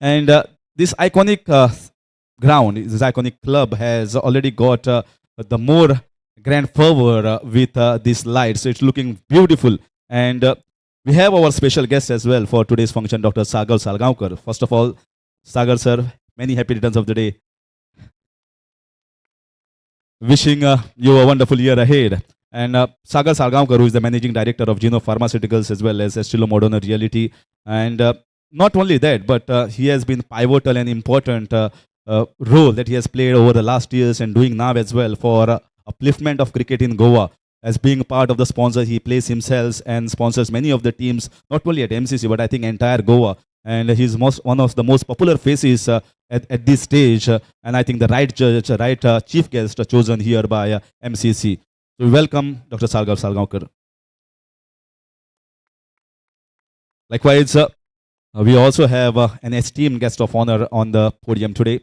And this iconic ground, this iconic club has already got the more grand fervor with these lights. So it's looking beautiful. And we have our special guest as well for today's function, Dr. Sagar Salgaonkar. First of all, Sagar sir, many happy returns of the day. Wishing you a wonderful year ahead. And Sagar Salgaonkar, who is the managing director of Geno Pharmaceuticals as well as Estilo Moderna Reality. And not only that, but he has been pivotal and important role that he has played over the last years and doing now as well for upliftment of cricket in Goa. As being part of the sponsor, he plays himself and sponsors many of the teams, not only at MCC, but I think entire Goa. And he's one of the most popular faces at this stage. And I think the right judge, right chief guest chosen here by MCC. So we welcome Dr. Sagar Salgaonkar. Likewise, we also have an esteemed guest of honor on the podium today,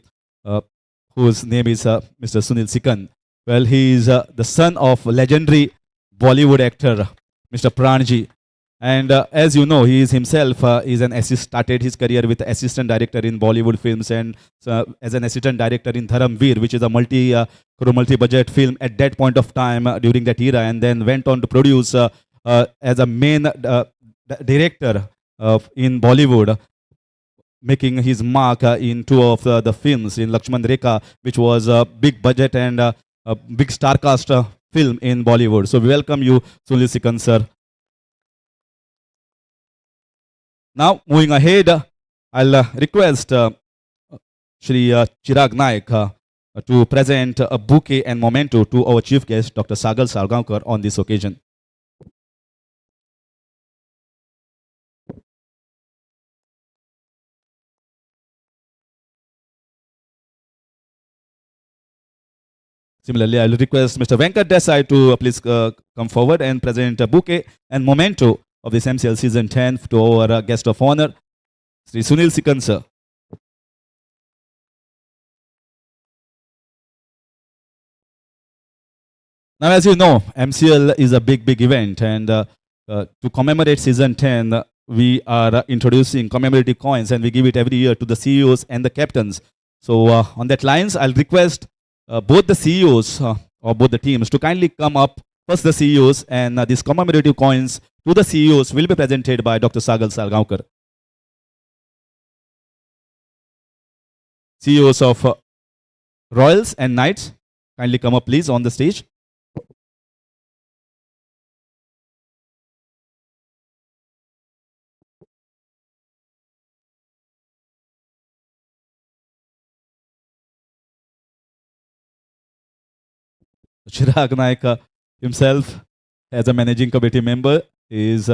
whose name is Mr. Sunil Sikand. Well, he is the son of legendary Bollywood actor, Mr. Pranji. And as you know, he is himself started his career with assistant director in Bollywood films and as an assistant director in Dharamveer, which is a multi-budget film at that point of time during that era, and then went on to produce as a main director in Bollywood, making his mark in two of the films in Lakshman Rekha, which was a big budget and a big star cast film in Bollywood. So we welcome you, Sunil Sikand sir. Now, moving ahead, I'll request Shri Chirag Naik to present a bouquet and memento to our chief guest, Dr. Sagar Salgaonkar, on this occasion. Similarly, I'll request Mr. Venkat Desai to please come forward and present a bouquet and memento of this MCL Season 10 to our guest of honor, Sri Sunil Sikand sir. Now, as you know, MCL is a big event, and to commemorate Season 10, we are introducing commemorative coins, and we give it every year to the CEOs and the captains. So on that lines, I'll request both the CEOs or both the teams to kindly come up. First the CEOs, and these commemorative coins to the CEOs will be presented by Dr. Sagar Salgaonkar. CEOs of Royals and Knights, kindly come up please on the stage. Chirag Naik himself, as a managing committee member, is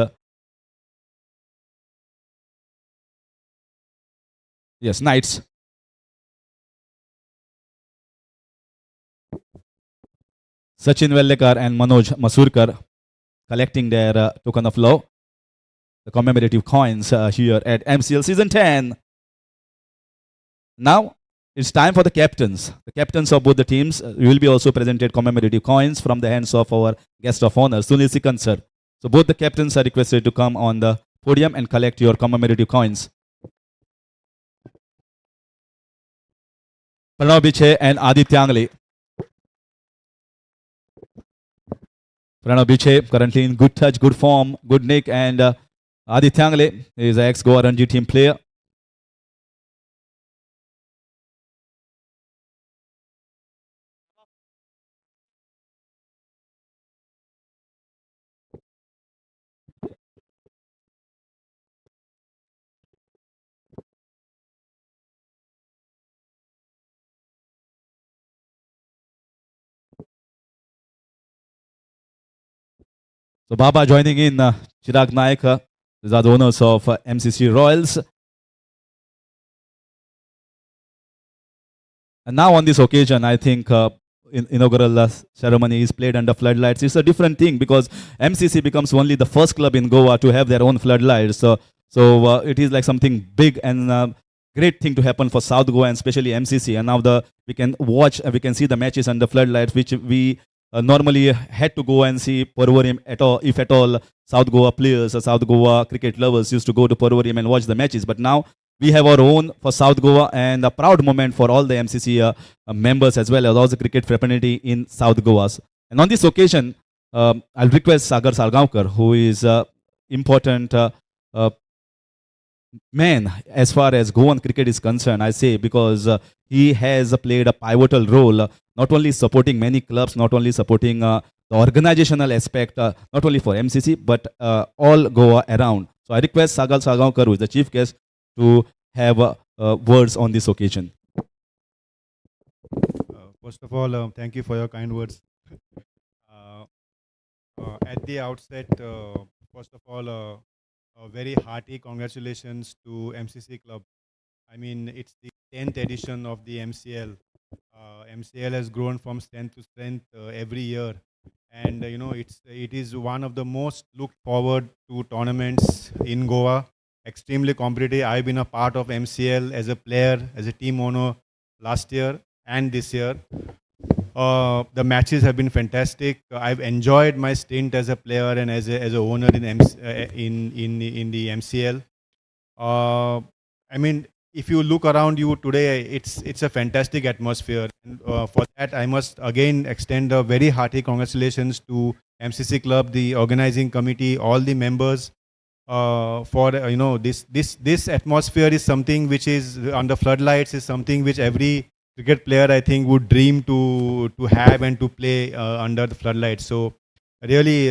yes, Knights. Sachin Vellekar and Manoj Masurkar collecting their token of law, the commemorative coins here at MCL Season 10. Now, it's time for the captains. The captains of both the teams will be also presented commemorative coins from the hands of our guest of honor, Sunil Sikand sir. So both the captains are requested to come on the podium and collect your commemorative coins. Pranav Biche and Aditya Angle. Pranav Biche currently in good touch, good form, good nick, and Aditya Angle is an ex-Goa Ranji team player. So Baba joining in, Chirag Naik, these are the owners of MCC Royals. And now on this occasion, I think inaugural ceremony is played under floodlights. It's a different thing because MCC becomes only the first club in Goa to have their own floodlights. So it is like something big and great thing to happen for South Goa and especially MCC. And now we can watch, we can see the matches under floodlights, which we normally had to go and see Porvorim at all, if at all South Goa players or South Goa cricket lovers used to go to Porvorim and watch the matches. But now we have our own for South Goa, and a proud moment for all the MCC members as well as all the cricket fraternity in South Goa. And on this occasion, I'll request Sagar Salgaonkar, who is important uh, man as far as Goan cricket is concerned, I say, because he has played a pivotal role, not only supporting many clubs, not only supporting the organizational aspect, not only for MCC, but all Goa around. So I request Sagar Salgaonkar, who is the chief guest, to have words on this occasion. First of all, thank you for your kind words. Uh, at the outset, first of all, a very hearty congratulations to MCC Club. I mean, it's the 10th edition of the MCL. MCL has grown from strength to strength every year, and it is one of the most looked forward to tournaments in Goa. Extremely competitive. I've been a part of MCL as a player, as a team owner last year and this year. The matches have been fantastic. I've enjoyed my stint as a player and as a owner in in the MCL. I mean, if you look around you today, it's a fantastic atmosphere. And, for that, I must again extend a very hearty congratulations to MCC Club, the organizing committee, all the members. For this atmosphere is something which is under floodlights, is something which every cricket player, I think, would dream to have and to play under the floodlights. So really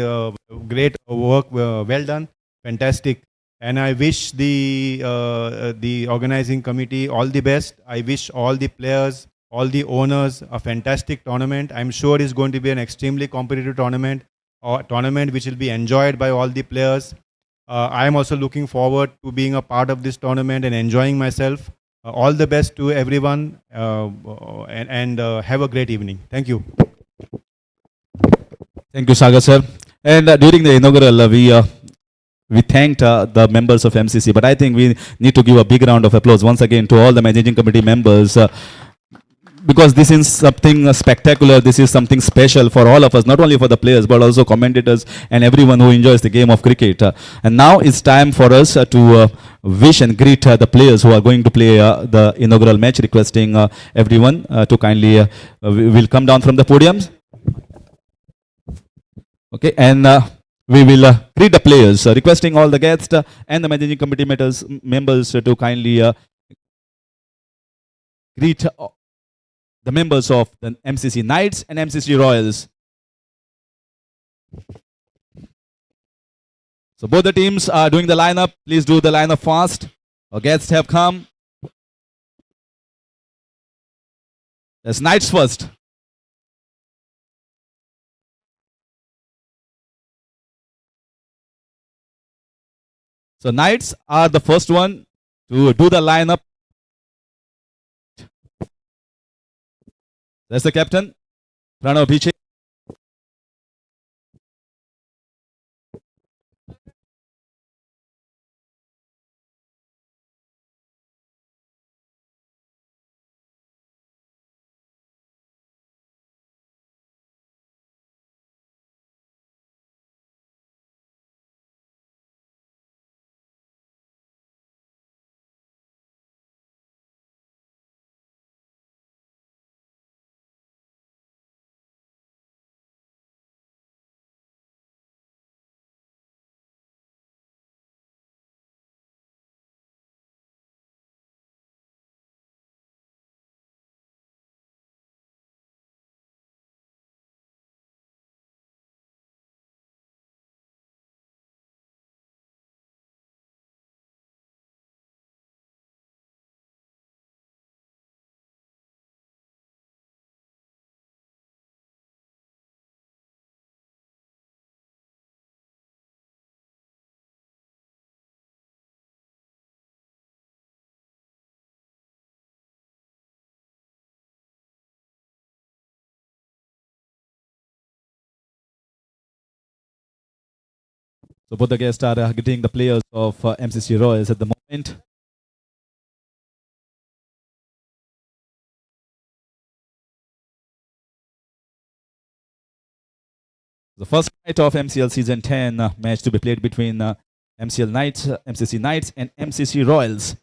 great work, well done, fantastic. And I wish the organizing committee all the best. I wish all the players, all the owners a fantastic tournament. I'm sure it's going to be an extremely competitive tournament, or tournament which will be enjoyed by all the players. I am also looking forward to being a part of this tournament and enjoying myself. All the best to everyone, and have a great evening. Thank you. Thank you, Sagar sir. And during the inaugural, we thanked the members of MCC, but I think we need to give a big round of applause once again to all the managing committee members, because this is something spectacular. This is something special for all of us, not only for the players, but also commentators and everyone who enjoys the game of cricket. And now it's time for us to wish and greet the players who are going to play the inaugural match, requesting everyone to kindly will come down from the podiums. Okay, and we will greet the players, requesting all the guests and the managing committee members to kindly greet the members of the MCC Knights and MCC Royals. So both the teams are doing the lineup. Please do the lineup fast. Our guests have come. There's Knights first. So Knights are the first one to do the lineup. That's the captain, Pranav Biche. So both the guests are getting the players of MCC Royals at the moment. The first night of MCL Season 10 match to be played between MCL Knights, MCC Knights and MCC Royals.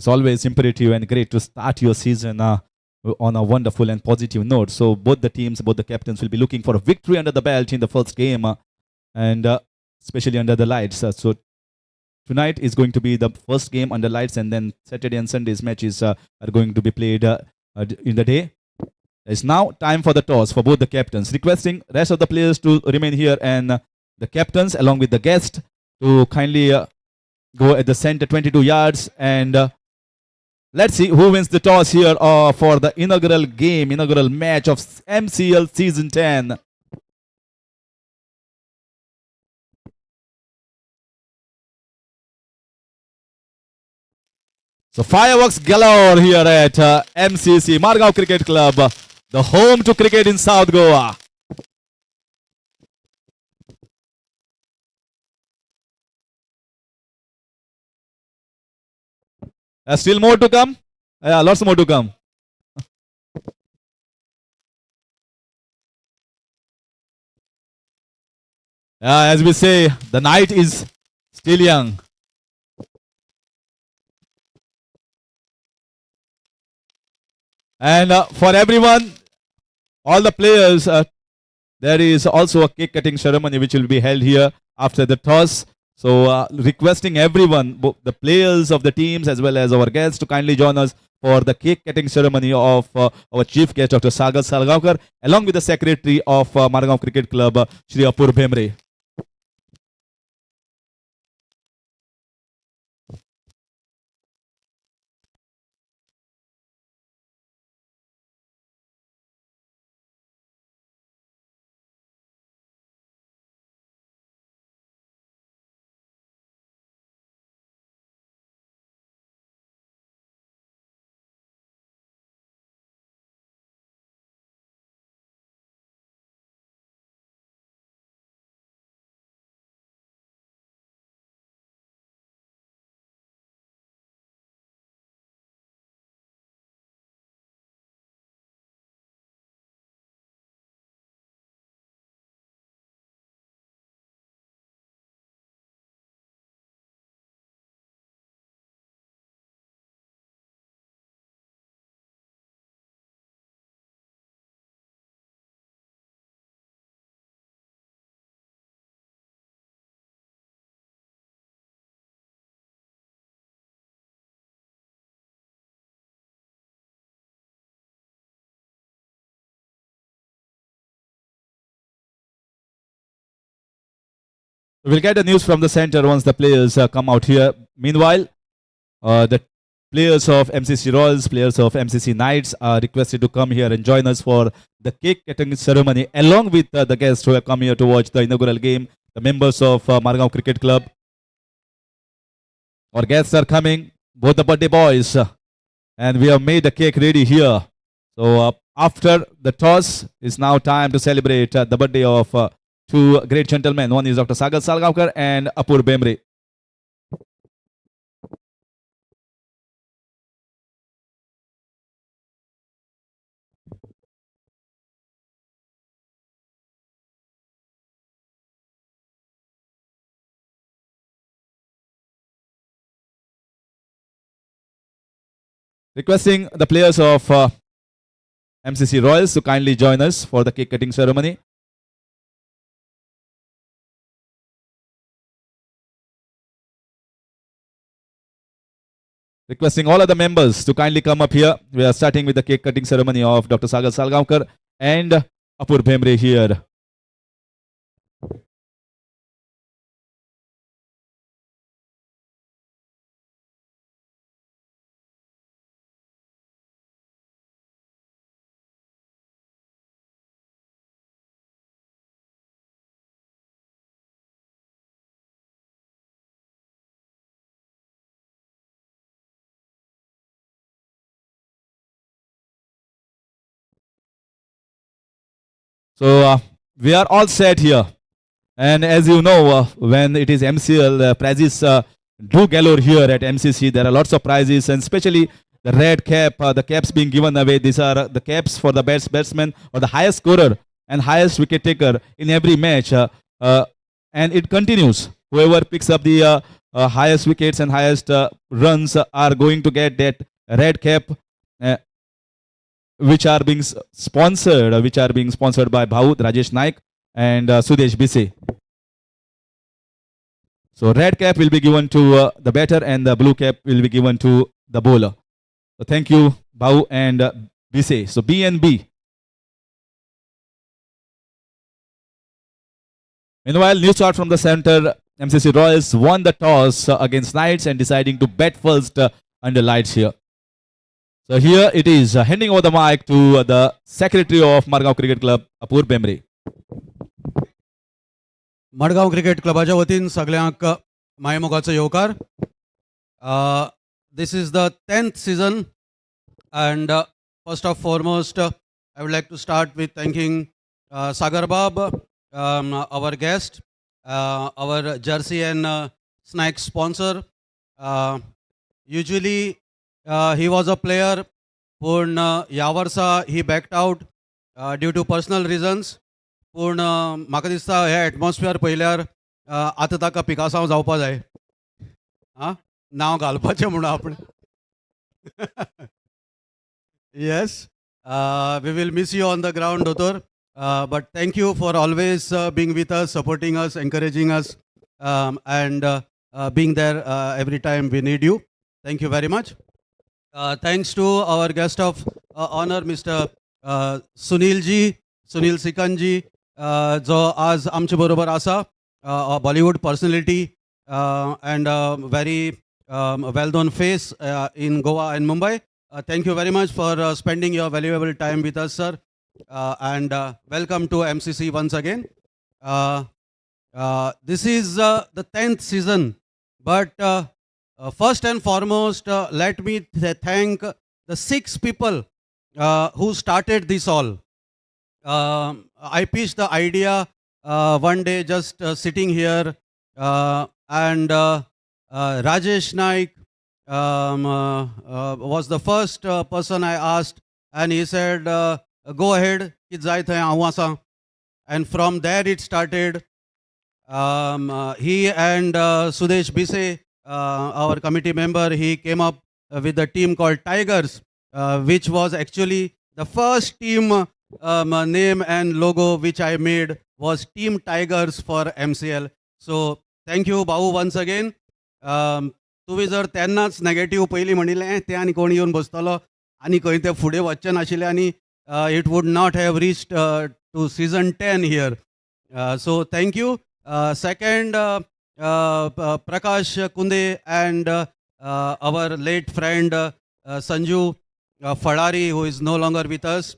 It's always imperative and great to start your season on a wonderful and positive note. So both the teams, both the captains will be looking for a victory under the belt in the first game, and especially under the lights. So tonight is going to be the first game under lights, and then Saturday and Sunday's matches are going to be played in the day. It's now time for the toss for both the captains, requesting rest of the players to remain here, and the captains along with the guest to kindly go at the center 22 yards, and let's see who wins the toss here for the inaugural match of MCL season 10. So fireworks galore here at MCC, Margao Cricket Club, the home to cricket in South Goa. Still more to come? Yeah, lots more to come. As we say, the night is still young. And for everyone, all the players, there is also a cake cutting ceremony which will be held here after the toss. So requesting everyone, both the players of the teams as well as our guests, to kindly join us for the cake cutting ceremony of our chief guest, Dr. Sagar Salgaonkar, along with the secretary of Margao Cricket Club, Shri Apur Bhemre. We'll get the news from the center once the players come out here. Meanwhile, the players of MCC Royals, players of MCC Knights are requested to come here and join us for the cake cutting ceremony, along with the guests who have come here to watch the inaugural game, the members of Margao Cricket Club. Our guests are coming, both the birthday boys, and we have made the cake ready here. So after the toss, it's now time to celebrate the birthday of two great gentlemen. One is Dr. Sagar Salgaonkar and Apur Bhemre. Requesting the players of MCC Royals to kindly join us for the cake cutting ceremony. Requesting all other members to kindly come up here. We are starting with the cake cutting ceremony of Dr. Sagar Salgaonkar and Apur Bhemre here. So we are all set here. And as you know, when it is MCL, prizes do galore here at MCC. There are lots of prizes, and especially the red cap, the caps being given away. These are the caps for the best batsman or the highest scorer and highest wicket taker in every match. And it continues. Whoever picks up the highest wickets and highest runs are going to get that red cap, which are being sponsored by Bhaut Rajesh Naik and Sudesh Bise. So red cap will be given to the batter and the blue cap will be given to the bowler. So thank you, Bhaut and Bise. So B and B. Meanwhile, new start from the center. MCC Royals won the toss against Knights and deciding to bat first under lights here. So here it is, handing over the mic to the secretary of Margao Cricket Club, Apur Bemre. Madgaon cricket क्लबाच्या वतीन सगळ्यांक मायमोगाचो येवकार. This is the 10th season and first of foremost I would like to start with thanking Sagar Bab, our guest, our jersey and snacks sponsor. Usually he was a player, पण ह्या वर्सा he backed out due to personal reasons. पूण म्हाका दिसता हे atmosphere पळयल्यार आतां ताका पिकासांव जावपा जाय. नांव घालपाचें म्हणून आपण. Yes, we will miss you on the ground, Dotor. But thank you for always being with us, supporting us, encouraging us, and being there every time we need you. Thank you very much. Thanks to our guest of honor, Mr. Sunil Sikhan ji, जो आज आमचे बरोबर आसा, Bollywood personality and very well-known face in Goa and Mumbai. Thank you very much for spending your valuable time with us, sir. And welcome to MCC once again. This is the 10th season, but first and foremost, let me thank the 6 people who started this all. I pitched the idea one day just sitting here, and Rajesh Naik was the first person I asked, and he said, go ahead, and from there it started. He and Sudesh Bise, our committee member, he came up with a team called Tigers, which was actually the first team name and logo which I made was Team Tigers for MCL. So thank you, Bahu, once again. तुम्ही जर त्यांनाच negative पयलीं म्हणिल्लें तें आनी कोण येवन बसतलो आनी खंय ते फुडें वचचें नाशिल्लें आनी it would not have reached to season 10 here. So thank you. Second, Prakash Kunde and our late friend Sanju Fadari, who is no longer with us.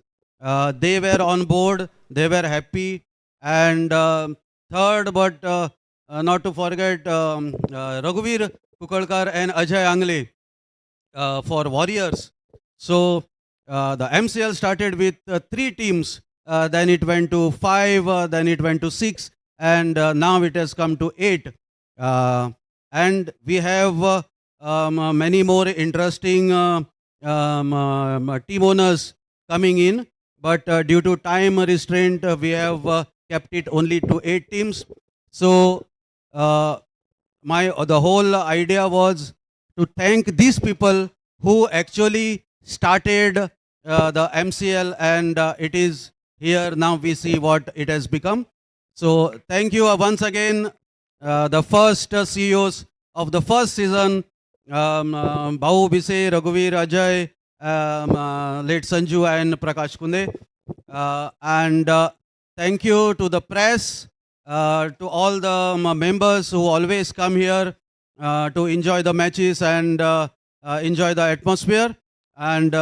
They were on board, they were happy. And third, but not to forget, Raghuveer Kukalkar and Ajay Angle for Warriors. So the MCL started with 3 teams, then it went to 5, then it went to 6, and now it has come to 8. And we have many more interesting team owners coming in, but due to time restraint, we have kept it only to 8 teams. So the whole idea was to thank these people who actually started the MCL, and it is here now we see what it has become. So thank you once again, the first CEOs of the first season, Bahu Bise, Raghuveer, Ajay, late Sanju and Prakash Kunde. And thank you to the press, to all the members who always come here to enjoy the matches and enjoy the atmosphere. And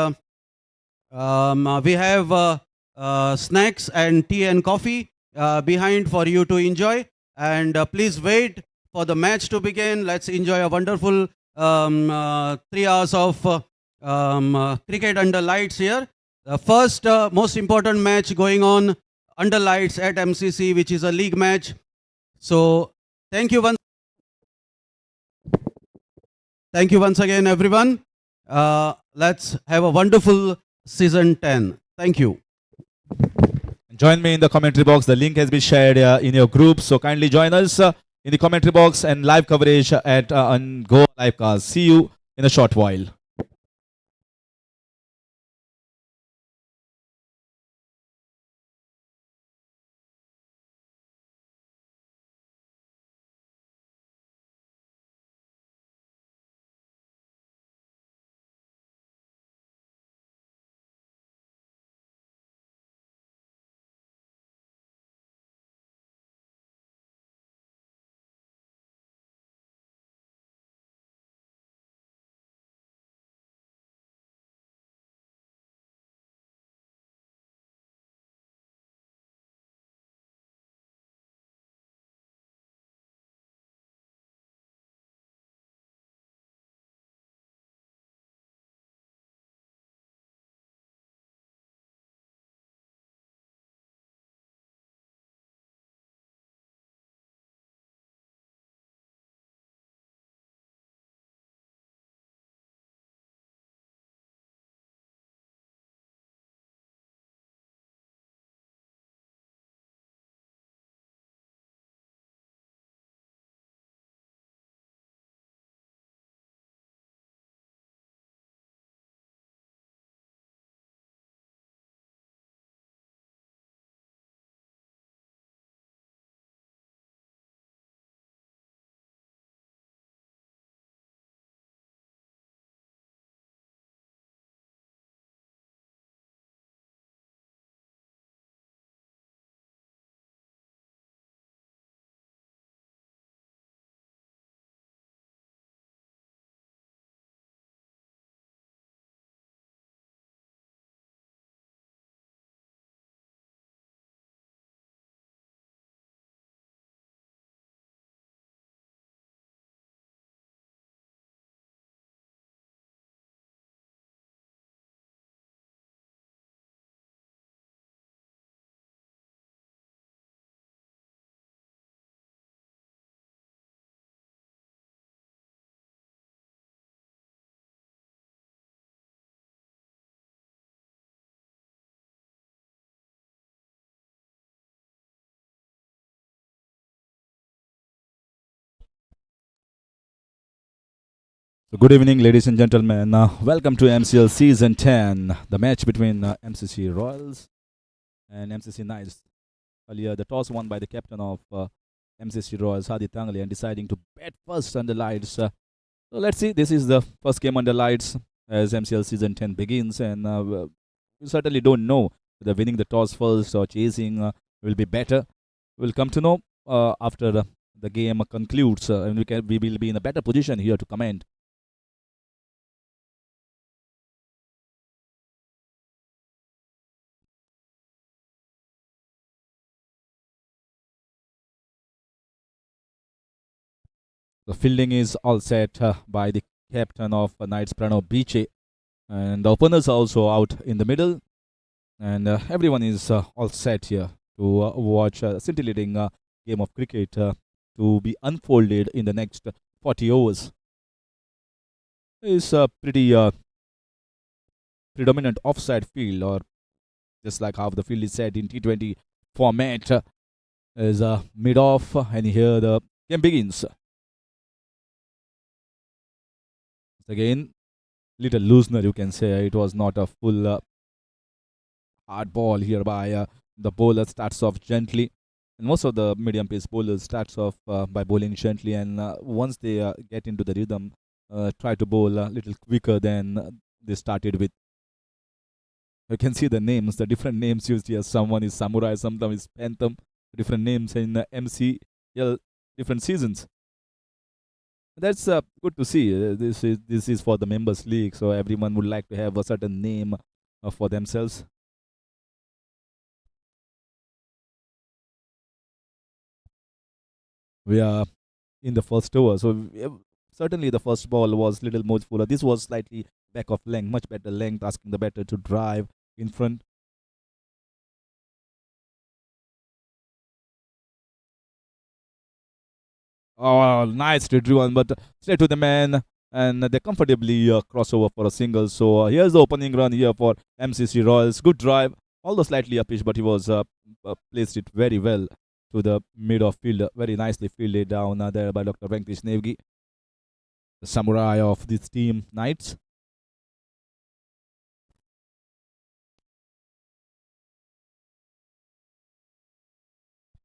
we have snacks and tea and coffee behind for you to enjoy. And please wait for the match to begin. Let's enjoy a wonderful 3 hours of cricket under lights here. The first most important match going on under lights at MCC, which is a league match. So thank you once again, everyone. Let's have a wonderful season 10. Thank you. Join me in the commentary box. The link has been shared in your group, so kindly join us. in the commentary box and live coverage at on Go Livecast. See you in a short while. So good evening, ladies and gentlemen. Welcome to MCL Season 10, the match between MCC Royals and MCC Knights. Earlier, the toss won by the captain of MCC Royals, Hadi Tangli, and deciding to bat first under lights. So let's see. This is the first game under lights as MCL Season 10 begins, and we certainly don't know whether winning the toss first or chasing will be better. We'll come to know after the game concludes, and we will be in a better position here to comment. The fielding is all set by the captain of Knights, Pranav Biche, and the openers are also out in the middle, and everyone is all set here to watch a scintillating game of cricket to be unfolded in the next 40 overs. It's a pretty predominant offside field, or just like how the field is set in T20 format, is mid-off, and here the game begins. Again, little loosener, you can say. It was not a full hard ball here by the bowler. Starts off gently, and most of the medium pace bowlers starts off by bowling gently, and once they get into the rhythm, try to bowl a little quicker than they started with. You can see the names, the different names used here. Someone is Samurai, someone is Phantom, different names in MCL, different seasons. That's good to see. This is for the members league, so everyone would like to have a certain name for themselves. We are in the first over, so certainly the first ball was little more fuller. This was slightly back of length, much better length, asking the batter to drive in front. Oh, nice driven, but straight to the man, and they comfortably cross over for a single. So here's the opening run here for MCC Royals. Good drive, although slightly uppish, but he was placed it very well. to the mid of field. Very nicely fielded down there by Dr. Venkatesh Nevgi, the samurai of this team, Knights.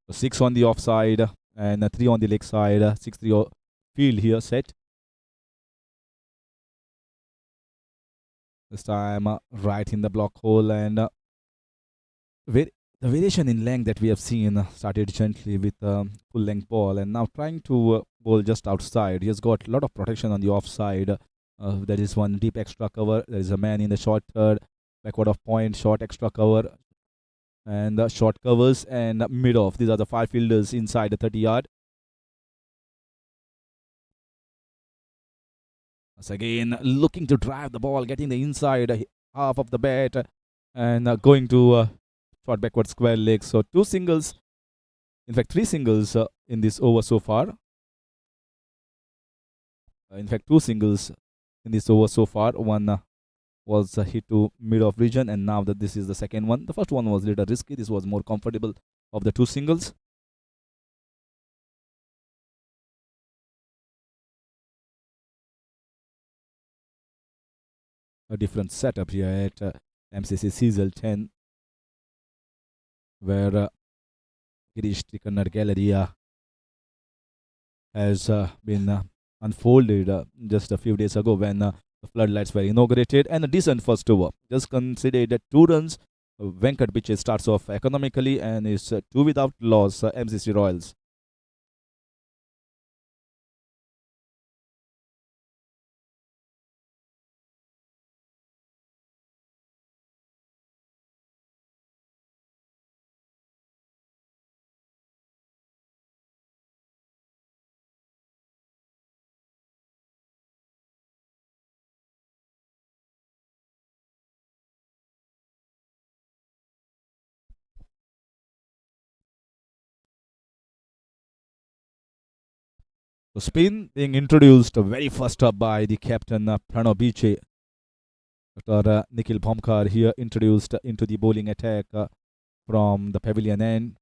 So 6 on the offside and 3 on the leg side. 6-3 field here set. This time right in the block hole, and the variation in length that we have seen started gently with full length ball, and now trying to bowl just outside. He has got a lot of protection on the offside. There is one deep extra cover. There is a man in the short third, backward of point, short extra cover, and short covers and mid off. These are the 5 fielders inside the 30-yard. Once again, looking to drive the ball, getting the inside half of the bat, and going to short backward square leg. So 2 singles, in fact 3 singles in this over so far. In fact 2 singles in this over so far. One was hit to mid off region, and now that this is the second one. The first one was a little risky. This was more comfortable of the 2 singles. A different setup here at MCC Cecil 10, where Girish Trikannar Gallery has been unfolded just a few days ago when the floodlights were inaugurated, and a decent first over. Just considered at 2 runs. Venkat pitch starts off economically and is 2 without loss. MCC Royals. So spin being introduced very first up by the captain Pranav Biche. Dr. Nikhil Bhomkar here introduced into the bowling attack from the pavilion end,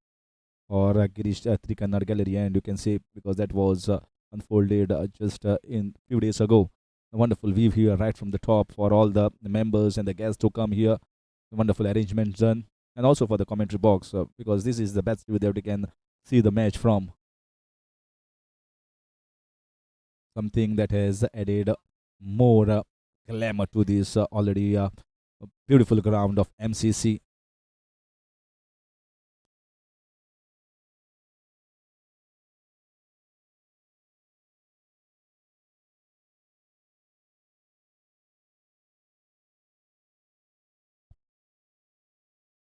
or Girish Trikannar Gallery end, you can say, because that was unfolded just in few days ago. A wonderful view here right from the top for all the members and the guests to come here. A wonderful arrangement done, and also for the commentary box, because this is the best view that we can see the match from. Something that has added more glamour to this already beautiful ground of MCC.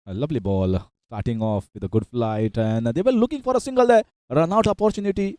A lovely ball starting off with a good flight, and they were looking for a single there. Run out opportunity.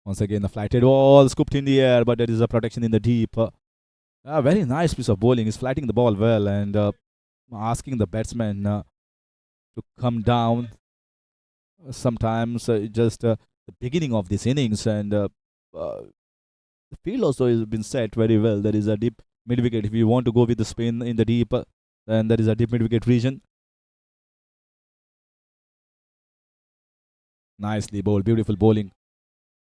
Once again, the flighted ball scooped in the air, but there is a protection in the deep. A very nice piece of bowling. He's flighting the ball well and asking the batsman to come down. Sometimes just the beginning of this innings, and the field also has been set very well. There is a deep mid wicket. If you want to go with the spin in the deep, then there is a deep mid wicket region. Nicely bowled, beautiful bowling.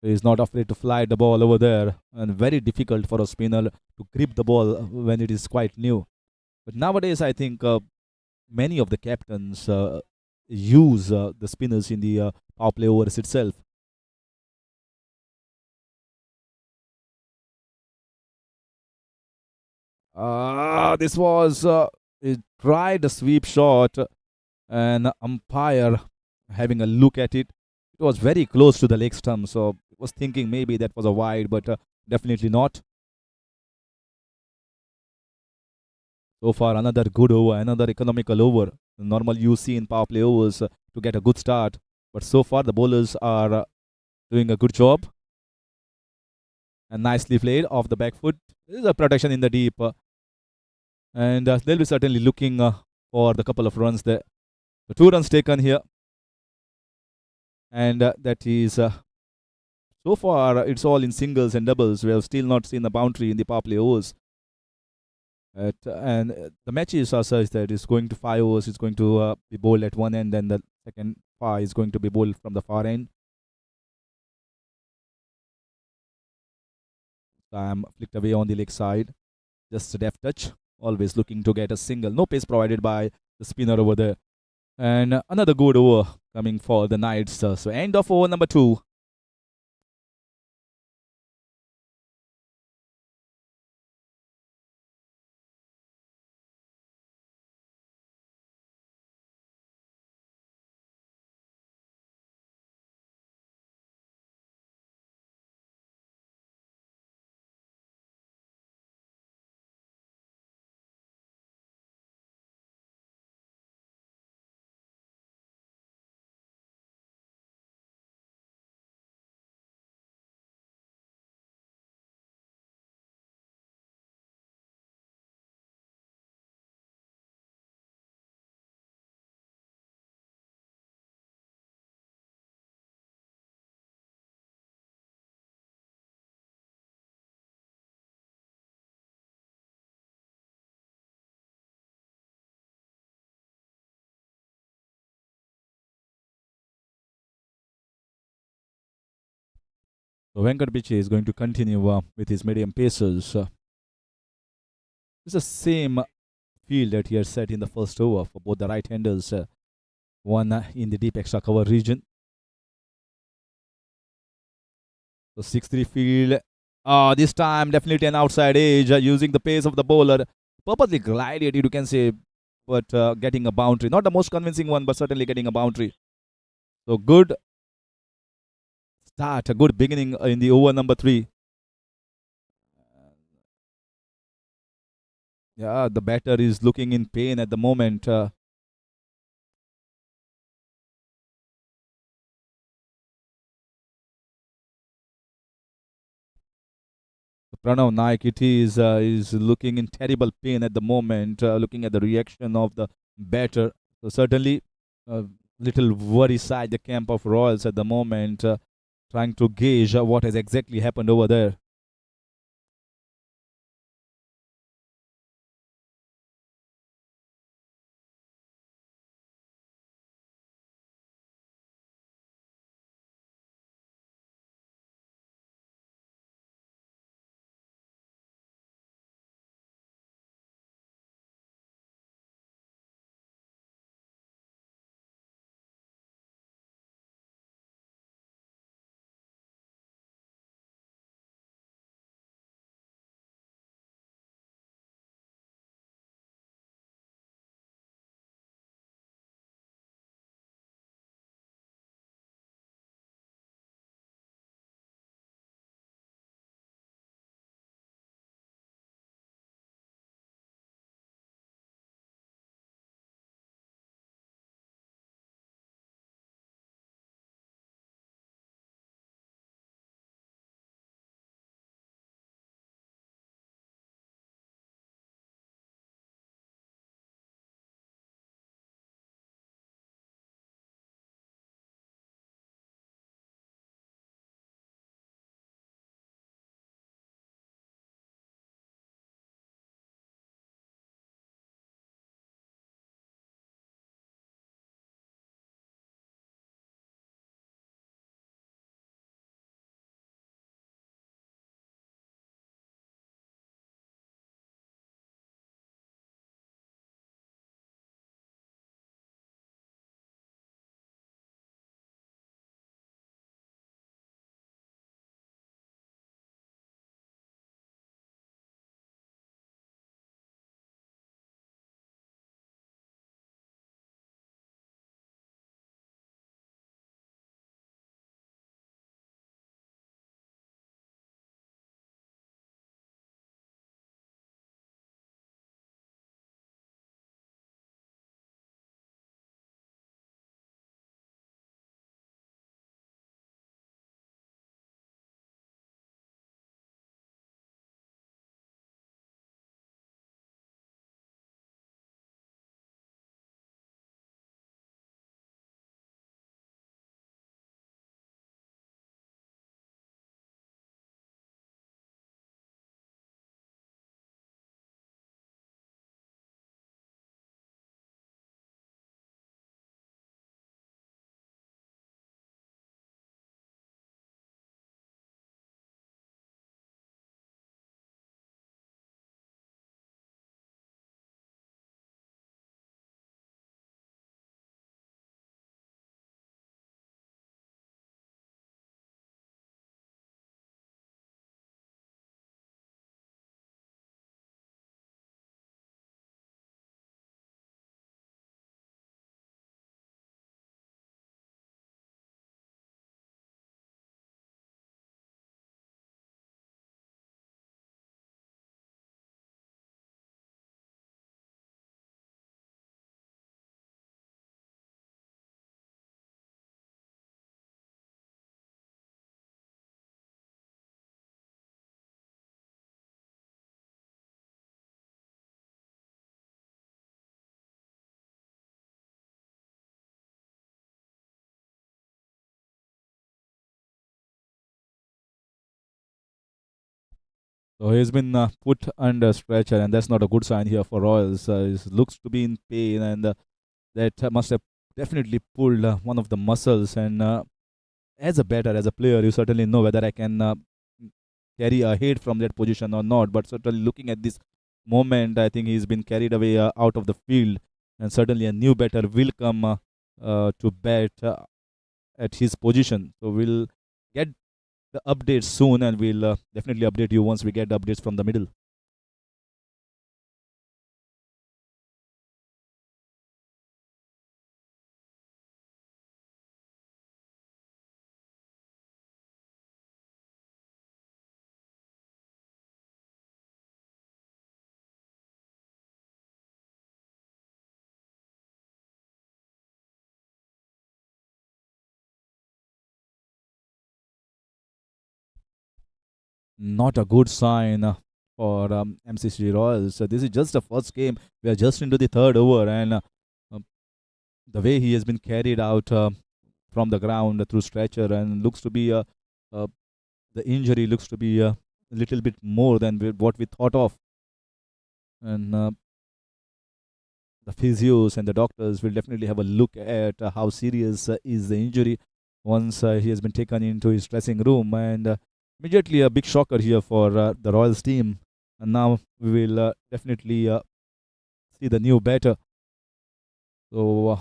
He is not afraid to fly the ball over there, and very difficult for a spinner to grip the ball when it is quite new. But nowadays, I think many of the captains use the spinners in the power play overs itself. This was a tried a sweep shot, and umpire having a look at it. It was very close to the leg stump, so was thinking maybe that was a wide, but definitely not. So far, another good over, another economical over. Normally, you see in power play overs to get a good start, but so far the bowlers are doing a good job and nicely played off the back foot. This is a protection in the deep, and they'll be certainly looking for the couple of runs there. So 2 runs taken here, and that is so far it's all in singles and doubles. We have still not seen the boundary in the power play overs. And the matches are such that it's going to 5 overs. It's going to be bowled at one end, and the second 5 is going to be bowled from the far end. I'm flicked away on the leg side. Just a deft touch. Always looking to get a single. No pace provided by the spinner over there. And another good over coming for the Knights. So end of over number 2. So Venkat Piche is going to continue with his medium pacers. It's the same field that he had set in the first over for both the right-handers. One in the deep extra cover region. So 6-3 field. This time definitely an outside edge using the pace of the bowler. Purposely glided, you can say, but getting a boundary. Not the most convincing one, but certainly getting a boundary. So good start, a good beginning in the over number 3. Yeah, the batter is looking in pain at the moment. Pranav Naik, it is looking in terrible pain at the moment, looking at the reaction of the batter. So certainly a little worry side the camp of Royals at the moment, trying to gauge what has exactly happened over there. So he's been put under stretcher, and that's not a good sign here for Royals. He looks to be in pain, and that must have definitely pulled one of the muscles. And as a batter, as a player, you certainly know whether I can carry a hit from that position or not. But certainly looking at this moment, I think he's been carried away out of the field, and certainly a new batter will come to bat at his position. So we'll get the updates soon, and we'll definitely update you once we get the updates from the middle. Not a good sign for MCC Royals. This is just the first game. We are just into the third over, and um, the way he has been carried out from the ground through stretcher, and looks to be the injury looks to be a little bit more than what we thought of. And the physios and the doctors will definitely have a look at how serious is the injury once he has been taken into his dressing room. And immediately a big shocker here for the Royals team. And now we will definitely see the new batter. So,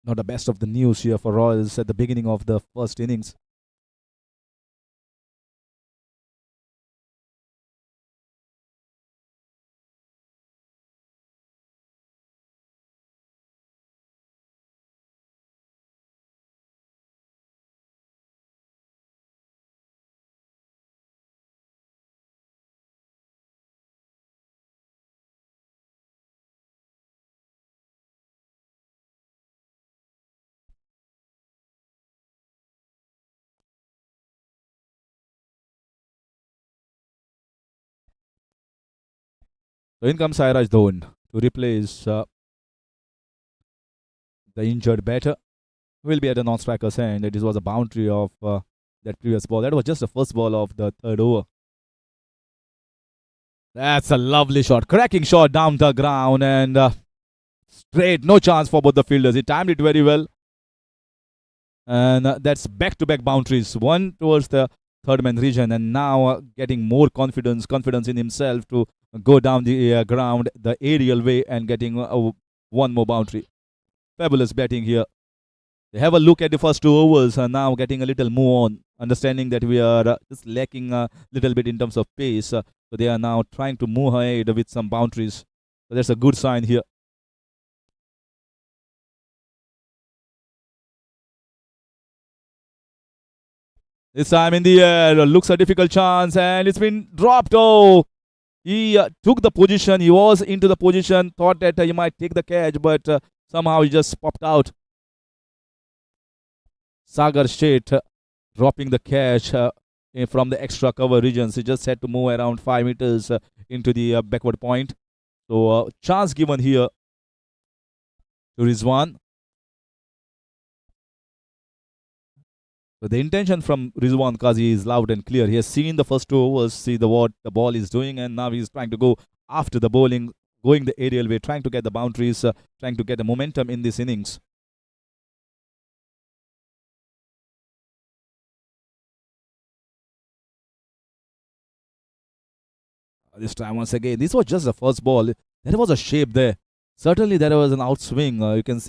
not the best of the news here for Royals at the beginning of the first innings. So in comes Sairaj Dhawan to replace the injured batter. Will be at a non-striker's end. It was a boundary of that previous ball. That was just the first ball of the third over. That's a lovely shot. Cracking shot down the ground, and straight. No chance for both the fielders. He timed it very well. And that's back-to-back boundaries. One towards the third man region, and now getting more confidence in himself to go down the ground the aerial way and getting one more boundary. Fabulous batting here. They have a look at the first 2 overs and now getting a little move on, understanding that we are just lacking a little bit in terms of pace. So they are now trying to move ahead with some boundaries. So that's a good sign here. This time in the air, looks a difficult chance, and it's been dropped. Oh, he took the position. He was into the position, thought that he might take the catch, but somehow he just popped out. Sagar Sheth dropping the catch from the extra cover regions. He just had to move around 5 meters into the backward point. So chance given here to Rizwan. So the intention from Rizwan Qazi is loud and clear. He has seen the first 2 overs, see what the ball is doing, and now he's trying to go after the bowling, going the aerial way, trying to get the boundaries, trying to get the momentum in this innings. This time once again, this was just the first ball. There was a shape there. Certainly there was an outswing.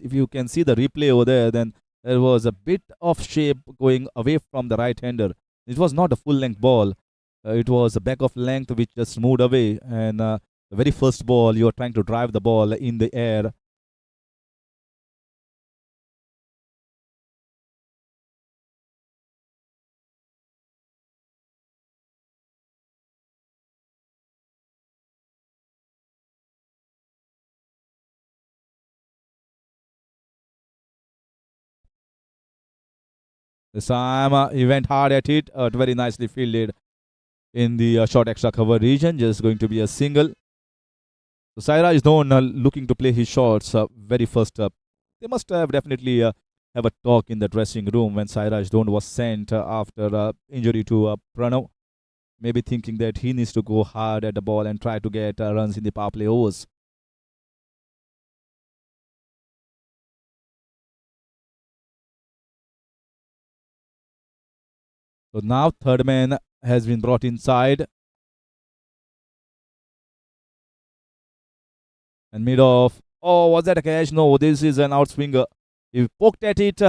If you can see the replay over there, then there was a bit of shape going away from the right-hander. It was not a full-length ball. It was a back of length which just moved away. And the very first ball, you are trying to drive the ball in the air. This time he went hard at it, very nicely fielded in the short extra cover region, just going to be a single. So Saira is known looking to play his shots very first up. They must have definitely have a talk in the dressing room when Sairaj Dhon was sent after injury to Pranav. maybe thinking that he needs to go hard at the ball and try to get runs in the power play overs. So now third man has been brought inside. And mid off. Oh, was that a catch? No, this is an outswinger. He poked at it.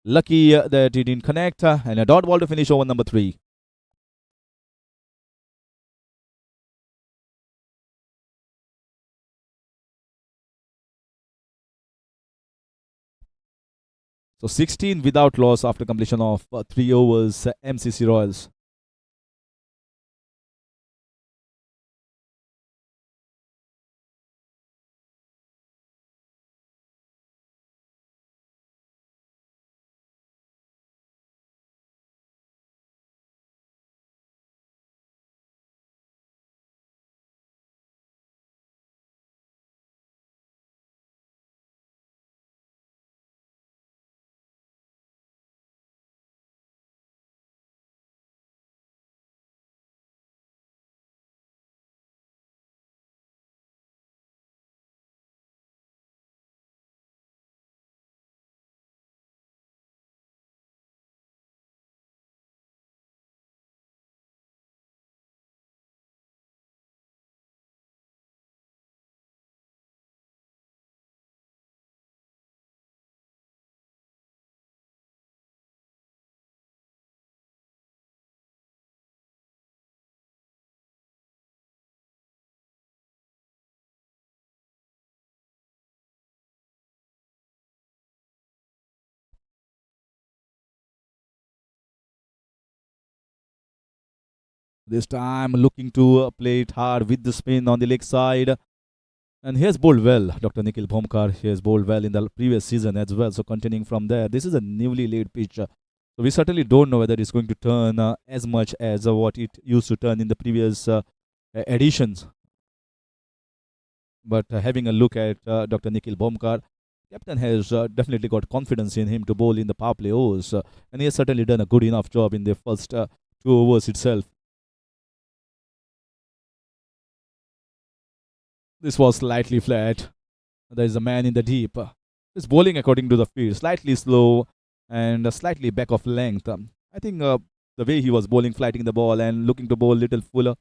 Lucky that he didn't connect. And a dot ball to finish over number 3. So 16 without loss after completion of 3 overs. MCC Royals. This time looking to play it hard with the spin on the leg side. And he has bowled well, Dr. Nikhil Bhomkar. He has bowled well in the previous season as well. So continuing from there, this is a newly laid pitch. So we certainly don't know whether it's going to turn as much as what it used to turn in the previous editions. But having a look at Dr. Nikhil Bhomkar, captain has definitely got confidence in him to bowl in the power play overs. And he has certainly done a good enough job in the first 2 overs itself. This was slightly flat. There is a man in the deep. He's bowling according to the field, slightly slow and slightly back of length. I think the way he was bowling, flighting the ball and looking to bowl a little fuller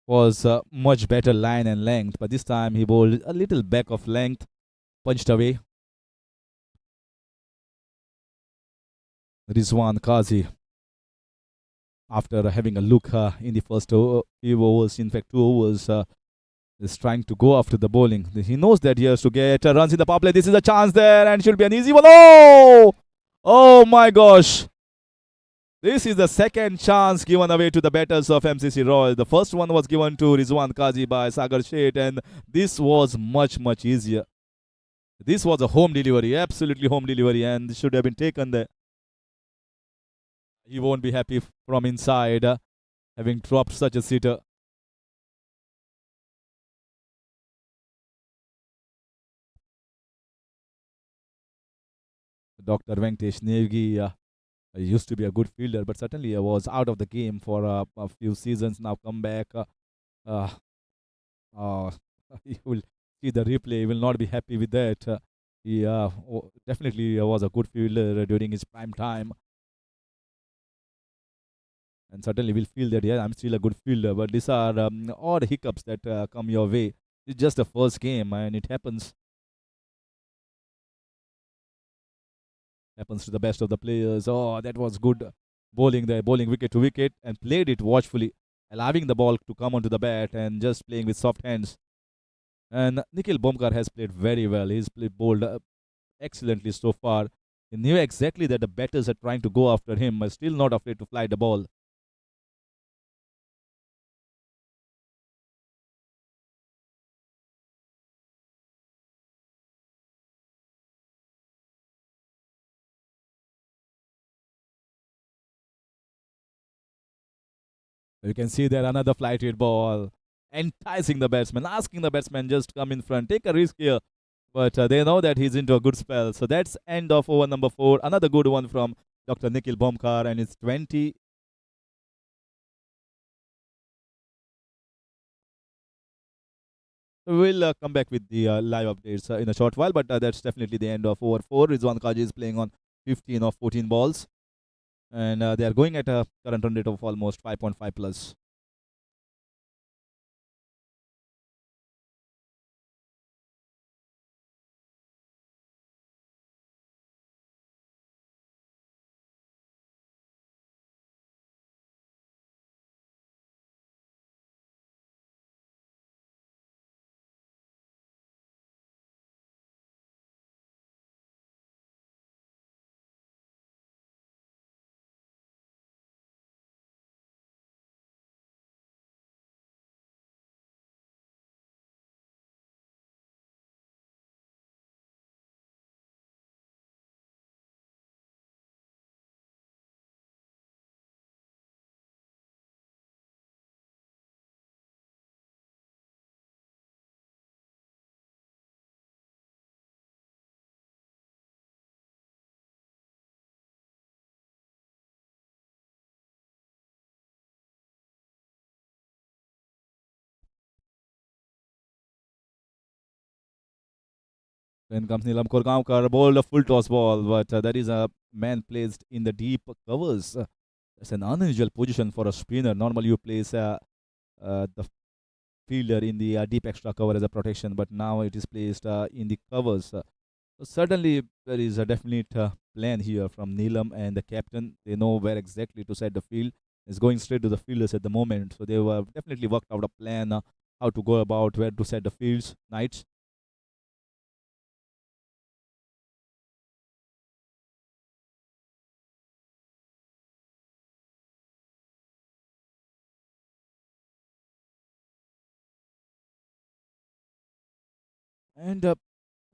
was much better line and length. But this time he bowled a little back of length, punched away. Rizwan Qazi, after having a look in the first few overs, in fact 2 overs, is trying to go after the bowling. He knows that he has to get runs in the power play. This is a chance there and should be an easy one. Oh! Oh my gosh! This is the second chance given away to the batters of MCC Royal. The first one was given to Rizwan Qazi by Sagar Sheth, and this was much, much easier. This was a home delivery, absolutely home delivery, and should have been taken there. He won't be happy from inside, having dropped such a sitter. Dr. Venkatesh Nevgi used to be a good fielder, but certainly was out of the game for a few seasons. Now come back. You will see the replay. He will not be happy with that. He definitely was a good fielder during his prime time. And certainly will feel that, yeah, I'm still a good fielder. But these are odd hiccups that come your way. It's just the first game and it happens. Happens to the best of the players. Oh, that was good bowling there, bowling wicket to wicket and played it watchfully, allowing the ball to come onto the bat and just playing with soft hands. And Nikhil Bhomkar has played very well. He's bowled excellently so far. He knew exactly that the batters are trying to go after him, but still not afraid to fly the ball. You can see there another flighted ball, enticing the batsman, asking the batsman just come in front, take a risk here. But they know that he's into a good spell. So that's end of over number 4. Another good one from Dr. Nikhil Bhomkar, and it's 20 We'll come back with the live updates in a short while, but that's definitely the end of over 4. Rizwan Kaji is playing on 15 of 14 balls, and they are going at a current run rate of almost 5.5 plus. Then comes Nilam Korgaonkar, bowled a full toss ball, but that is a man placed in the deep covers. It's an unusual position for a spinner. Normally, you place the fielder in the deep extra cover as a protection, but now it is placed in the covers. So certainly, there is a definite plan here from Neelam and the captain. They know where exactly to set the field. It's going straight to the fielders at the moment. So they were definitely worked out a plan how to go about where to set the fields, Knights. And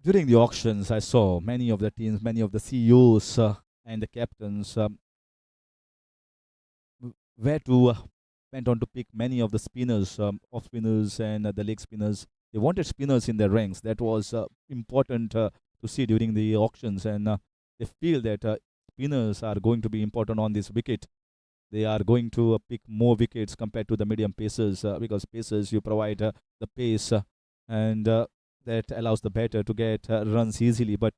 during the auctions, I saw many of the teams, many of the CEOs and the captains where to went on to pick many of the spinners, off spinners and the leg spinners. They wanted spinners in their ranks. That was important to see during the auctions, and they feel that spinners are going to be important on this wicket. They are going to pick more wickets compared to the medium pacers because pacers you provide the pace and that allows the batter to get runs easily. But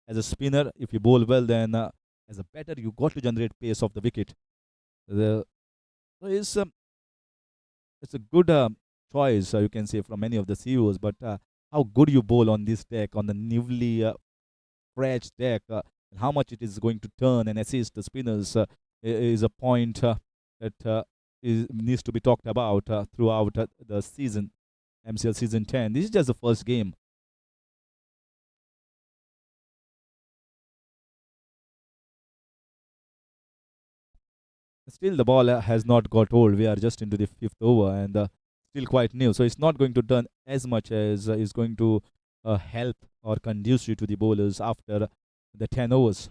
as a spinner, if you bowl well, then as a batter you got to generate pace off the wicket. The, so it's a good choice, you can say, from many of the CEOs. But how good you bowl on this deck, on the newly fresh deck, and how much it is going to turn and assist the spinners is a point that needs to be talked about throughout the season, MCL season 10. This is just the first game. Still, the ball has not got old. We are just into the fifth over and still quite new. So it's not going to turn as much as is going to help or conducive to the bowlers after the 10 overs.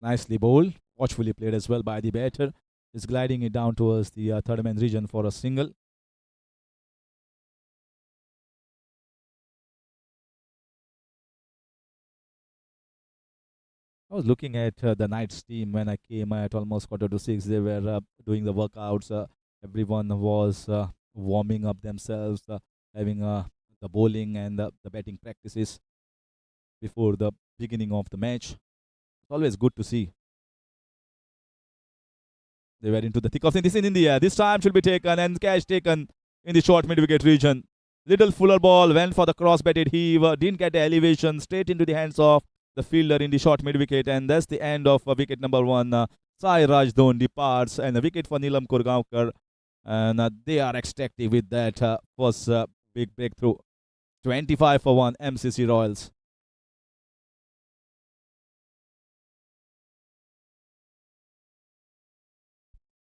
Nicely bowled, watchfully played as well by the batter. Is gliding it down towards the third man region for a single. I was looking at the Knights team when I came at almost 5:45. They were doing the workouts. Everyone was warming up themselves, having the bowling and the batting practices before the beginning of the match. It's always good to see. They were into the thick of things in India. This time should be taken and catch taken in the short mid-wicket region. Little fuller ball went for the cross-batted heave. Didn't get the elevation. Straight into the hands of the fielder in the short mid-wicket. And that's the end of wicket number 1. Sai Rajdon departs and a wicket for Nilam Kurgaonkar. And they are ecstatic with that first big breakthrough. 25 for 1 MCC Royals.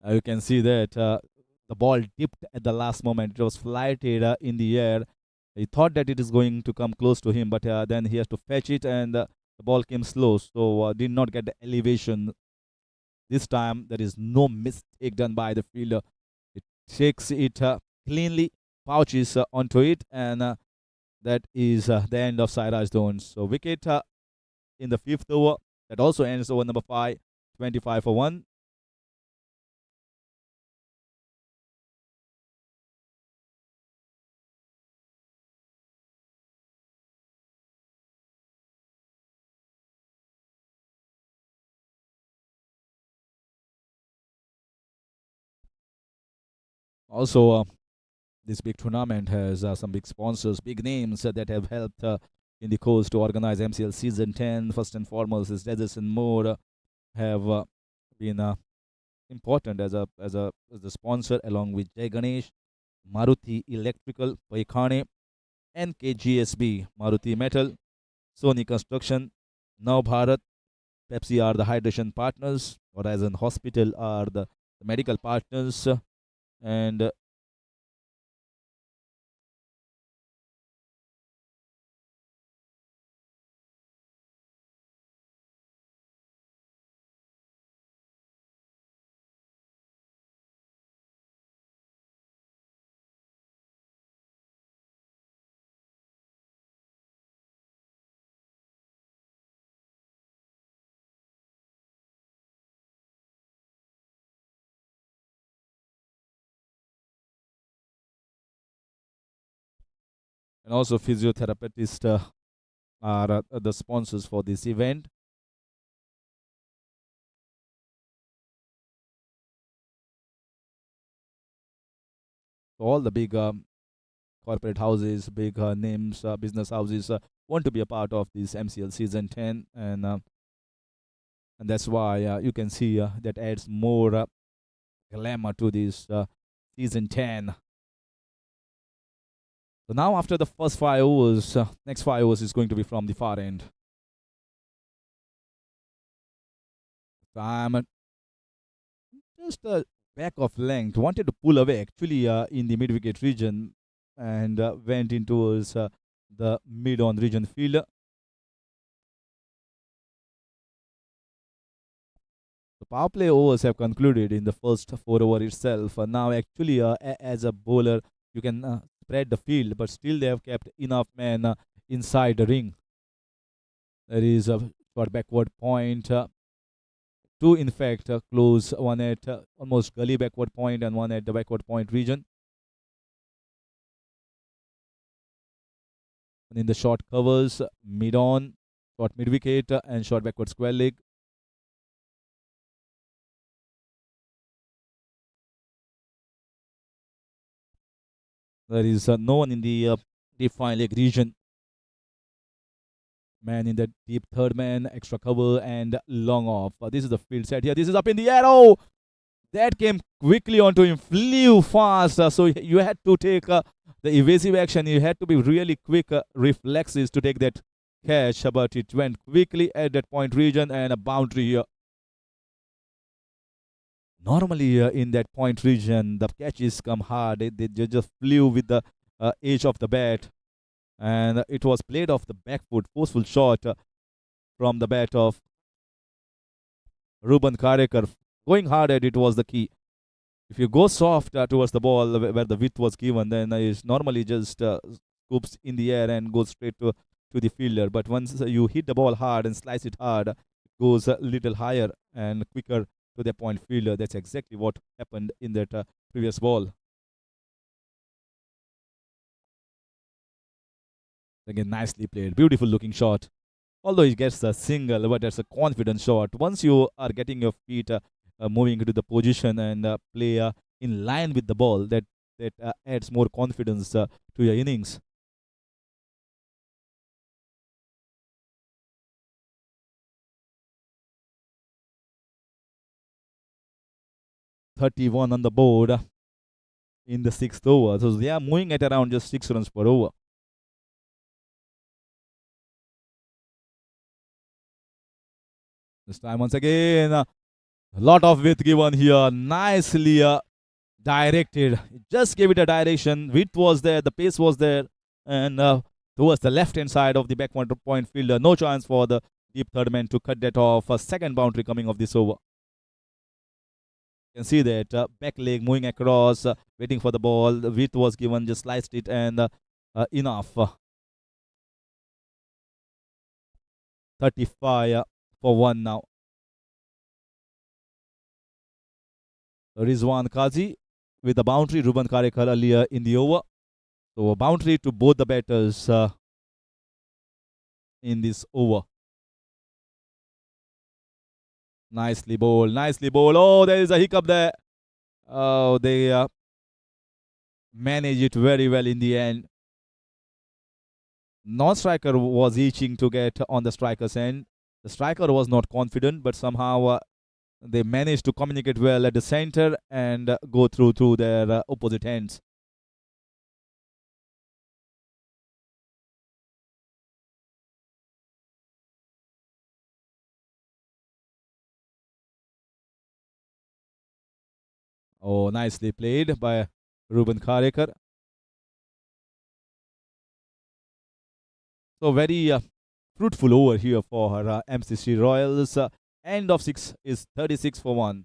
You can see that the ball dipped at the last moment. It was flighted in the air. He thought that it is going to come close to him, but then he has to fetch it, and the ball came slow, so did not get the elevation. This time, there is no mistake done by the fielder. It takes it cleanly, pouches onto it, and that is the end of Sairaj Dhon. So wicket in the 5th over. That also ends over number 5, 25 for 1. Also, this big tournament has some big sponsors, big names that have helped in the cause to organize MCL Season 10. First and foremost is Deserts and More have been important as a sponsor, along with Jai Ganesh, Maruti Electrical, Paikhane, NKGSB, Maruti Metal, Sony Construction, Now Bharat, Pepsi are the hydration partners, Horizon Hospital are the medical partners, and also physiotherapists are the sponsors for this event. So all the big corporate houses, big names, business houses want to be a part of this MCL Season 10, and that's why you can see that adds more glamour to this Season 10. So now after the first 5 overs, next 5 overs is going to be from the far end. So I'm just back of length, wanted to pull away actually in the mid-wicket region, and went in towards the mid-on region field. The power play overs have concluded in the first 4 over itself. Now actually as a bowler, you can spread the field, but still they have kept enough men inside the ring. There is a short backward point. Two, in fact, close, one at almost gully backward point and one at the backward point region. And in the short covers, mid-on, short mid-wicket, and short backward square leg. There is no one in the deep fine leg region. Man in the deep third man, extra cover, and long off. This is the field set here. This is up in the air. Oh, that came quickly onto him, flew fast. So you had to take the evasive action. You had to be really quick reflexes to take that catch, but it went quickly at that point region, and a boundary here. Normally in that point region, the catches come hard. They just flew with the edge of the bat, and it was played off the back foot, forceful shot from the bat of Ruben Karekar. Going hard at it was the key. If you go soft towards the ball where the width was given, then it normally just scoops in the air and goes straight to the fielder. But once you hit the ball hard and slice it hard, it goes a little higher and quicker to the point fielder. That's exactly what happened in that previous ball. Again, nicely played. Beautiful looking shot. Although he gets a single, but that's a confident shot. Once you are getting your feet moving into the position and play in line with the ball, that adds more confidence to your innings. .31 on the board in the 6th over. So they are moving at around just 6 runs per over. This time once again, a lot of width given here. Nicely directed. Just gave it a direction. Width was there, the pace was there, and towards the left-hand side of the back point fielder. No chance for the deep third man to cut that off. A second boundary coming off this over. You can see that back leg moving across, waiting for the ball. The width was given, just sliced it, and enough. 35 for 1 now. Rizwan Kazi with a boundary. Ruben Karekar earlier in the over. So a boundary to both the batters in this over. Nicely bowled, nicely bowled. Oh, there is a hiccup there. Oh, they manage it very well in the end. Non-striker was itching to get on the striker's end. The striker was not confident, but somehow they managed to communicate well at the center and go through their opposite ends. Oh, nicely played by Ruben Karekar. So very fruitful over here for MCC Royals. End of 6 is 36 for 1.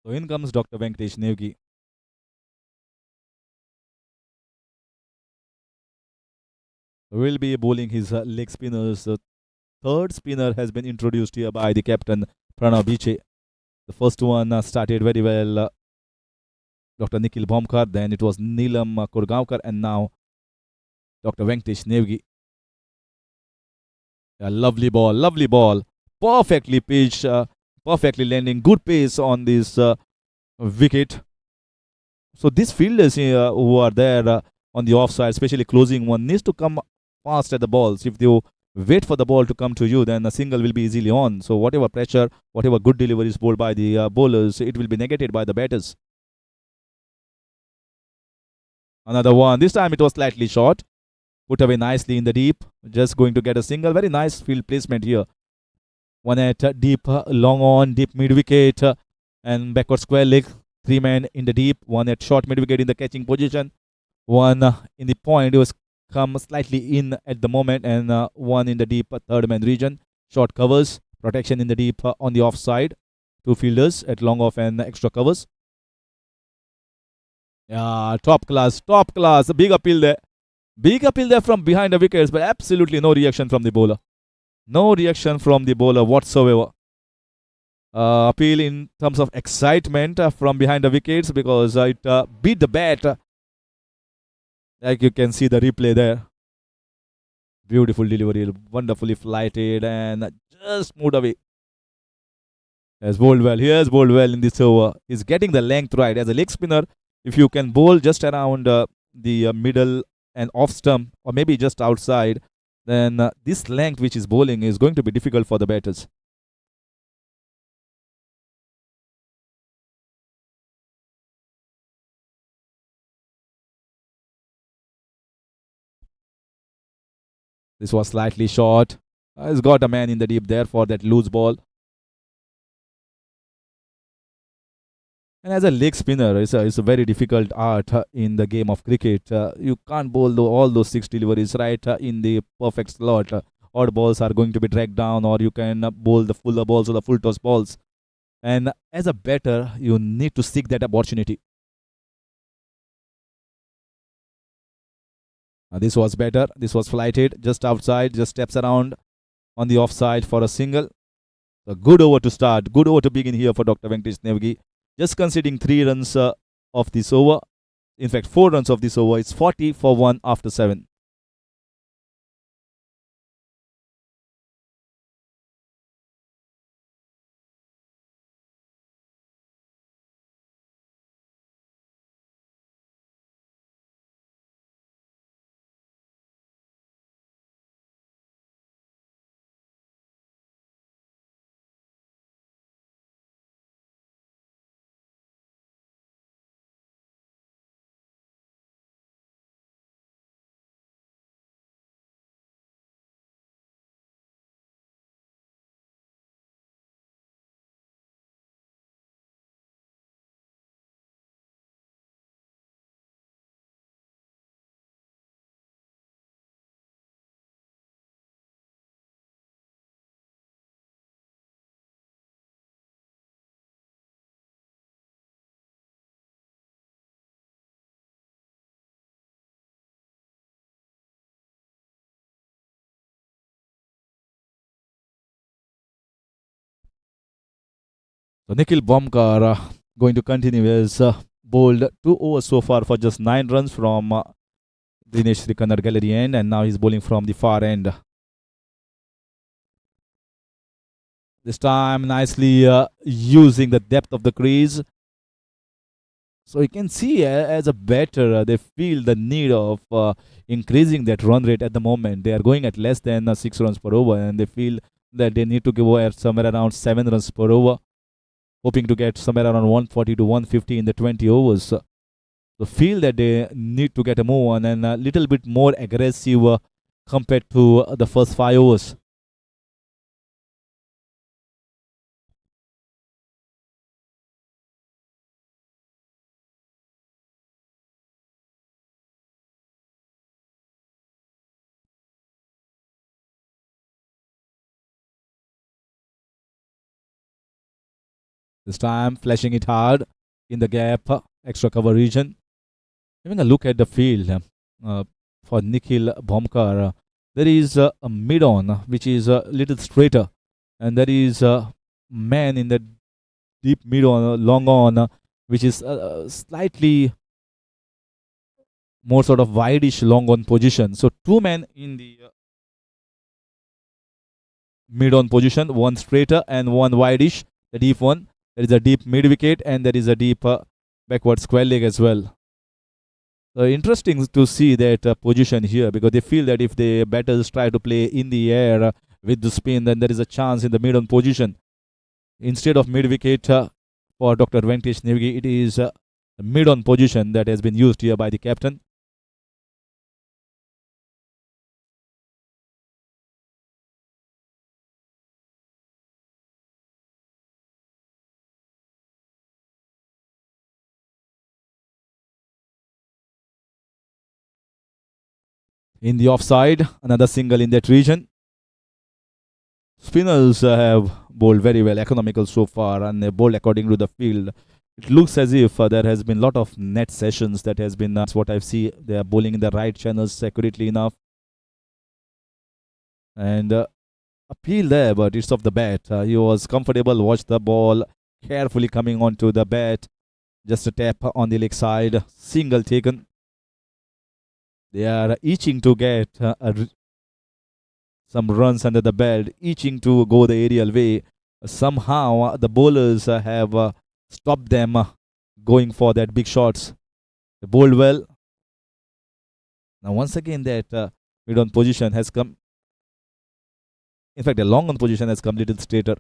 So in comes Dr. Venkatesh Nevgi. Will be bowling his leg spinners. The third spinner has been introduced here by the captain Pranav Biche. The first one started very well, Dr. Nikhil Bhomkar, then it was Neelam Kurgaonkar, and now Dr. Venkatesh Nevgi. A lovely ball, perfectly pitched, perfectly landing, good pace on this wicket. So these fielders who are there on the offside, especially closing one, needs to come fast at the balls. If you wait for the ball to come to you, then a single will be easily on. So whatever pressure, whatever good deliveries bowled by the bowlers, it will be negated by the batters. Another one. This time it was slightly short. Put away nicely in the deep. Just going to get a single. Very nice field placement here. One at deep, long on, deep mid wicket, and backward square leg. 3 men in the deep. One at short mid wicket in the catching position. One in the point. It was come slightly in at the moment, and one in the deep third man region. Short covers. Protection in the deep on the offside. 2 fielders at long off and extra covers. Yeah, top class. Big appeal there. Big appeal there from behind the wickets, but absolutely no reaction from the bowler. No reaction from the bowler whatsoever. Appeal in terms of excitement from behind the wickets because it beat the bat. Like you can see the replay there. Beautiful delivery, wonderfully flighted and just moved away. He has bowled well in this over. He's getting the length right. As a leg spinner, if you can bowl just around the middle and off stump, or maybe just outside, then this length which is bowling is going to be difficult for the batters. This was slightly short. He's got a man in the deep there for that loose ball. And as a leg spinner, it's a very difficult art in the game of cricket. You can't bowl all those 6 deliveries right in the perfect slot. Odd balls are going to be dragged down, or you can bowl the fuller balls or the full toss balls. And as a batter, you need to seek that opportunity. This was better. This was flighted just outside, just steps around on the offside for a single. A good over to start, good over to begin here for Dr. Venkatesh Nevgi. Just conceding 3 runs of this over. In fact, 4 runs of this over. It's 40 for 1 after 7. So Nikhil Bomkar going to continue his bowled 2 overs so far for just 9 runs from Dinesh Srikandar gallery end, and now he's bowling from the far end. This time nicely using the depth of the crease. So you can see as a batter, they feel the need of increasing that run rate at the moment. They are going at less than 6 runs per over, and they feel that they need to go at somewhere around 7 runs per over, hoping to get somewhere around 140 to 150 in the 20 overs. So feel that they need to get a move on and a little bit more aggressive compared to the first 5 overs. This time flashing it hard in the gap, extra cover region. Having a look at the field for Nikhil Bomkar, there is a mid-on which is a little straighter, and there is a man in the deep mid-on, long on, which is slightly more sort of wideish long on position. So two men in the mid-on position, one straighter and one wideish, the deep one. There is a deep mid-wicket and there is a deep backward square leg as well. So interesting to see that position here, because they feel that if the batters try to play in the air with the spin, then there is a chance in the mid-on position. Instead of mid-wicket for Dr. Venkatesh Nevgi, it is the mid-on position that has been used here by the captain. In the offside, another single in that region. Spinners have bowled very well, economical so far, and they bowled according to the field. It looks as if there has been a lot of net sessions that has been, that's what I see. They are bowling in the right channels accurately enough. And appeal there, but it's off the bat. He was comfortable, watched the ball carefully coming onto the bat. Just a tap on the leg side, single taken. They are itching to get some runs under the belt, itching to go the aerial way. Somehow the bowlers have stopped them going for that big shots. They bowled well. Now once again that mid-on position has come. In fact, the long-on position has come little straighter.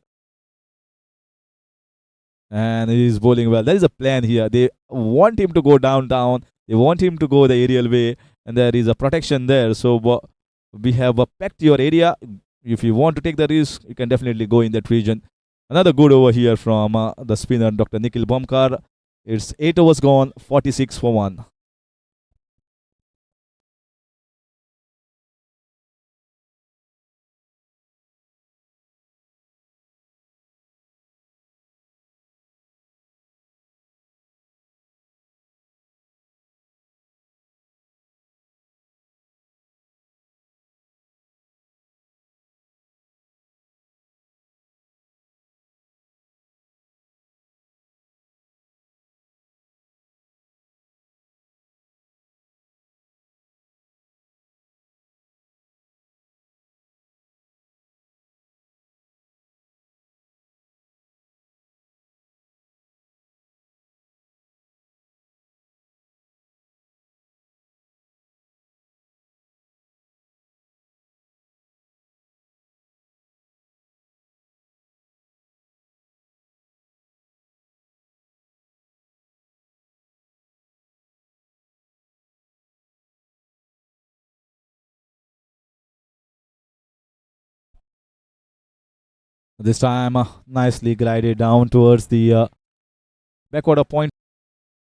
And he is bowling well. There is a plan here. They want him to go downtown. They want him to go the aerial way. And there is a protection there. So we have packed your area. If you want to take the risk, you can definitely go in that region. Another good over here from the spinner, Dr. Nikhil Bomkar. It's 8 overs gone, 46 for 1. This time nicely glided down towards the backward point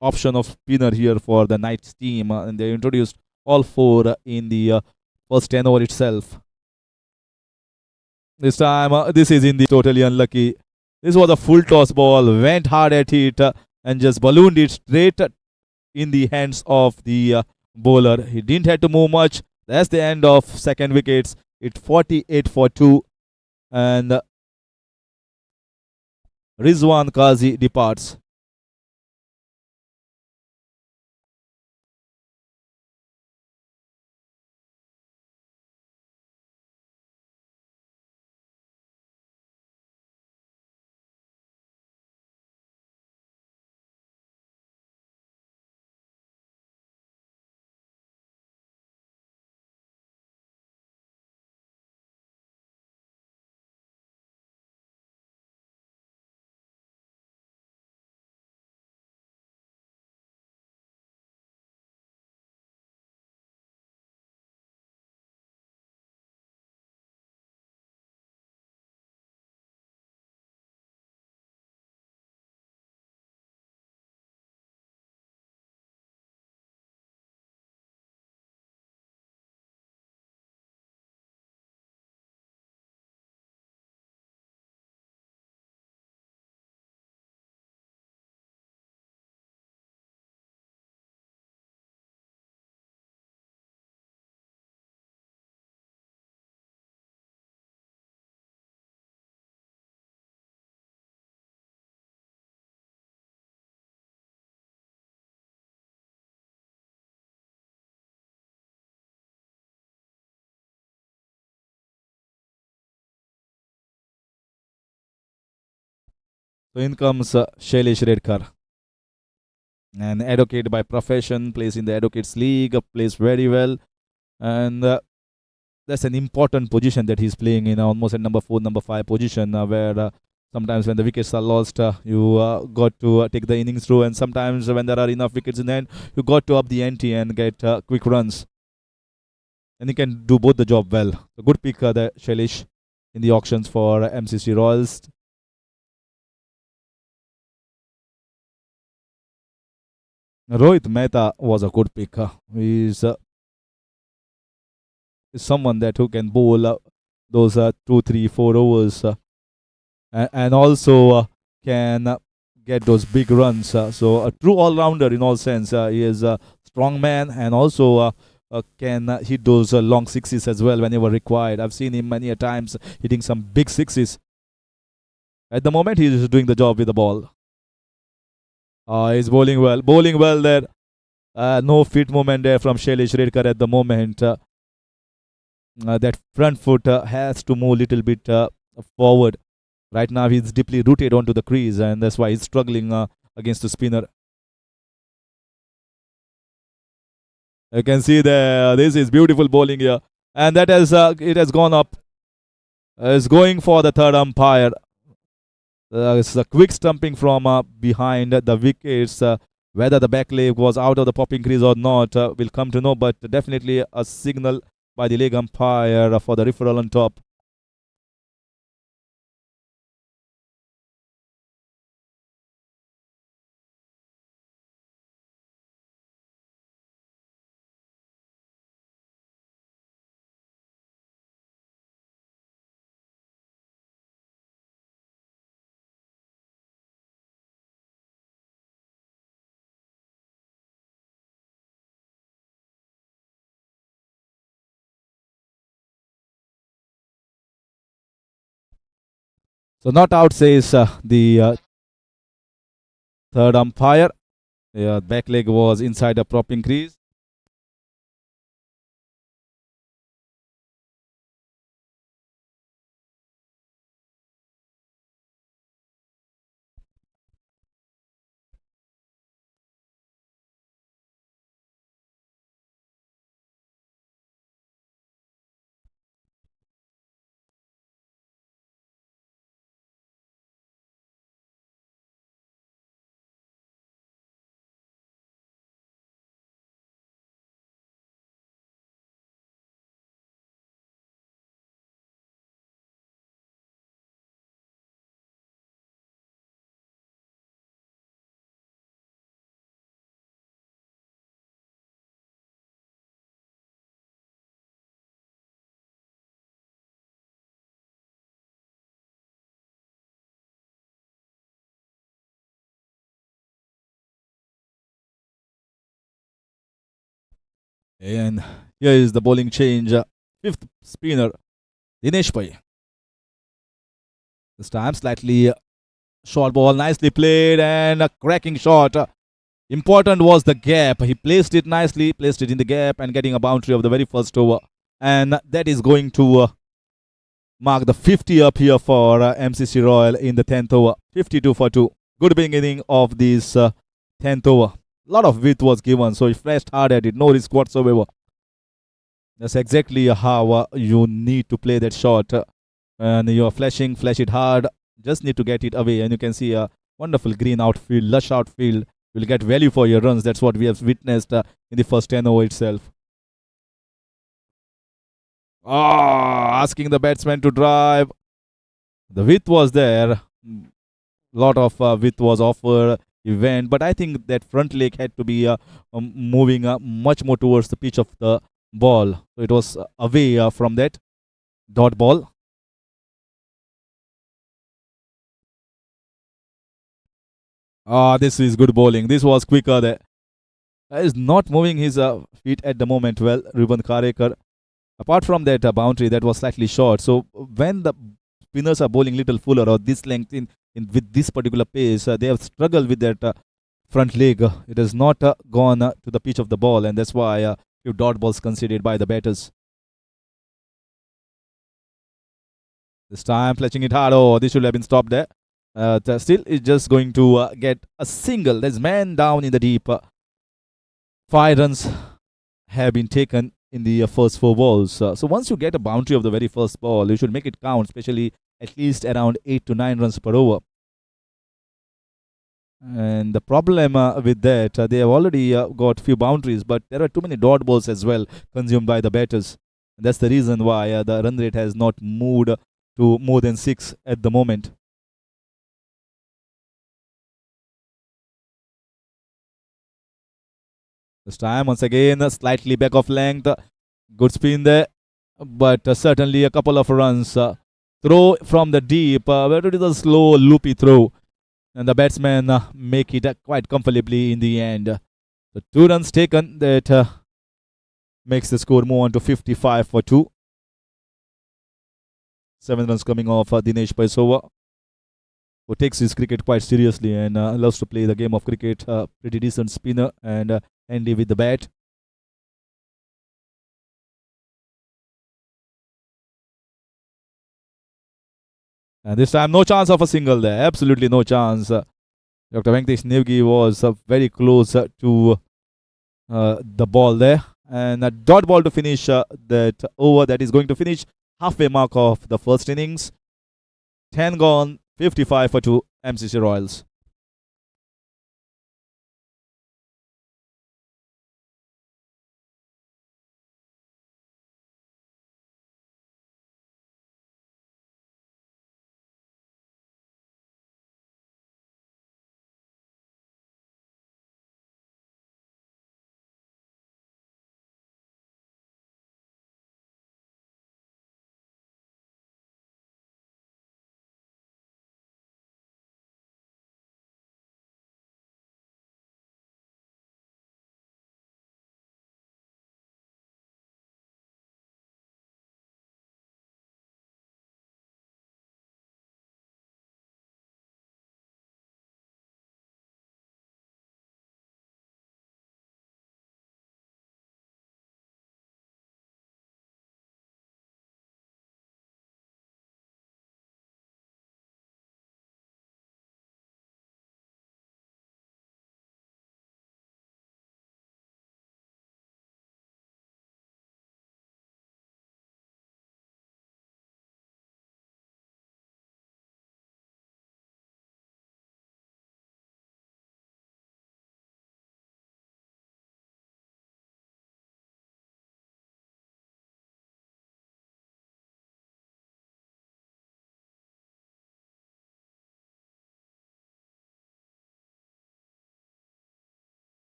option of spinner here for the Knights team. And they introduced all 4 in the first 10 over itself. This time, this is in the totally unlucky. This was a full toss ball, went hard at it and just ballooned it straight in the hands of the bowler. He didn't have to move much. That's the end of second wickets. It's 48 for 2. And Rizwan Kazi departs. So in comes Shailesh Redkar, an advocate by profession, plays in the Advocates League, plays very well, and that's an important position that he's playing in, almost at number 4, number 5 position, where sometimes when the wickets are lost, you got to take the innings through, and sometimes when there are enough wickets in the end, you got to up the ante and get quick runs. And he can do both the job well. A good pick, the Shailesh, in the auctions for MCC Royals. Rohit Mehta was a good pick. He's someone that who can bowl those 2, 3, 4 overs, and also can get those big runs. So a true all-rounder in all sense. He is a strong man, and also can hit those long sixes as well whenever required. I've seen him many a times hitting some big sixes. At the moment, he is doing the job with the ball. He's bowling well there. No fit movement there from Shailesh Redkar at the moment. That front foot has to move a little bit forward. Right now, he's deeply rooted onto the crease, and that's why he's struggling against the spinner. You can see there, this is beautiful bowling here, and that has it has gone up. Is going for the third umpire. It's a quick stumping from behind the wickets. Whether the back leg was out of the popping crease or not, we'll come to know, but definitely a signal by the leg umpire for the referral on top. So not out, says the third umpire. Back leg was inside the propping crease. And here is the bowling change. Fifth spinner, Dinesh Bhai. This time slightly Short ball, nicely played, and a cracking shot. Important was the gap. He placed it nicely, placed it in the gap, and getting a boundary of the very first over. And that is going to mark the 50 up here for MCC Royal in the 10th over. 52 for 2. Good beginning of this 10th over. A lot of width was given, so he flashed hard at it. No risk whatsoever. That's exactly how you need to play that shot. And you are flashing, flash it hard. Just need to get it away. And you can see a wonderful green outfield, lush outfield. You'll get value for your runs. That's what we have witnessed in the first 10 over itself. Asking the batsman to drive. The width was there. Lot of width was offered. He went, but I think that front leg had to be moving much more towards the pitch of the ball. So it was away from that dot ball. This is good bowling. This was quicker there. He's not moving his feet at the moment well, Ruben Karekar. Apart from that boundary, that was slightly short. So when the spinners are bowling little fuller or this length in with this particular pace, they have struggled with that front leg. It has not gone to the pitch of the ball, and that's why few dot balls conceded by the batters. This time, fletching it hard. Oh, this should have been stopped there. Still, it's just going to get a single. There's man down in the deep. 5 runs have been taken in the first 4 balls. So once you get a boundary of the very first ball, you should make it count, especially at least around 8 to 9 runs per over. And the problem with that, they have already got few boundaries, but there are too many dot balls as well consumed by the batters. And that's the reason why the run rate has not moved to more than 6 at the moment. This time, once again, slightly back of length. Good spin there, but certainly a couple of runs. Throw from the deep, but it is a slow, loopy throw. And the batsmen make it quite comfortably in the end. The 2 runs taken, that makes the score move on to 55 for 2. 7 runs coming off Dinesh Paisova, who takes his cricket quite seriously and loves to play the game of cricket. Pretty decent spinner and handy with the bat. And this time, no chance of a single there. Absolutely no chance. Dr. Venkatesh Nevgi was very close to the ball there. And a dot ball to finish that over. That is going to finish halfway mark of the first innings. 10 gone, 55 for 2, MCC Royals.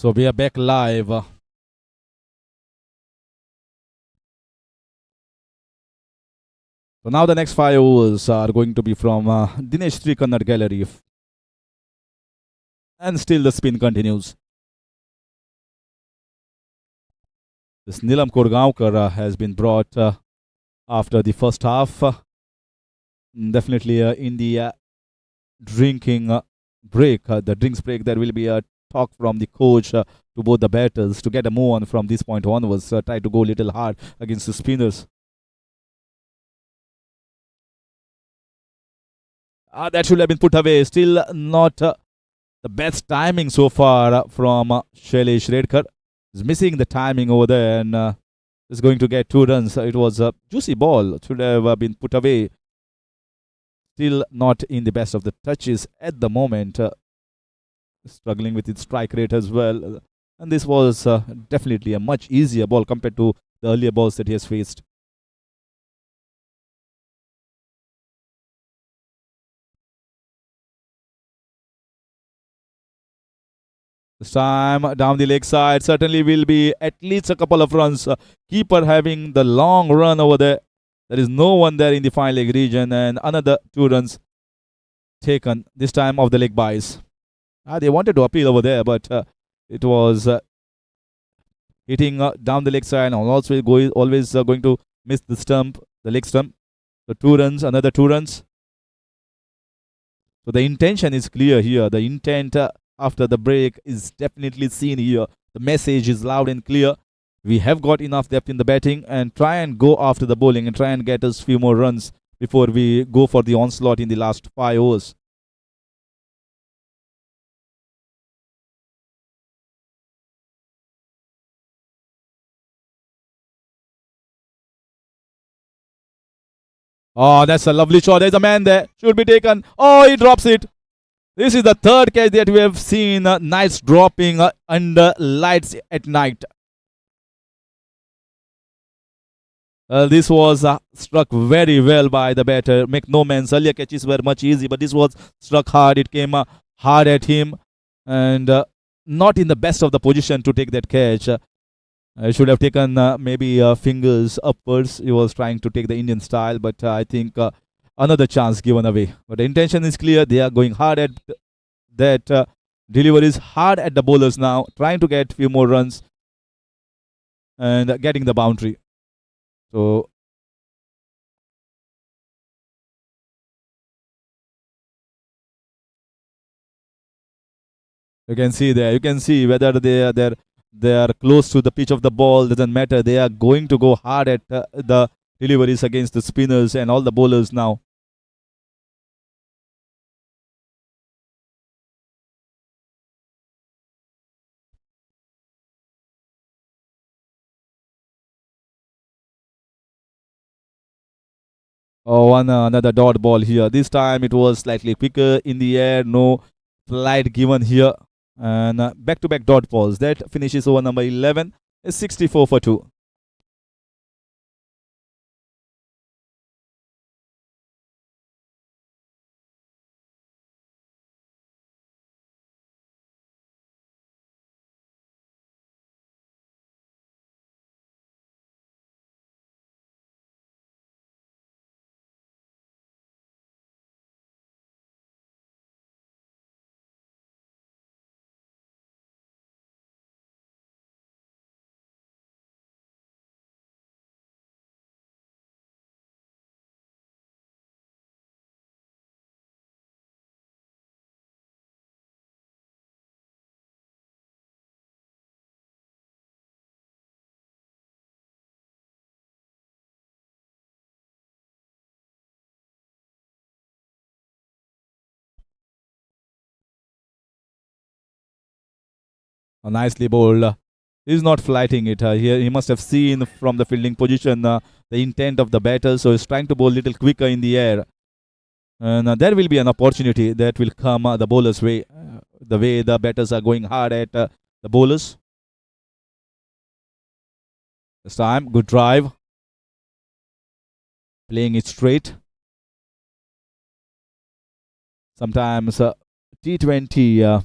So we are back live. So now the next 5 overs are going to be from Dinesh Trikannad Gallery. And still the spin continues. This Nilam Korgaonkar has been brought after the first half. Definitely in the drinking break, the drinks break, there will be a talk from the coach to both the batters to get a move on from this point onwards. Try to go a little hard against the spinners. That should have been put away. Still not the best timing so far from Shailesh Redkar. He's missing the timing over there and is going to get 2 runs. It was a juicy ball. Should have been put away. Still not in the best of the touches at the moment. Struggling with its strike rate as well. And this was definitely a much easier ball compared to the earlier balls that he has faced. This time down the leg side certainly will be at least a couple of runs. Keeper having the long run over there. There is no one there in the fine leg region and another 2 runs taken, this time off the leg byes. They wanted to appeal over there, but it was hitting down the leg side and also always going to miss the stump, the leg stump. So 2 runs, another 2 runs. So the intention is clear here. The intent after the break is definitely seen here. The message is loud and clear. We have got enough depth in the batting and try and go after the bowling and try and get us few more runs before we go for the onslaught in the last 5 overs. Oh, that's a lovely shot. There's a man there. Should be taken. Oh, he drops it. This is the 3rd catch that we have seen. Nice dropping under lights at night. This was struck very well by the batter. Make no man's earlier catches were much easy, but this was struck hard. It came hard at him and not in the best of the position to take that catch. I should have taken maybe fingers upwards. He was trying to take the Indian style, but I think another chance given away. But the intention is clear. They are going hard at that deliveries, hard at the bowlers now, trying to get few more runs and getting the boundary. So you can see there. You can see whether they are close to the pitch of the ball. Doesn't matter. They are going to go hard at the deliveries against the spinners and all the bowlers now. Oh, another dot ball here. This time it was slightly quicker in the air. No flight given here. And back-to-back dot balls. That finishes over number 11. Is 64 for 2. Nicely bowled. He's not flighting it. Here he must have seen from the fielding position the intent of the batter. So he's trying to bowl a little quicker in the air. And there will be an opportunity that will come the bowlers' way. The way the batters are going hard at the bowlers. This time, good drive. Playing it straight. Sometimes T20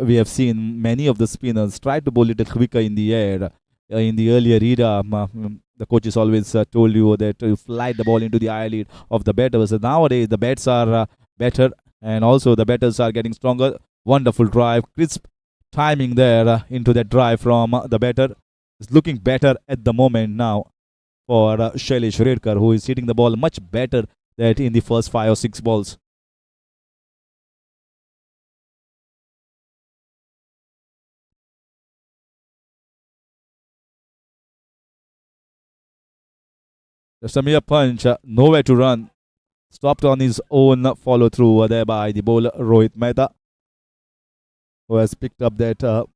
we have seen many of the spinners try to bowl a little quicker in the air. In the earlier era, the coaches always told you that you fly the ball into the eyelid of the batters. Nowadays, the bats are better, and also the batters are getting stronger. Wonderful drive, crisp timing there into that drive from the batter. It's looking better at the moment now for Shailesh Redkar, who is hitting the ball much better than in the first 5 or 6 balls. Just a mere punch, nowhere to run. Stopped on his own follow through there by the bowler Rohit Mehta, who has picked up that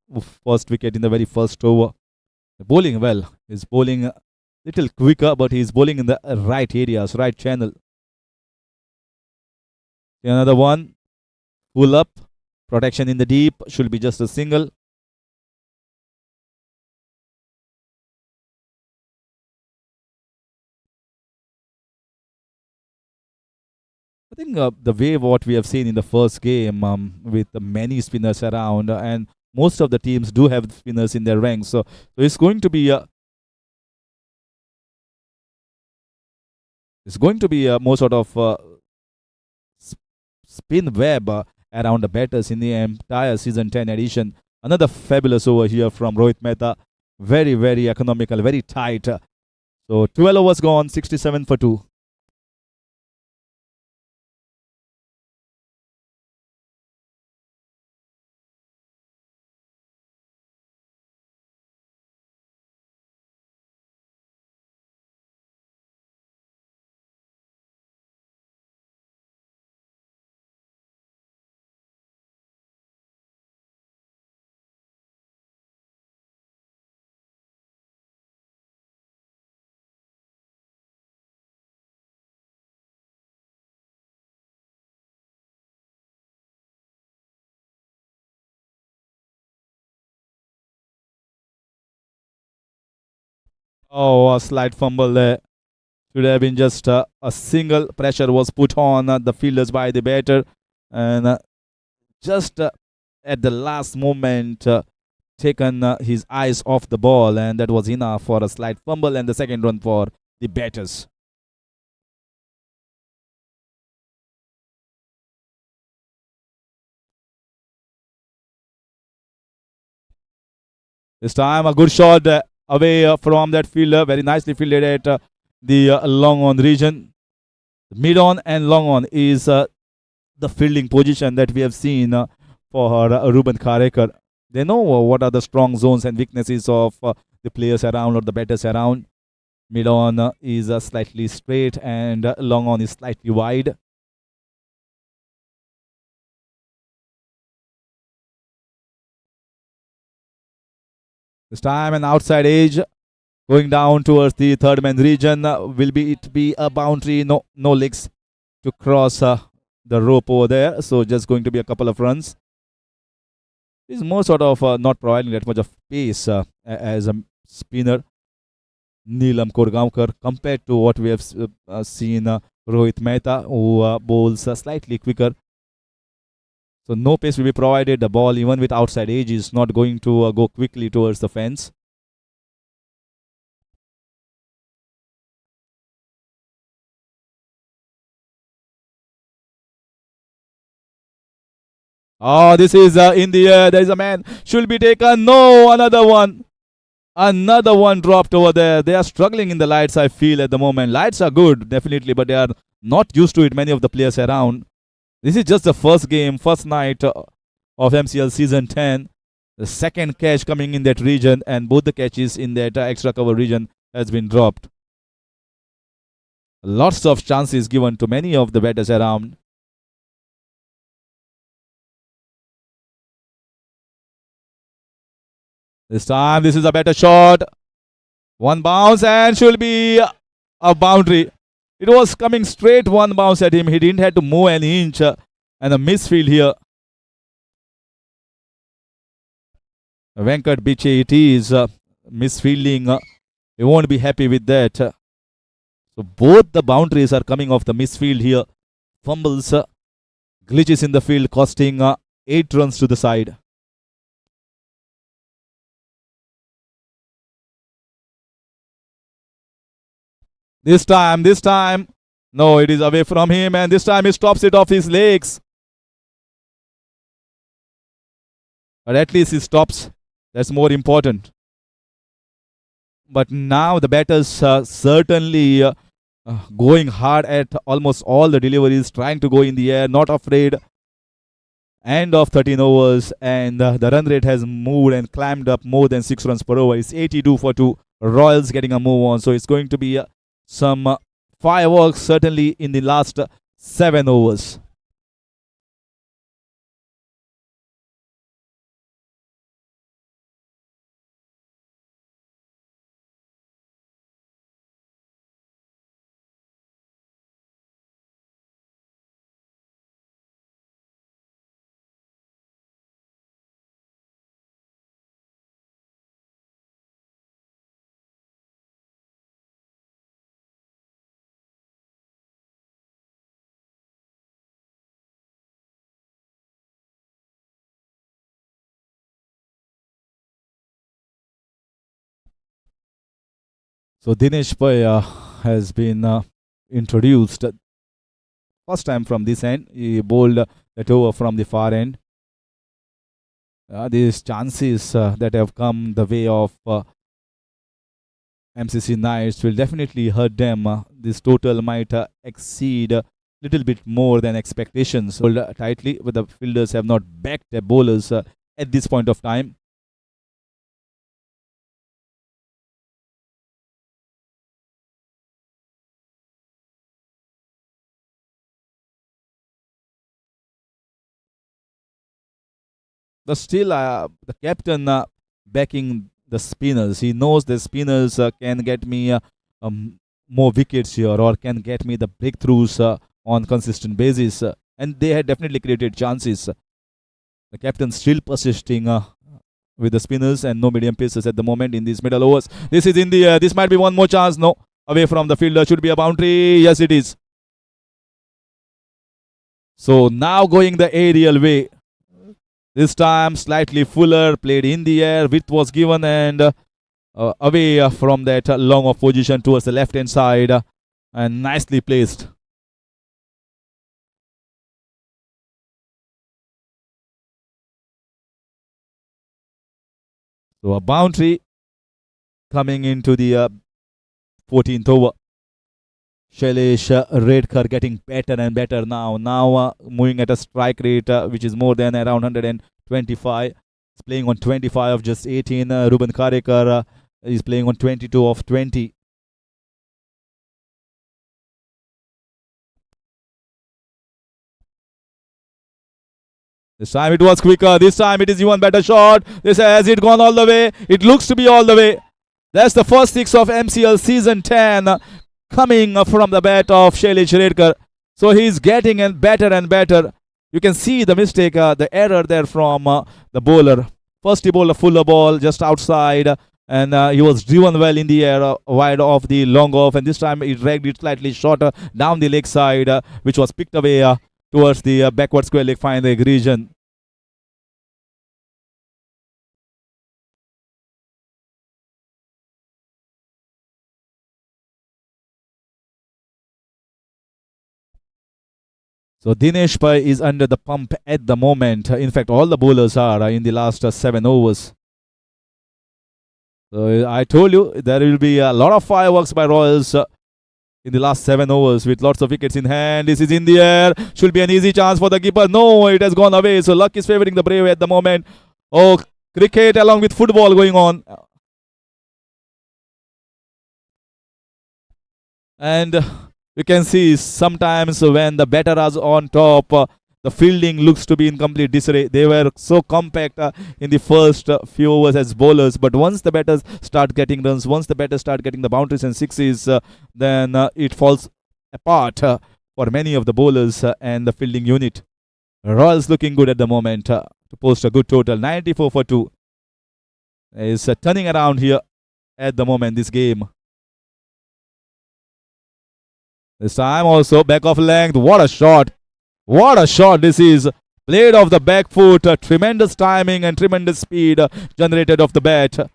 first wicket in the very first over. Bowling well. He's bowling a little quicker, but he's bowling in the right areas, right channel. Another one. Pull up. Protection in the deep. Should be just a single. I think the way what we have seen in the first game with many spinners around, and most of the teams do have spinners in their ranks, so it's going to be more sort of spin web around the batters in the entire season 10 edition. Another fabulous over here from Rohit Mehta. Very, very economical, very tight. So 12 overs gone, 67 for 2. Oh, a slight fumble there. Should have been just a single. Pressure was put on the fielders by the batter, and just at the last moment taken his eyes off the ball, and that was enough for a slight fumble and the second run for the batters. This time a good shot away from that fielder, very nicely fielded at the long on region. Mid on and long on is the fielding position that we have seen for Ruben Kharekar. They know what are the strong zones and weaknesses of the players around or the batters around. Mid on is slightly straight and long on is slightly wide. This time an outside edge going down towards the third man region. Will it be a boundary? No legs to cross the rope over there. So just going to be a couple of runs. He's more sort of not providing that much of pace as a spinner, Neelam Korgaonkar, compared to what we have seen Rohit Mehta, who bowls slightly quicker. So no pace will be provided. The ball, even with outside edge, is not going to go quickly towards the fence. Oh, this is in the air. There is a man. Should be taken. No, another one. Another one dropped over there. They are struggling in the lights, I feel, at the moment. Lights are good, definitely, but they are not used to it, many of the players around. This is just the first game, first night of MCL Season 10. The second catch coming in that region, and both the catches in that extra cover region has been dropped. Lots of chances given to many of the batters around. This time, this is a better shot. One bounce and should be a boundary. It was coming straight one bounce at him. He didn't have to move an inch. And a misfield here. Venkat Biche, it is misfielding. He won't be happy with that. So both the boundaries are coming off the misfield here. Fumbles, glitches in the field costing 8 runs to the side. This time. No, it is away from him, and this time he stops it off his legs. But at least he stops. That's more important. But now the batters certainly going hard at almost all the deliveries, trying to go in the air, not afraid. End of 13 overs, and the run rate has moved and climbed up more than 6 runs per over. It's 82 for 2. Royals getting a move on. So it's going to be some fireworks certainly in the last 7 overs. So Dinesh Bhai has been introduced. First time from this end. He bowled that over from the far end. These chances that have come the way of MCC Knights will definitely hurt them. This total might exceed a little bit more than expectations. Hold tightly, but the fielders have not backed their bowlers at this point of time. But still, the captain backing the spinners. He knows the spinners can get me more wickets here, or can get me the breakthroughs on consistent basis. And they had definitely created chances. The captain still persisting with the spinners and no medium pacers at the moment in these middle overs. This is in the air. This might be one more chance. No, away from the fielder. Should be a boundary. Yes, it is. So now going the aerial way. This time slightly fuller, played in the air, width was given, and away from that long off position towards the left hand side, and nicely placed. So a boundary coming into the 14th over. Shailesh Redkar getting better and better now. Now moving at a strike rate which is more than around 125. He's playing on 25 of just 18. Ruben Karekar is playing on 22 of 20. This time it was quicker. This time it is even better shot. This has it gone all the way. It looks to be all the way. That's the first 6 of MCL season 10. Coming from the bat of Shailesh Redkar. So he's getting better and better. You can see the mistake, the error there from the bowler. First he bowled a fuller ball just outside, and he was driven well in the air, wide off the long off, and this time he dragged it slightly shorter down the leg side, which was picked away towards the backward square leg fine leg region. So Dinesh Bhai is under the pump at the moment. In fact, all the bowlers are in the last 7 overs. So I told you there will be a lot of fireworks by Royals in the last 7 overs with lots of wickets in hand. This is in the air. Should be an easy chance for the keeper. No, it has gone away. So luck is favouring the Brave at the moment. Oh, cricket along with football going on. And you can see sometimes when the batter is on top, the fielding looks to be in complete disarray. They were so compact in the first few overs as bowlers, but once the batters start getting runs, once the batters start getting the boundaries and sixes, then it falls apart for many of the bowlers and the fielding unit. Royals looking good at the moment to post a good total. 94 for 2 is turning around here at the moment, this game. This time also back of length. What a shot. What a shot this is. Played off the back foot. Tremendous timing and tremendous speed generated off the bat.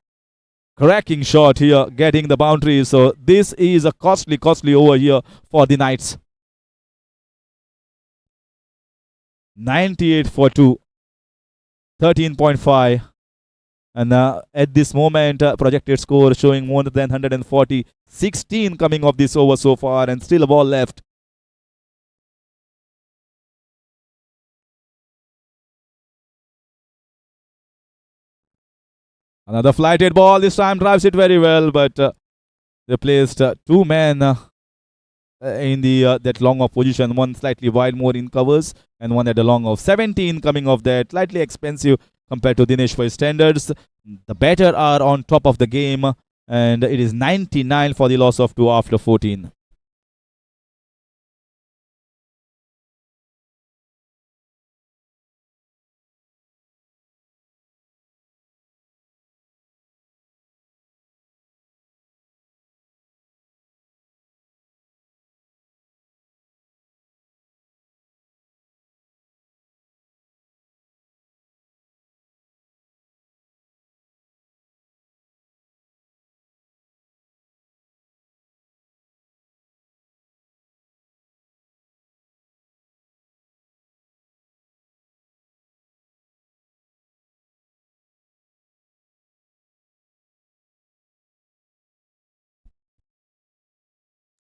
Cracking shot here, getting the boundary. So this is a costly over here for the Knights. 98 for 2. 13.5. And at this moment, projected score showing more than 140. 16 coming off this over so far, and still a ball left. Another flighted ball. This time drives it very well, but they placed two men in the that long off position. One slightly wide, more in covers, and one at the long off. 17 coming off that. Slightly expensive compared to Dinesh for his standards. The batter are on top of the game, and it is 99 for the loss of 2 after 14.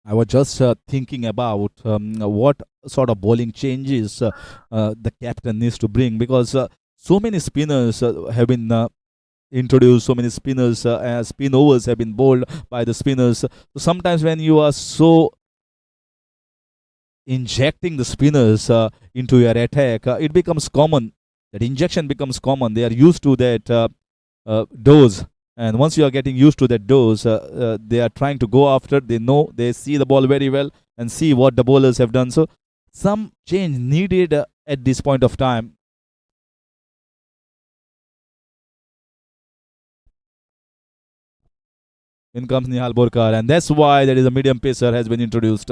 I was just thinking about what sort of bowling changes the captain needs to bring, because so many spinners have been introduced, so many spinners, spin overs have been bowled by the spinners. So sometimes when you are so injecting the spinners into your attack, it becomes common. That injection becomes common. They are used to that dose. And once you are getting used to that dose, they are trying to go after. They know, they see the ball very well and see what the bowlers have done. So some change needed at this point of time. In comes Nihal Borkar, and that's why there is a medium pacer has been introduced,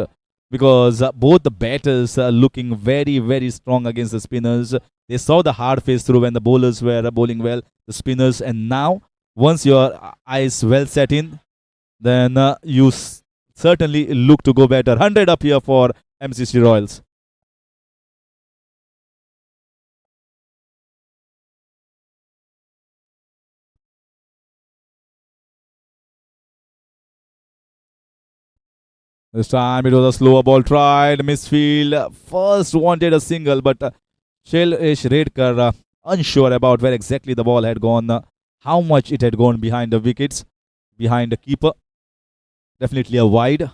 because both the batters are looking very strong against the spinners. They saw the hard face through when the bowlers were bowling well, the spinners, and now once your eyes well set in, then you certainly look to go better. 100 up here for MCC Royals. This time it was a slower ball tried, misfield. First wanted a single, but Shailesh Redkar unsure about where exactly the ball had gone, how much it had gone behind the wickets, behind the keeper. Definitely a wide.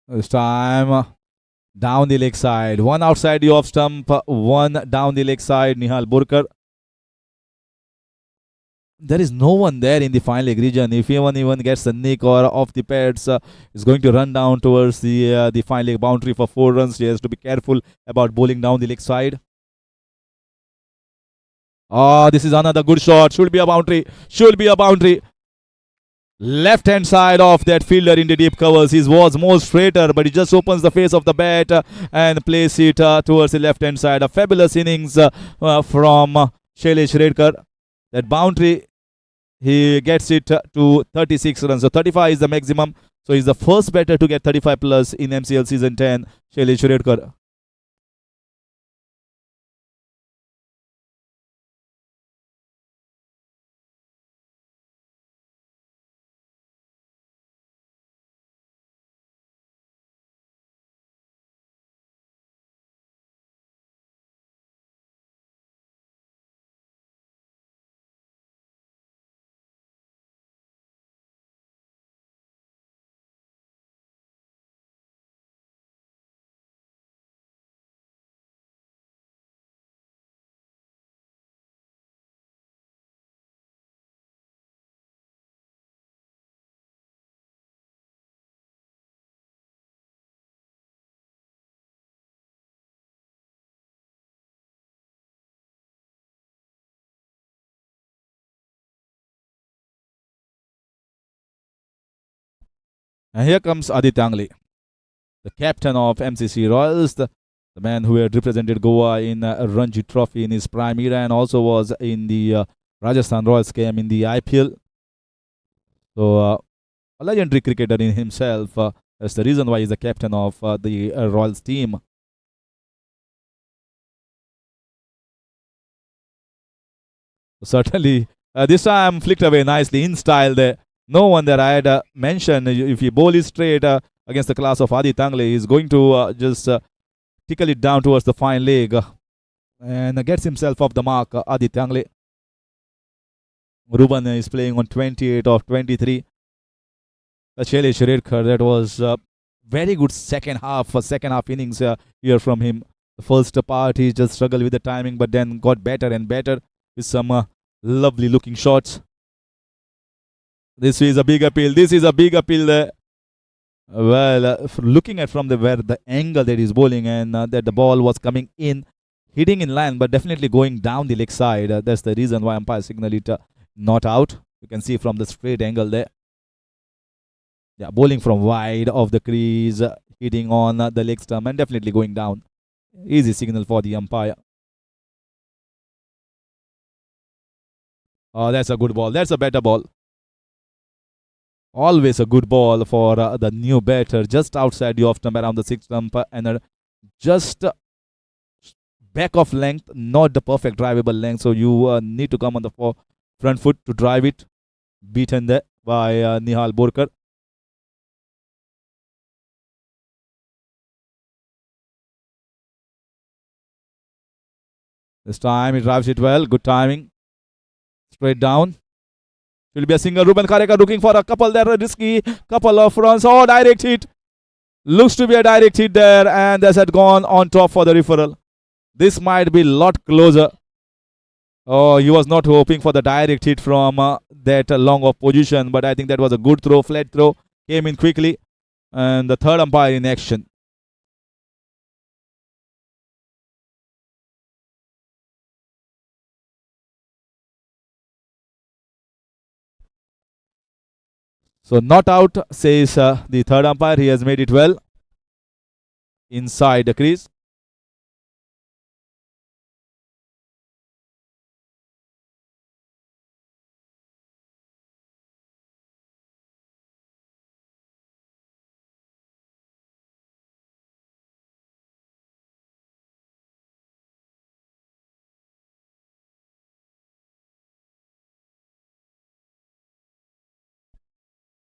This time down the leg side. One outside the off stump, one down the leg side. Nihal Borkar. There is no one there in the final leg region. If anyone even gets a nick or off the pads, is going to run down towards the final leg boundary for 4 runs. He has to be careful about bowling down the leg side. Oh, this is another good shot. Should be a boundary. Should be a boundary. Left hand side of that fielder in the deep covers. He was more straighter, but he just opens the face of the bat and plays it towards the left hand side. A fabulous innings from Shailesh Redkar. That boundary, he gets it to 36 runs. So 35 is the maximum. So he's the first batter to get 35 plus in MCL season 10, Shailesh Redkar. And here comes Aditya, the captain of MCC Royals, the man who had represented Goa in a Ranji Trophy in his prime era and also was in the Rajasthan Royals game in the IPL. So, a legendary cricketer in himself. That's the reason why he's the captain of the Royals team. Certainly, this time flicked away nicely in style there. No one that I had mentioned, if he bowl is straight against the class of Adi Tangle, he's going to just tickle it down towards the fine leg and gets himself off the mark, Adi Tangle. Ruben is playing on 28 of 23. Shailesh Redkar, that was very good second half innings here from him. The first part he just struggled with the timing but then got better and better with some lovely looking shots. This is a big appeal. There. Well, looking at from where the angle that he's bowling and that the ball was coming in, hitting in line, but definitely going down the leg side. That's the reason why umpire signaled it not out. You can see from the straight angle there. Yeah, bowling from wide of the crease, hitting on the leg stump and definitely going down. Easy signal for the umpire. Oh, that's a good ball. That's a better ball. Always a good ball for the new batter, just outside the off stump around the sixth stump and just back of length, not the perfect drivable length. So you need to come on the front foot to drive it. Beaten there by Nihal Borkar. This time he drives it well. Good timing. Straight down. Will be a single. Ruben Kareka looking for a couple there. Risky. Couple of runs. Oh, direct hit. Looks to be a direct hit there. And this had gone on top for the referral. This might be a lot closer. Oh, he was not hoping for the direct hit from that long of position. But I think that was a good throw. Flat throw. Came in quickly. And the third umpire in action. So not out, says the third umpire. He has made it well. Inside the crease.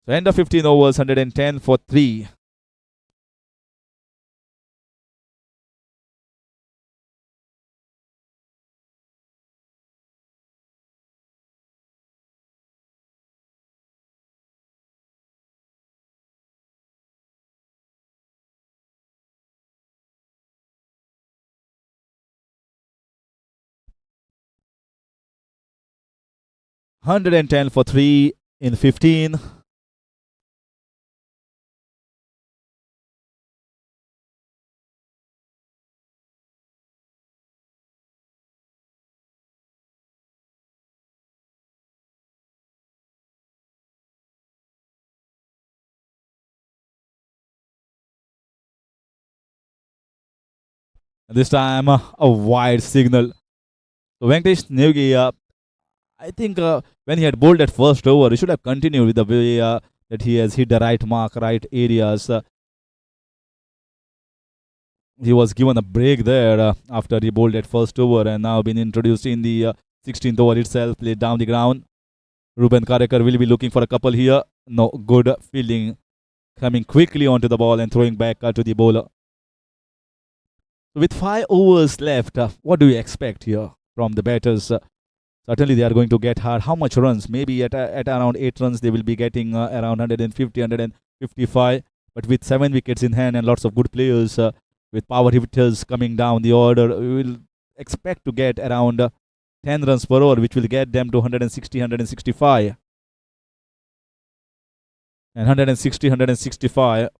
So end of 15 overs, 110 for 3. $110 for 3 in 15. This time a wide signal. So Venkatesh Nevgi, I think when he had bowled at first over, he should have continued with the way that he has hit the right mark, right areas. He was given a break there after he bowled at first over and now been introduced in the 16th over itself, played down the ground. Ruben Karekar will be looking for a couple here. No, good fielding, coming quickly onto the ball and throwing back to the bowler. With 5 overs left, what do you expect here from the batters? Certainly they are going to get hard. How much runs? Maybe at around 8 runs they will be getting around 150, 155. But with 7 wickets in hand and lots of good players with power hitters coming down the order, we will expect to get around 10 runs per over, which will get them to 160, 165. And 160, 165,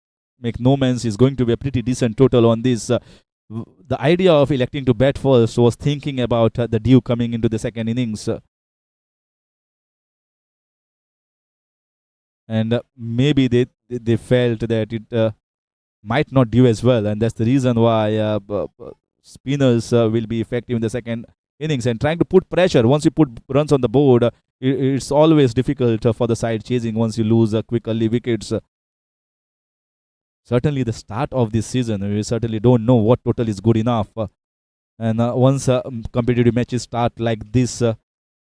make no men's, is going to be a pretty decent total on this. The idea of electing to bat first was thinking about the dew coming into the second innings. and maybe they felt that it might not do as well, and that's the reason why spinners will be effective in the second innings and trying to put pressure. Once you put runs on the board, it's always difficult for the side chasing once you lose quick early wickets. Certainly, the start of this season, we certainly don't know what total is good enough. And once competitive matches start like this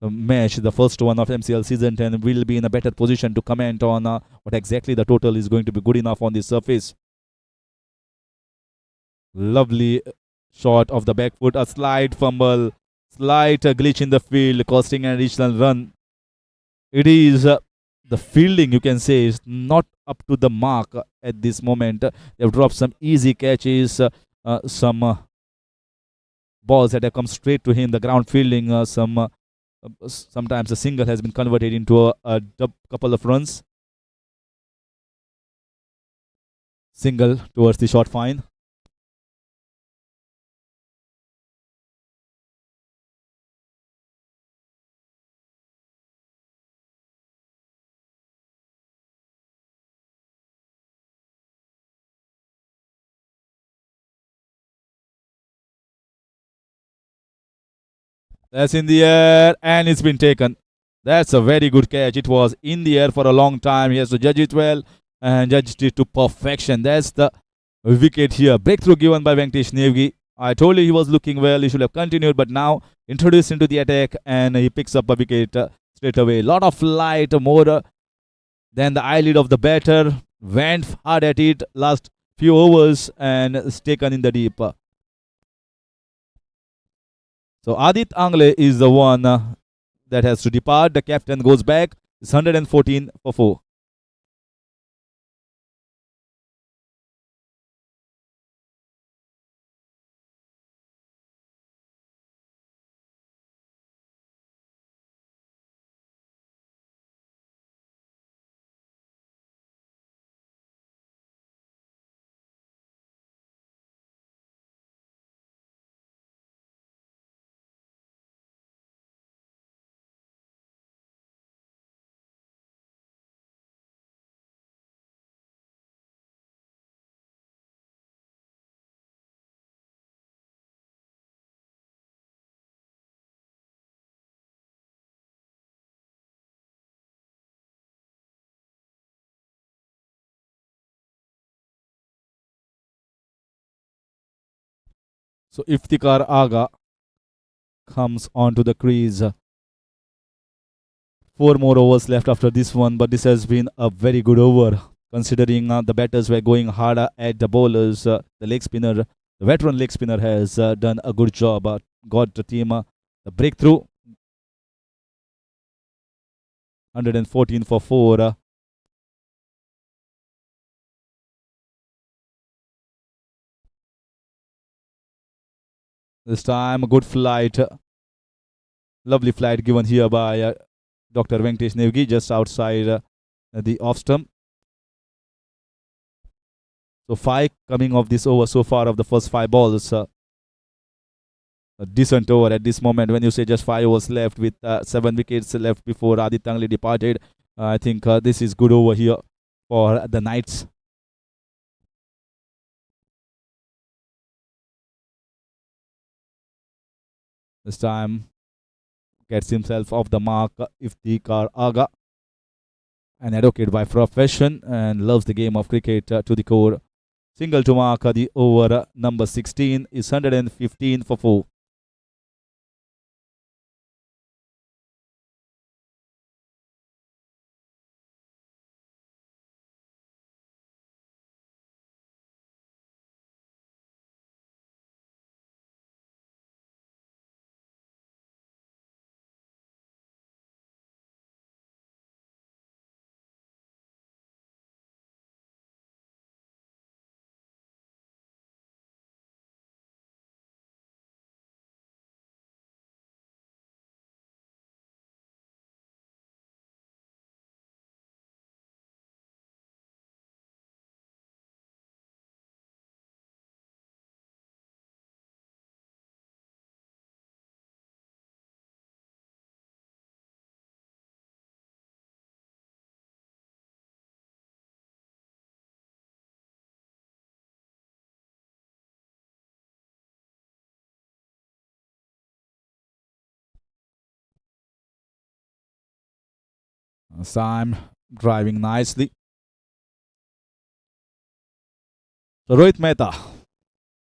match, the first one of MCL season 10, will be in a better position to comment on what exactly the total is going to be good enough on this surface. Lovely shot of the back foot, a slight fumble, slight glitch in the field, costing an additional run. It is the fielding, you can say, is not up to the mark at this moment. They've dropped some easy catches, some balls that have come straight to him. The ground fielding, sometimes a single has been converted into a couple of runs. Single towards the short fine. That's in the air and it's been taken. That's a very good catch. It was in the air for a long time. He has to judge it well and judged it to perfection. That's the wicket here. Breakthrough given by Venkatesh Nevgi. I told you he was looking well. He should have continued, but now introduced into the attack and he picks up a wicket straight away. Lot of light, more than the eyelid of the batter. Went hard at it last few overs and is taken in the deep. So Adit Angle is the one that has to depart. The captain goes back. It's 114 for 4. So Iftikhar Aga comes onto the crease. 4 more overs left after this one, but this has been a very good over considering the batters were going harder at the bowlers. The leg spinner, the veteran leg spinner, has done a good job. Got the team the breakthrough. 114 for 4. This time, a good flight. Lovely flight given here by Dr. Venkatesh Nevgi just outside the off stump. So 5 coming off this over so far of the first 5 balls. A decent over at this moment when you say just 5 overs left with 7 wickets left before Adit Angle departed. I think this is good over here for the Knights. This time gets himself off the mark. Iftikhar Aga, an advocate by profession and loves the game of cricket to the core. Single to mark the over number 16 is 115 for 4. Sam driving nicely. So Rohit Mehta,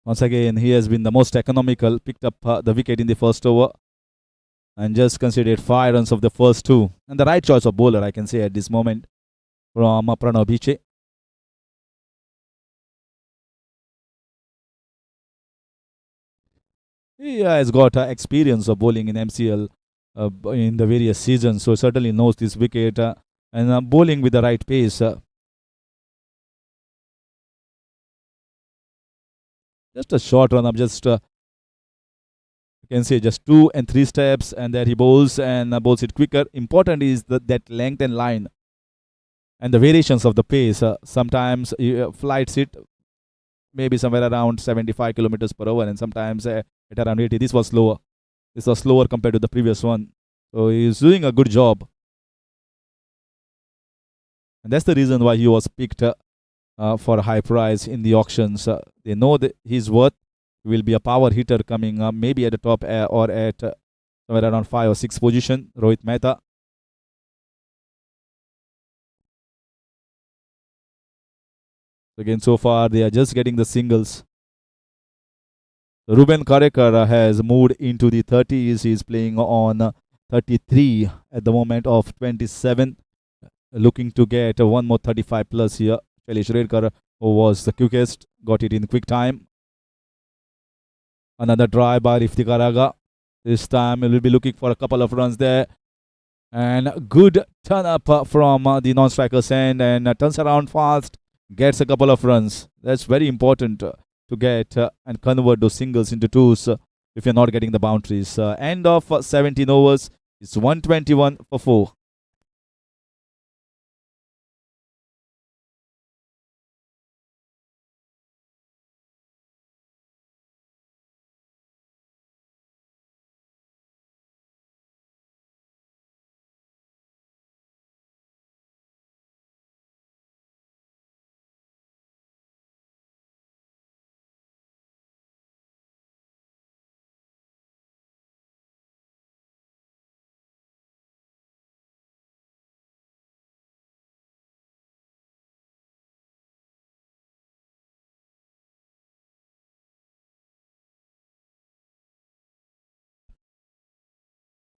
once again, he has been the most economical, picked up the wicket in the first over and just conceded 5 runs of the first two. And the right choice of bowler, I can say, at this moment from Pranav Biche. He has got experience of bowling in MCL in the various seasons, so certainly knows this wicket and bowling with the right pace. Just a short run up, just you can say just 2 and 3 steps, and there he bowls and bowls it quicker. Important is that length and line and the variations of the pace. Sometimes he flights it maybe somewhere around 75 kilometers per hour, and sometimes at around 80. This was slower. This was slower compared to the previous one. So he's doing a good job. And that's the reason why he was picked for a high price in the auctions. They know that his worth will be a power hitter coming up, maybe at the top or at somewhere around 5 or 6 position. Rohit Mehta. Again, so far they are just getting the singles. Ruben Karekar has moved into the 30s. He is playing on 33 at the moment of 27. Looking to get one more 35 plus here. Shailesh Redkar, who was the quickest, got it in quick time. Another try by Iftikhar Aga. This time we will be looking for a couple of runs there. And good turn up from the non-striker's end, and turns around fast, gets a couple of runs. That's very important to get and convert those singles into twos if you're not getting the boundaries. End of 17 overs. It's 121 for 4.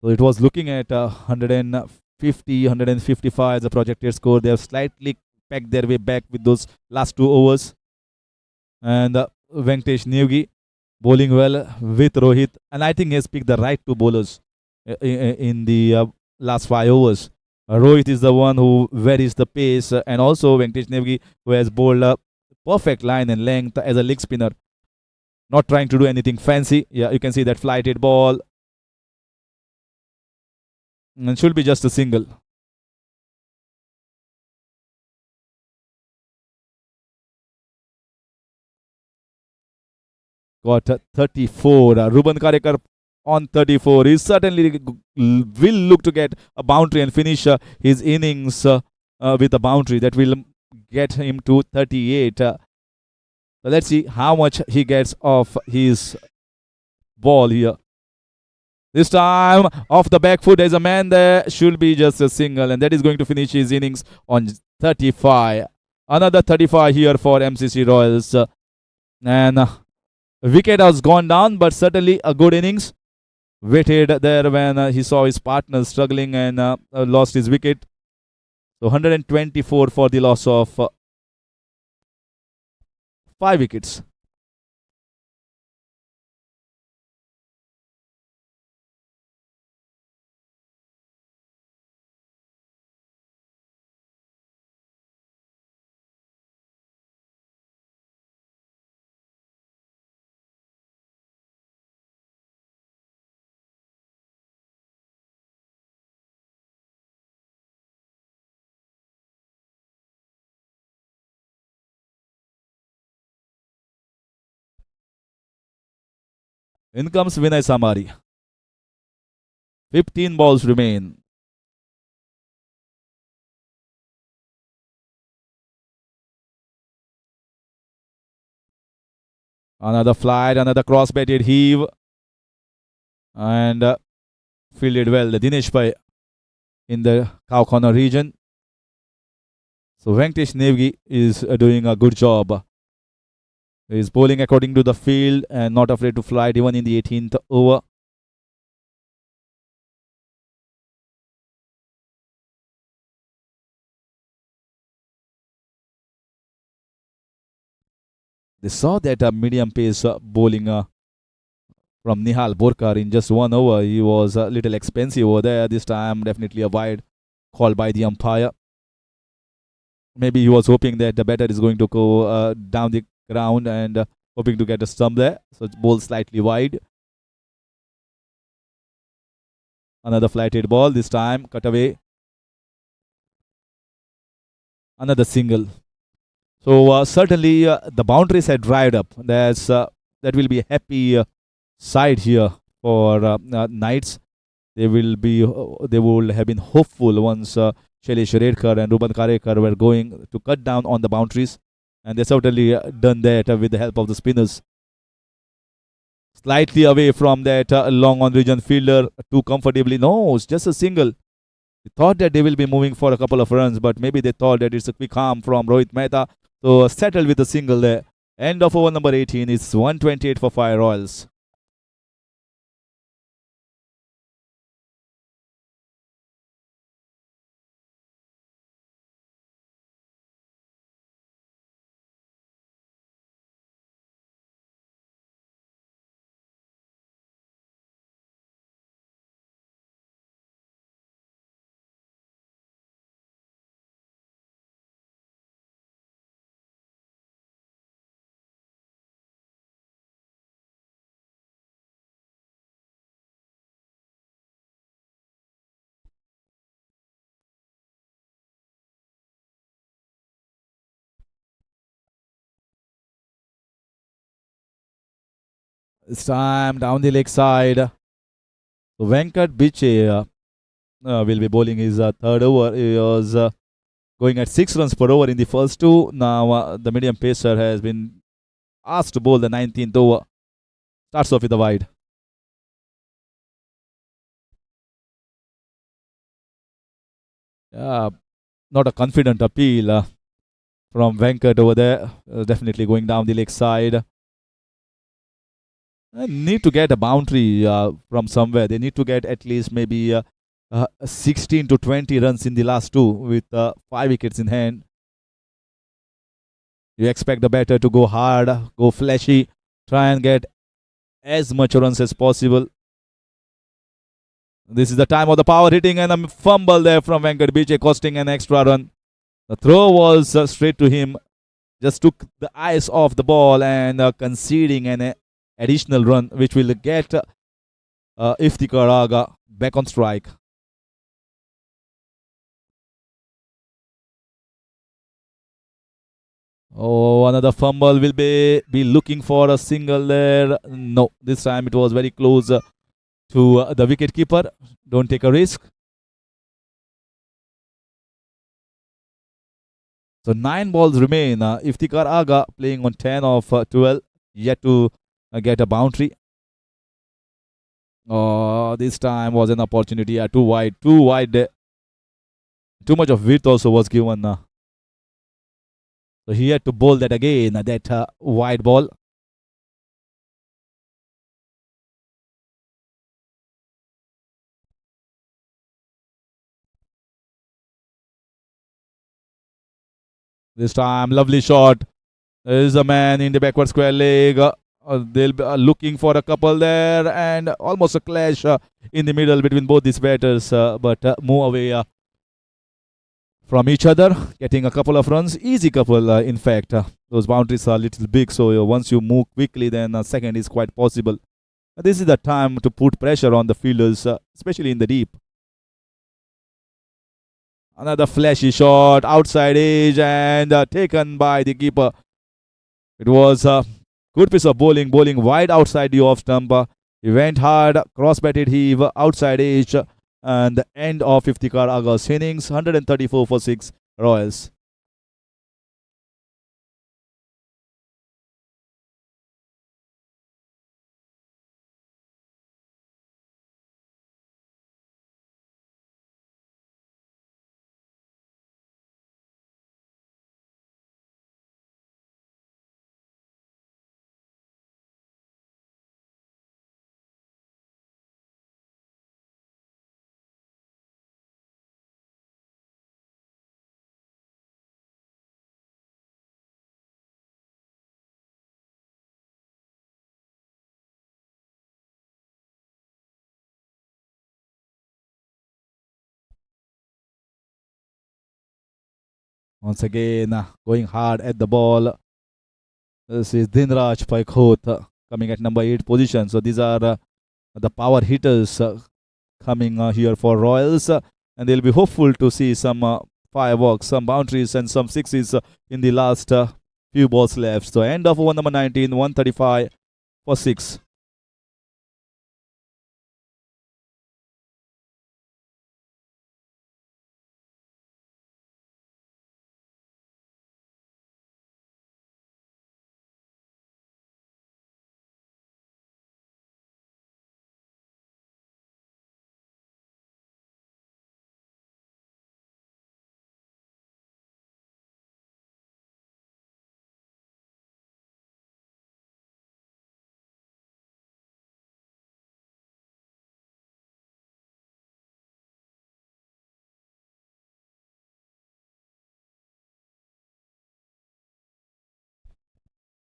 So it was looking at 150, 155 as a projected score. They have slightly pegged their way back with those last 2 overs. And Venkatesh Newgi bowling well with Rohit. And I think he has picked the right 2 bowlers in the last 5 overs. Rohit is the one who varies the pace, and also Venkatesh Newgi, who has bowled a perfect line and length as a leg spinner. Not trying to do anything fancy. Yeah, you can see that flighted ball. And should be just a single. Got 34. Ruben Karekar on 34. He certainly will look to get a boundary and finish his innings with a boundary that will get him to 38. So let's see how much he gets off his ball here. This time, off the back foot, there's a man there. Should be just a single, and that is going to finish his innings on 35. Another 35 here for MCC Royals. And wicket has gone down, but certainly a good innings. Waited there when he saw his partner struggling and lost his wicket. So 124 for the loss of 5 wickets. In comes Vinay Samari. 15 balls remain. Another flight, another cross-batted heave. And fielded well, the Dinesh Bhai. in the cow corner region. So Venkatesh Nevgi is doing a good job. He is bowling according to the field and not afraid to fly it even in the 18th over. They saw that medium pace bowling from Nihal Borkar in just 1 over. He was a little expensive over there. This time, definitely a wide called by the umpire. Maybe he was hoping that the batter is going to go down the ground and hoping to get a stump there. So it's ball slightly wide. Another flighted ball. This time, cut away. Another single. So certainly the boundaries had dried up. That will be a happy side here for Knights. They will have been hopeful once Shailesh Redkar and Ruban Karekar were going to cut down on the boundaries, and they certainly done that with the help of the spinners. Slightly away from that long on region fielder, too comfortably. No, it's just a single. They thought that they will be moving for a couple of runs, but maybe they thought that it's a quick harm from Rohit Mehta. So settled with a single there. End of over number 18 is 128 for 5 Royals. This time down the leg side. So Venkat Biche will be bowling his third over. He was going at 6 runs per over in the first two. Now the medium pacer has been asked to bowl the 19th over. Starts off with a wide. Not a confident appeal from Venkat over there. Definitely going down the leg side. Need to get a boundary from somewhere. They need to get at least maybe 16 to 20 runs in the last two with 5 wickets in hand. You expect the batter to go hard, go flashy, try and get as much runs as possible. This is the time of the power hitting and a fumble there from Venkat Biche costing an extra run. The throw was straight to him. Just took the eyes off the ball and conceding an additional run, which will get Iftikhar Aga back on strike. Oh, another fumble. Will be looking for a single there. No, this time it was very close to the wicket keeper. Don't take a risk. So 9 balls remain. Iftikhar Aga playing on 10 of 12, yet to get a boundary. Oh, this time was an opportunity. Yeah, too wide. Too wide. Too much of width also was given. So he had to bowl that again, that wide ball. This time, lovely shot. There is a man in the backward square leg. They'll be looking for a couple there and almost a clash in the middle between both these batters, but move away from each other, getting a couple of runs. Easy couple, in fact. Those boundaries are a little big, so once you move quickly, then a second is quite possible. This is the time to put pressure on the fielders, especially in the deep. Another flashy shot, outside edge, and taken by the keeper. It was a good piece of bowling wide outside the off stump. He went hard, cross-batted heave, outside edge, and the end of Iftikhar Aga's innings, 134 for 6 Royals. Once again, going hard at the ball. This is Dinraj Paikhoth coming at number 8 position. So these are the power hitters coming here for Royals. And they'll be hopeful to see some fireworks, some boundaries, and some sixes in the last few balls left. So end of over number 19, 135 for 6.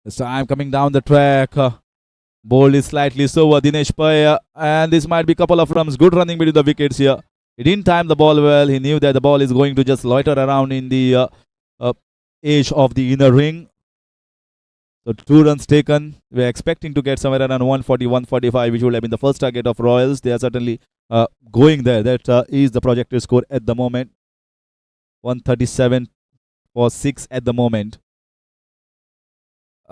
This time coming down the track. Ball is slightly slower, Dinesh Pai, and this might be a couple of runs. Good running between the wickets here. He didn't time the ball well. He knew that the ball is going to just loiter around in the edge of the inner ring. So 2 runs taken. We're expecting to get somewhere around 140, 145, which would have been the first target of Royals. They are certainly going there. That is the projected score at the moment. 137 for 6 at the moment.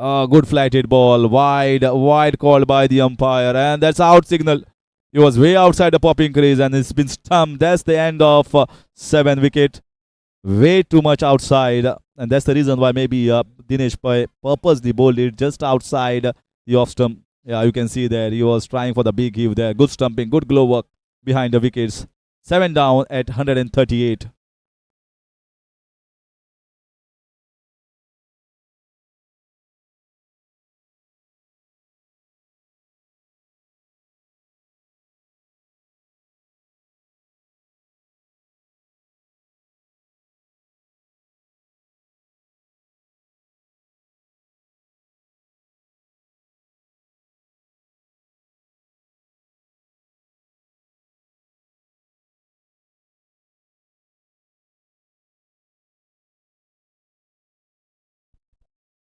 Good flighted ball, wide called by the umpire, and that's out signal. He was way outside the popping crease and it's been stumped. That's the end of 7 wicket. Way too much outside, and that's the reason why maybe Dinesh Pai purposely bowled it just outside the off stump. Yeah, you can see there he was trying for the big heave there. Good stumping, good glove work behind the wickets. 7 down at 138.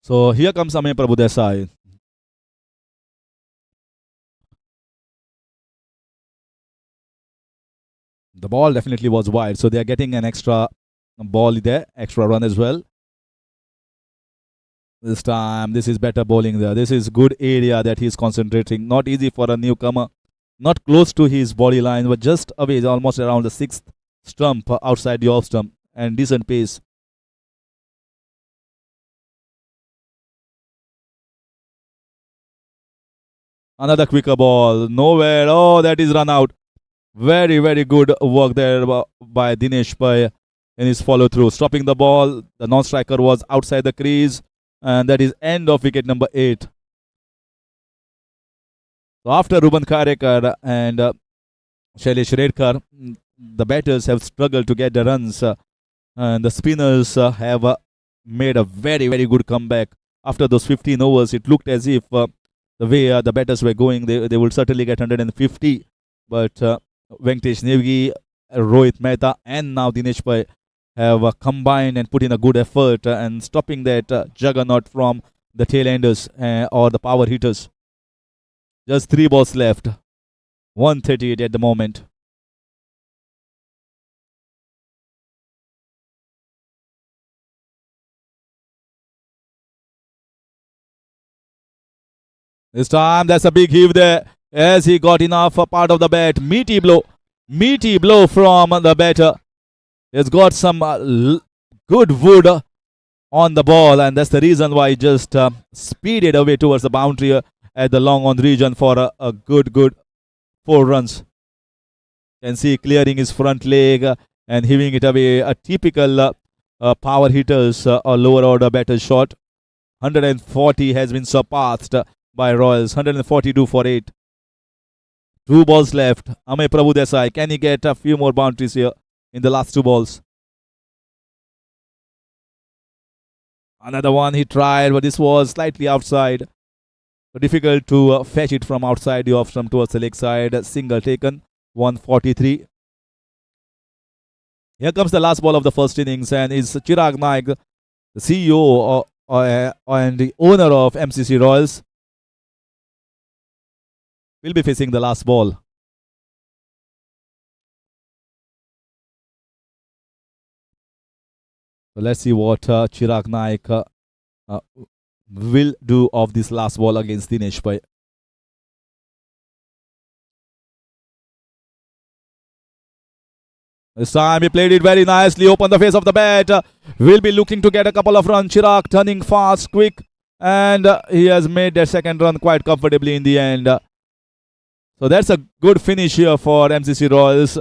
So here comes Ame Prabhu Desai. The ball definitely was wide, so they are getting an extra ball there, extra run as well. This time, this is better bowling there. This is good area that he's concentrating. Not easy for a newcomer. Not close to his body line, but just away, almost around the 6th stump outside the off stump, and decent pace. Another quicker ball. Nowhere. Oh, that is run out. Very, very good work there by Dinesh Pai in his follow through. Stopping the ball. The non-striker was outside the crease. And that is end of wicket number 8. So after Ruben Karekar and Shailesh Redkar, the batters have struggled to get the runs. And the spinners have made a very, very good comeback. After those 15 overs, it looked as if the way the batters were going, they would certainly get 150. But Venkatesh Nevgi, Rohit Mehta, and now Dinesh Pai have combined and put in a good effort and stopping that juggernaut from the tail enders or the power hitters. Just 3 balls left. 138 at the moment. This time, that's a big heave there as he got enough part of the bat. Meaty blow from the batter. He's got some good wood on the ball, and that's the reason why he just speeded away towards the boundary at the long on region for a good 4 runs. Can see clearing his front leg and heaving it away. A typical power hitters or lower order batter shot. 140 has been surpassed by Royals. 142 for 8. 2 balls left. Ame Prabhu Desai, can he get a few more boundaries here in the last 2 balls? Another one he tried, but this was slightly outside. So difficult to fetch it from outside the off stump towards the leg side. Single taken. 143. Here comes the last ball of the first innings, and is Chirag Naik, the CEO and the owner of MCC Royals, will be facing the last ball. So let's see what Chirag Naik will do of this last ball against Dinesh Bhai. This time he played it very nicely, opened the face of the bat. Will be looking to get a couple of runs. Chirag turning fast, quick, and he has made that second run quite comfortably in the end. So that's a good finish here for MCC Royals.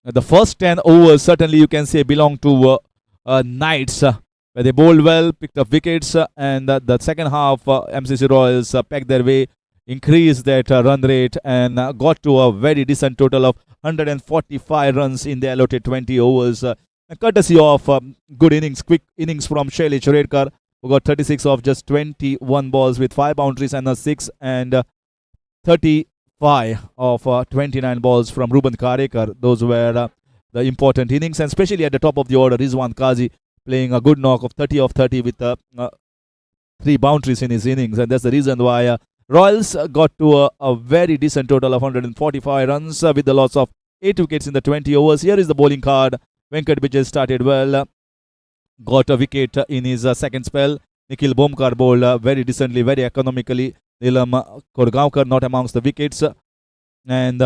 The first 10 overs certainly you can say belong to Knights, where they bowled well, picked up wickets, and the second half MCC Royals pegged their way, increased that run rate, and got to a very decent total of 145 runs in the allotted 20 overs. Courtesy of good innings, quick innings from Shailesh Redkar, who got 36 of just 21 balls with 5 boundaries and a 6, and 35 of 29 balls from Ruben Karekar. Those were the important innings, and especially at the top of the order, Rizwan Kazi playing a good knock of 30 of 30 with 3 boundaries in his innings, and that's the reason why Royals got to a very decent total of 145 runs with the loss of 8 wickets in the 20 overs. Here is the bowling card. Venkat Vijay started well, got a wicket in his second spell. Nikhil Bomkar bowled very decently, very economically. Nilam Korgaonkar not amongst the wickets. And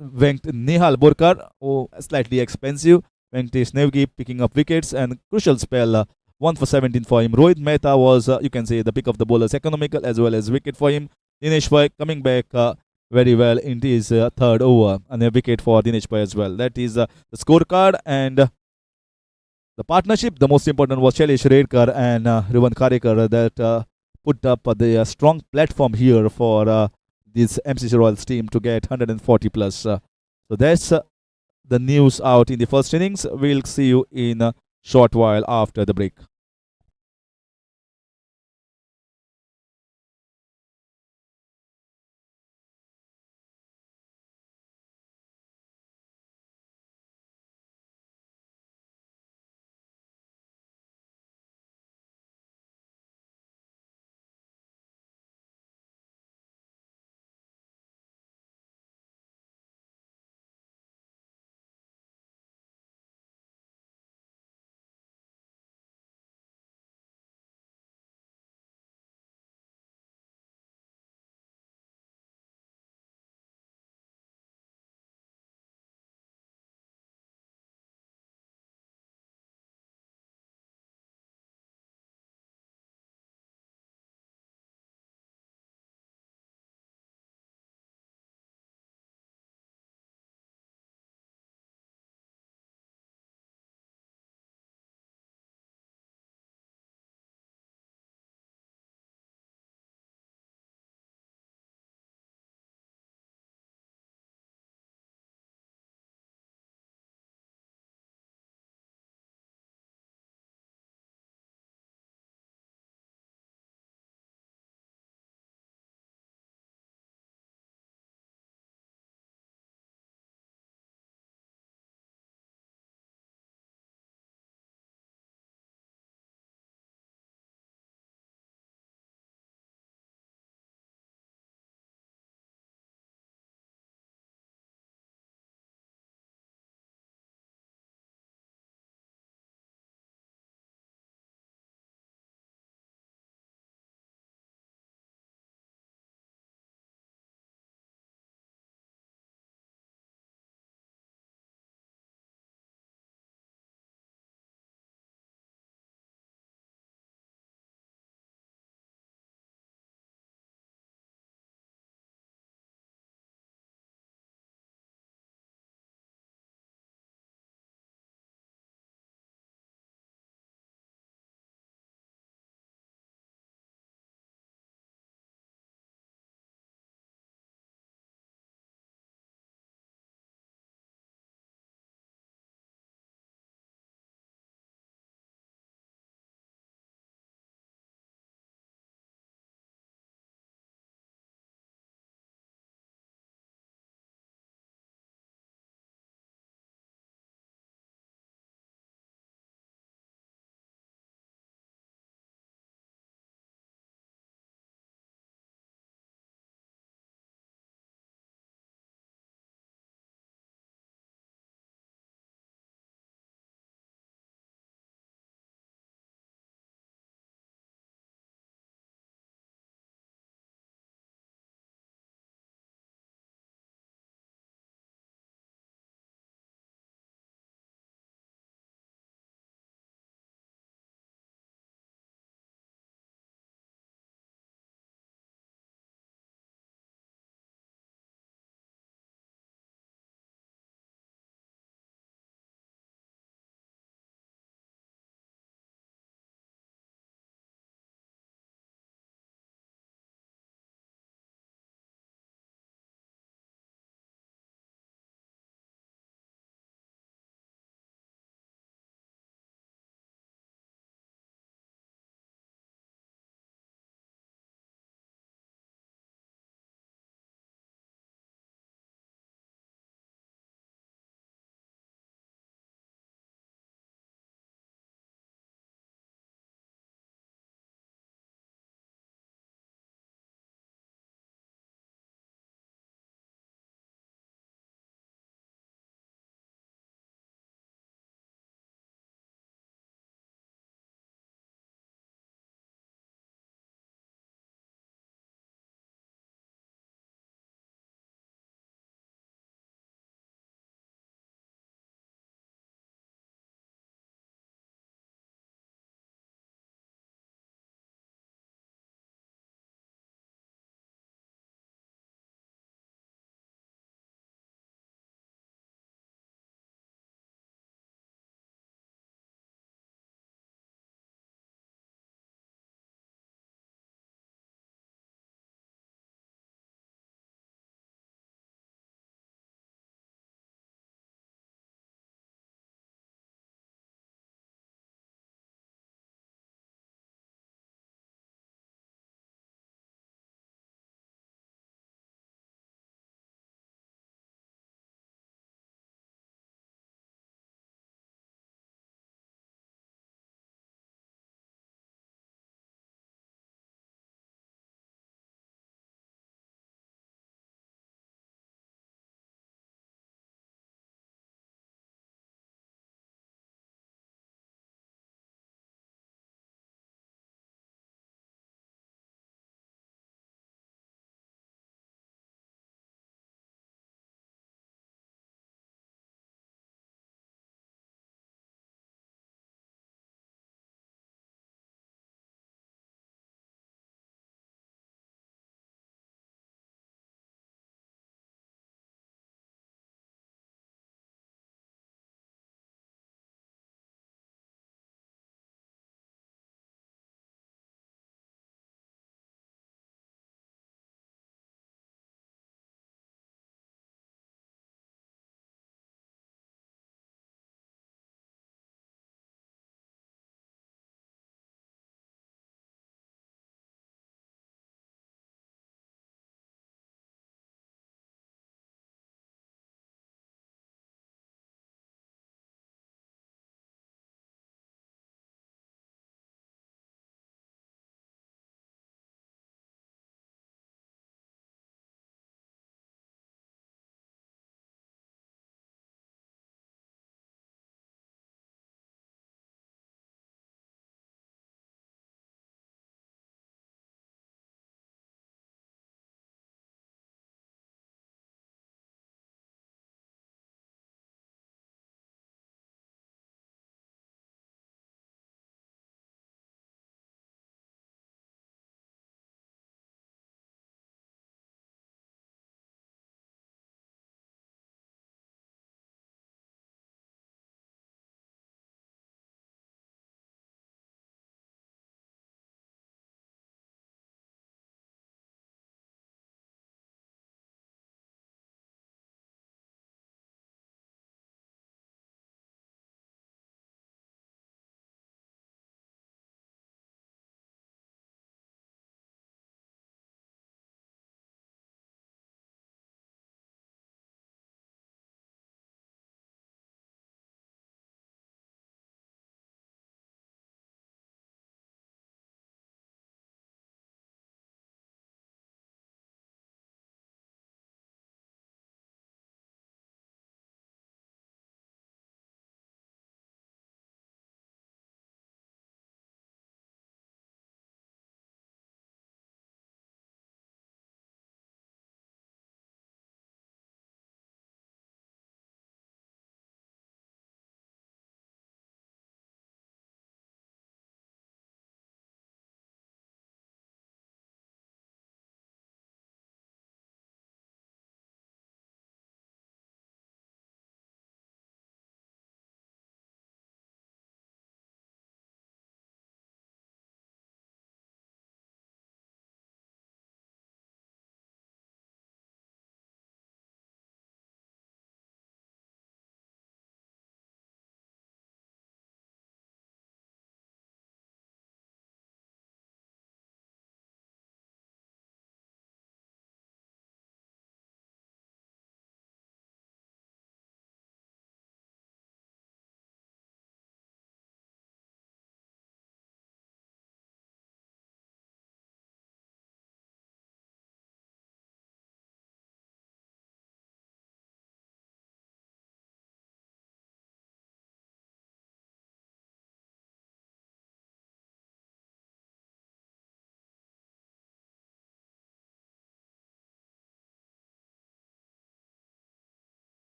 Nihal Borkar, slightly expensive. Venkatesh Nevgi picking up wickets, and crucial spell 1 for 17 for him. Rohit Mehta was, you can say, the pick of the bowlers, economical as well as wicket for him. Dinesh Bhai coming back very well into his third over, and a wicket for Dinesh Bhai as well. That is the scorecard, and the partnership. The most important was Shailesh Redkar and Ruben Karekar that put up the strong platform here for this MCC Royals team to get 140 plus. So that's the news out in the first innings. We'll see you in a short while after the break.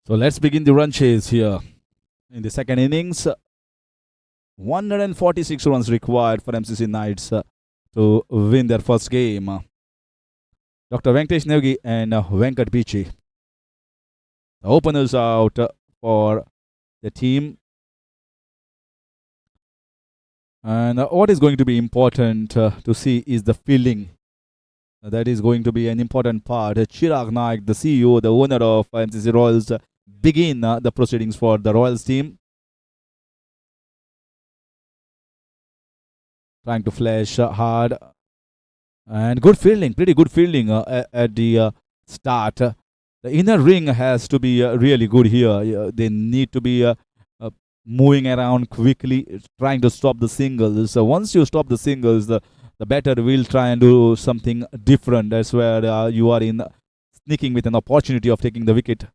So let's begin the run chase here in the second innings. 146 runs required for MCC Knights to win their first game. Dr. Venkatesh Nevgi and Venkat Bichi. The openers out for the team. And what is going to be important to see is the fielding. That is going to be an important part. Chirag Naik, the CEO, the owner of MCC Royals, begin the proceedings for the Royals team. Trying to flash hard. And good fielding, pretty good fielding at the start. The inner ring has to be really good here. They need to be moving around quickly, trying to stop the singles. So once you stop the singles, the batter will try and do something different. That's where you are in sneaking with an opportunity of taking the wicket.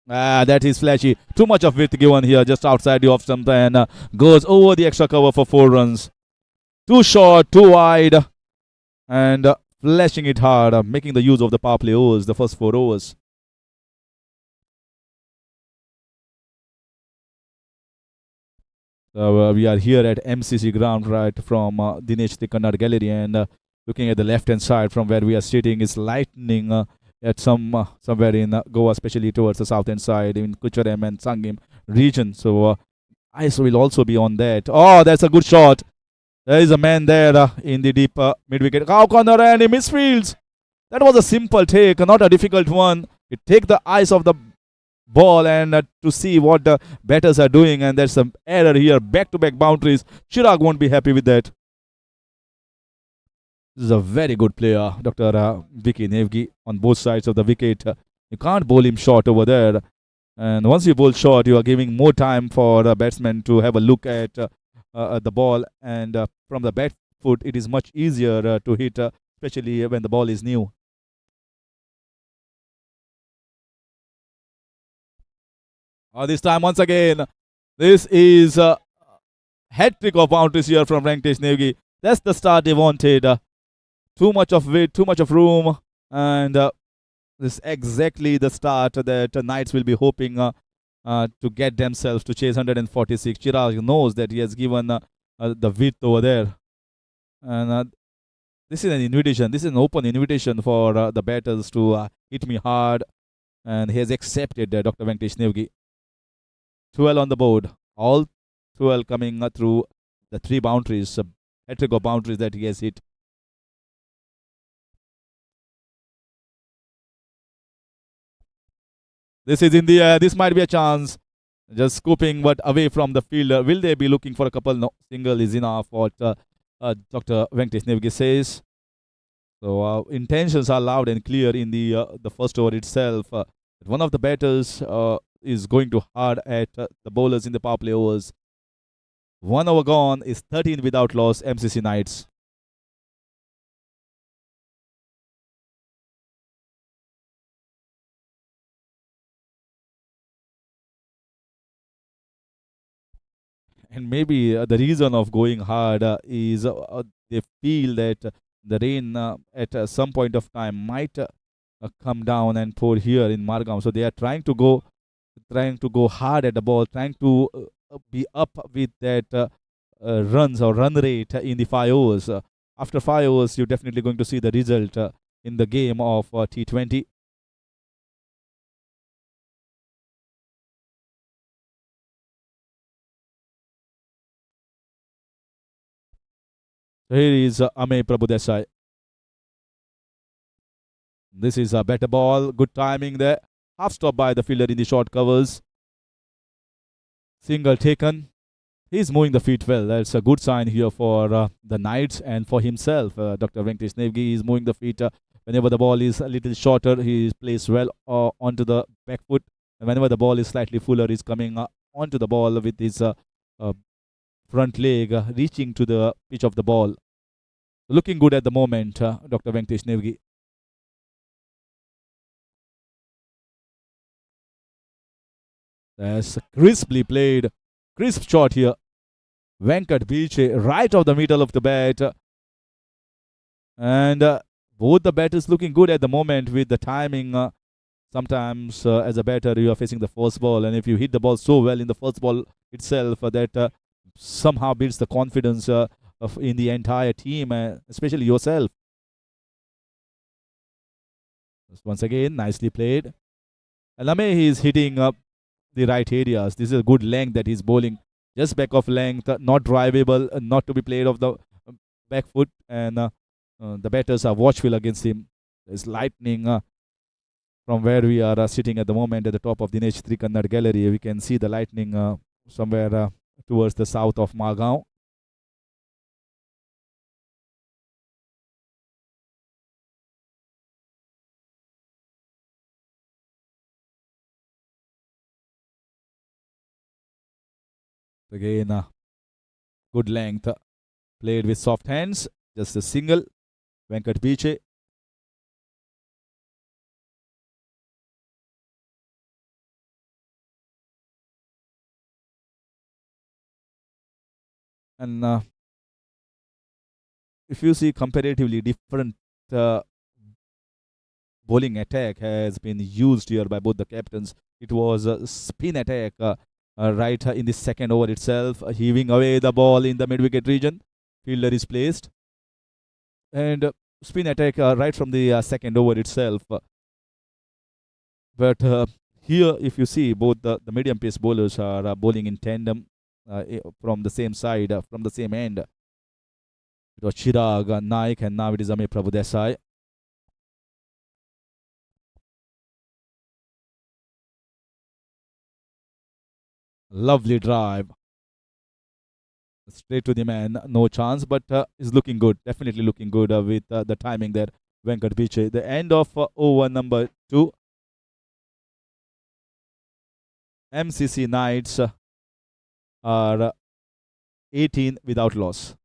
That is flashy. Too much of width given here, just outside the off stump, and goes over the extra cover for 4 runs. Too short, too wide, and flashing it hard, making the use of the power play overs, the first 4 overs. So we are here at MCC ground, right from Dinesh Tikandar Gallery, and looking at the left-hand side from where we are sitting is lightning at somewhere in Goa, especially towards the southern side in Kucharam and Sangim region. So ice will also be on that. Oh, that's a good shot. There is a man there in the deep mid-wicket. Cow corner and he misfields. That was a simple take, not a difficult one. It take the eyes of the ball and to see what the batters are doing, and there's some error here. Back-to-back boundaries. Chirag won't be happy with that. This is a very good player, Dr. Vicky Nevgi, on both sides of the wicket. You can't bowl him short over there. And once you bowl short, you are giving more time for the batsman to have a look at the ball. And from the bat foot, it is much easier to hit, especially when the ball is new. This time, once again, this is a hat-trick of boundaries here from Venkatesh Nevgi. That's the start they wanted. Too much of weight, too much of room, and this is exactly the start that Knights will be hoping to get themselves to chase 146. Chirag knows that he has given the width over there. And this is an invitation. This is an open invitation for the batters to hit me hard. And he has accepted Dr. Venkatesh Nevgi. 12 on the board. All 12 coming through the 3 boundaries, hat-trick of boundaries that he has hit. This is in the air. This might be a chance. Just scooping, but away from the fielder. Will they be looking for a couple? No, single is enough. What Dr. Venkatesh Nevgi says. So intentions are loud and clear in the first over itself. One of the batters is going to hard at the bowlers in the power play overs. 1 over gone is 13 without loss. MCC Knights. And maybe the reason of going hard is they feel that the rain at some point of time might come down and pour here in Margao. So they are trying to go hard at the ball, trying to be up with that runs or run rate in the 5 overs. After 5 overs, you're definitely going to see the result in the game of T20. So here is Ame Prabhudesai. This is a better ball. Good timing there. Half stop by the fielder in the short covers. Single taken. He's moving the feet well. That's a good sign here for the Knights and for himself. Dr. Venkatesh Nevgi is moving the feet. Whenever the ball is a little shorter, he plays well onto the back foot. And whenever the ball is slightly fuller, he's coming onto the ball with his front leg, reaching to the pitch of the ball. Looking good at the moment, Dr. Venkatesh Nevgi. That's crisply played. Crisp shot here. Venkat Biche right off the middle of the bat. And both the batters looking good at the moment with the timing. Sometimes, as a batter, you are facing the first ball, and if you hit the ball so well in the first ball itself, that somehow builds the confidence in the entire team, especially yourself. Once again, nicely played. Lame, he is hitting up the right areas. This is a good length that he's bowling. Just back of length, not drivable, not to be played off the back foot, and the batters are watchful against him. There's lightning from where we are sitting at the moment at the top of the NH3 Kannada gallery. We can see the lightning somewhere towards the south of Margao. Again, good length, played with soft hands, just a single. Venkat Biche. And if you see comparatively different bowling attack has been used here by both the captains. It was a spin attack right in the second over itself, heaving away the ball in the mid-wicket region. Fielder is placed. And spin attack right from the second over itself. But here, if you see, both the medium pace bowlers are bowling in tandem from the same side, from the same end. It was Chirag Naik, and now it is Ame Prabhu Desai. Lovely drive. Straight to the man, no chance, but is looking good. Definitely looking good with the timing there. Venkat Biche. The end of over number 2. MCC Knights are 18 without loss.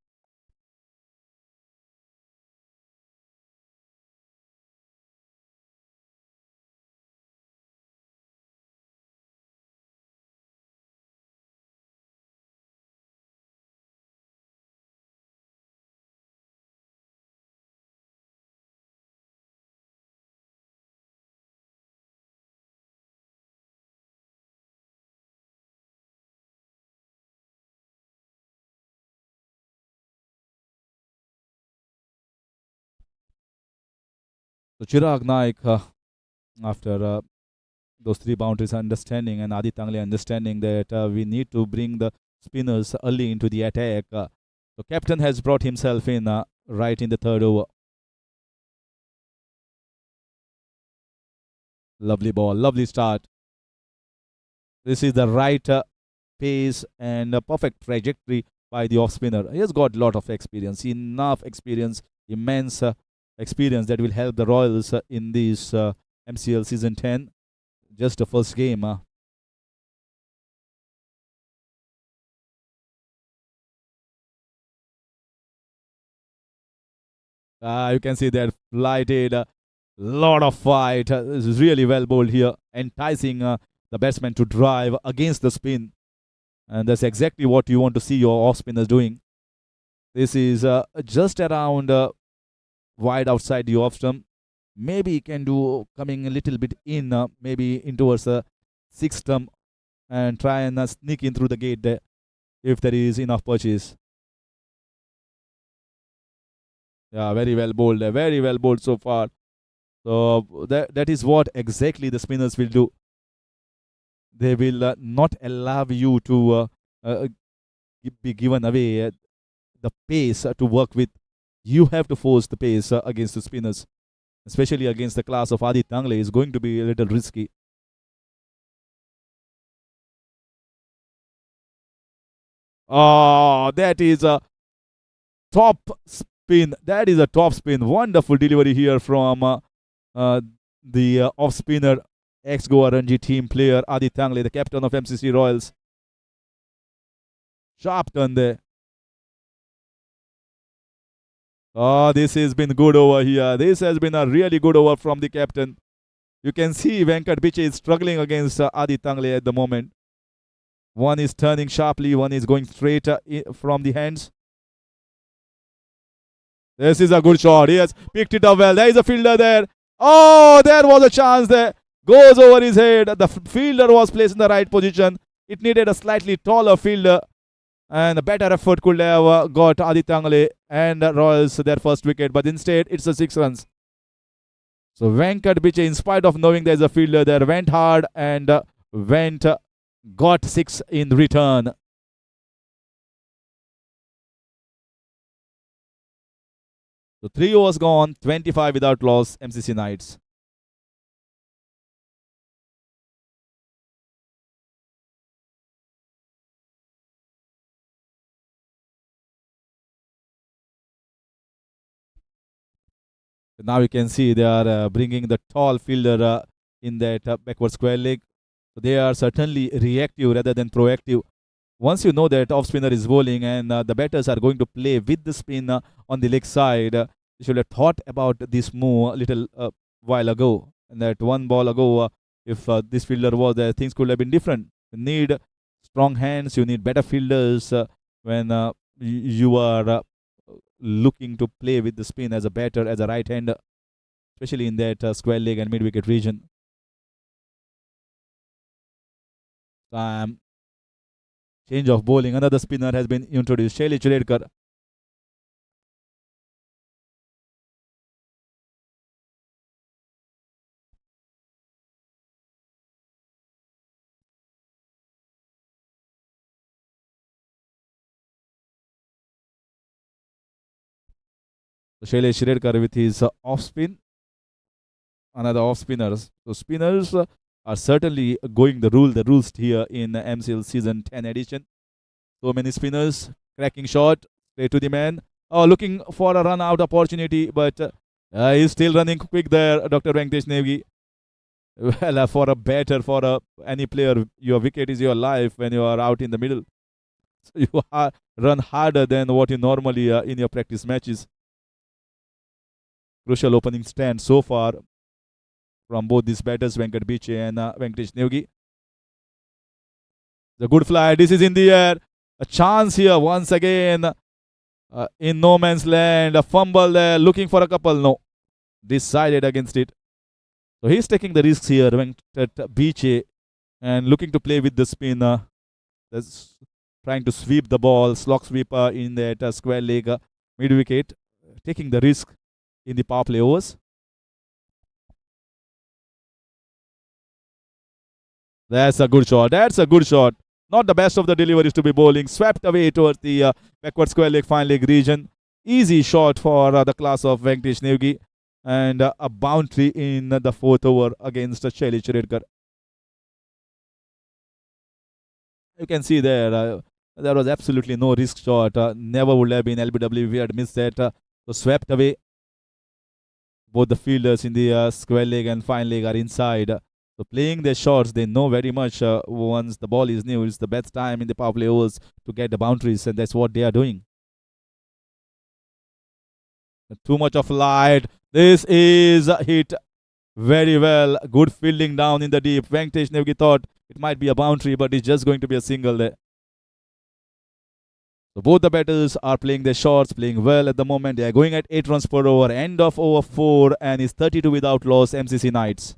So Chirag Naik, after those 3 boundaries understanding, and Adi Tangle understanding that we need to bring the spinners early into the attack. The captain has brought himself in right in the 3rd over. Lovely ball, lovely start. This is the right pace and a perfect trajectory by the off spinner. He has got a lot of experience, enough experience, immense experience that will help the Royals in this MCL season 10. Just the first game. You can see that flighted, lot of fight. This is really well bowled here, enticing the batsman to drive against the spin. And that's exactly what you want to see your off spinners doing. This is just around wide outside the off stump. Maybe he can do coming a little bit in, maybe in towards the 6th stump, and try and sneak in through the gate there if there is enough purchase. Yeah, very well bowled there. Very well bowled so far. So that is what exactly the spinners will do. They will not allow you to be given away the pace to work with. You have to force the pace against the spinners, especially against the class of Adi Tangle. Is going to be a little risky. Oh, that is a top spin. That is a top spin. Wonderful delivery here from the off spinner, ex-Goa Ranji team player Adi Tangle, the captain of MCC Royals. Sharp turn there. Oh, this has been good over here. This has been a really good over from the captain. You can see Venkat Biche is struggling against Adi Tangle at the moment. One is turning sharply, one is going straight from the hands. This is a good shot. He has picked it up well. There is a fielder there. Oh, there was a chance there. Goes over his head. The fielder was placed in the right position. It needed a slightly taller fielder, and a better effort could have got Aditya Angle and Royals their first wicket, but instead it's a 6 runs. So Venkat Biche, in spite of knowing there's a fielder there, went hard and got 6 in return. So 3 overs gone, 25 without loss, MCC Knights. Now you can see they are bringing the tall fielder in that backward square leg. So they are certainly reactive rather than proactive. Once you know that off spinner is bowling and the batters are going to play with the spin on the leg side, you should have thought about this move a little while ago. And that one ball ago, if this fielder was there, things could have been different. You need strong hands, you need better fielders when you are looking to play with the spin as a batter, as a right hander, especially in that square leg and mid wicket region. Change of bowling. Another spinner has been introduced. Shailesh Redkar. Shailesh Redkar with his off spin. Another off spinners. So spinners are certainly going the rules here in MCL season 10 edition. So many spinners cracking shot straight to the man. Oh, looking for a run out opportunity, but he's still running quick there, Dr. Venkatesh Nevgi. Well, for a batter, for any player, your wicket is your life when you are out in the middle. So you run harder than what you normally in your practice matches. Crucial opening stand so far from both these batters, Venkat Biche and Venkatesh Nevgi. The good fly. This is in the air. A chance here once again in no man's land. A fumble there, looking for a couple. No, decided against it. So he's taking the risks here, Venkat Biche, and looking to play with the spin. That's trying to sweep the ball, slog sweeper in that square leg mid wicket, taking the risk in the power play overs. That's a good shot. That's a good shot. Not the best of the deliveries to be bowling. Swept away towards the backward square leg, fine leg region. Easy shot for the class of Venkatesh Nevgi. And a boundary in the 4th over against Shailesh Redkar. You can see there, there was absolutely no risk shot. Never would have been LBW if we had missed that. So swept away. Both the fielders in the square leg and fine leg are inside. So playing their shots, they know very much once the ball is new, it's the best time in the power play overs to get the boundaries, and that's what they are doing. Too much of light. This is hit very well. Good fielding down in the deep. Venkatesh Nevgi thought it might be a boundary, but it's just going to be a single there. So both the batters are playing their shots, playing well at the moment. They are going at 8 runs per over. End of over 4 and is 32 without loss, MCC Knights.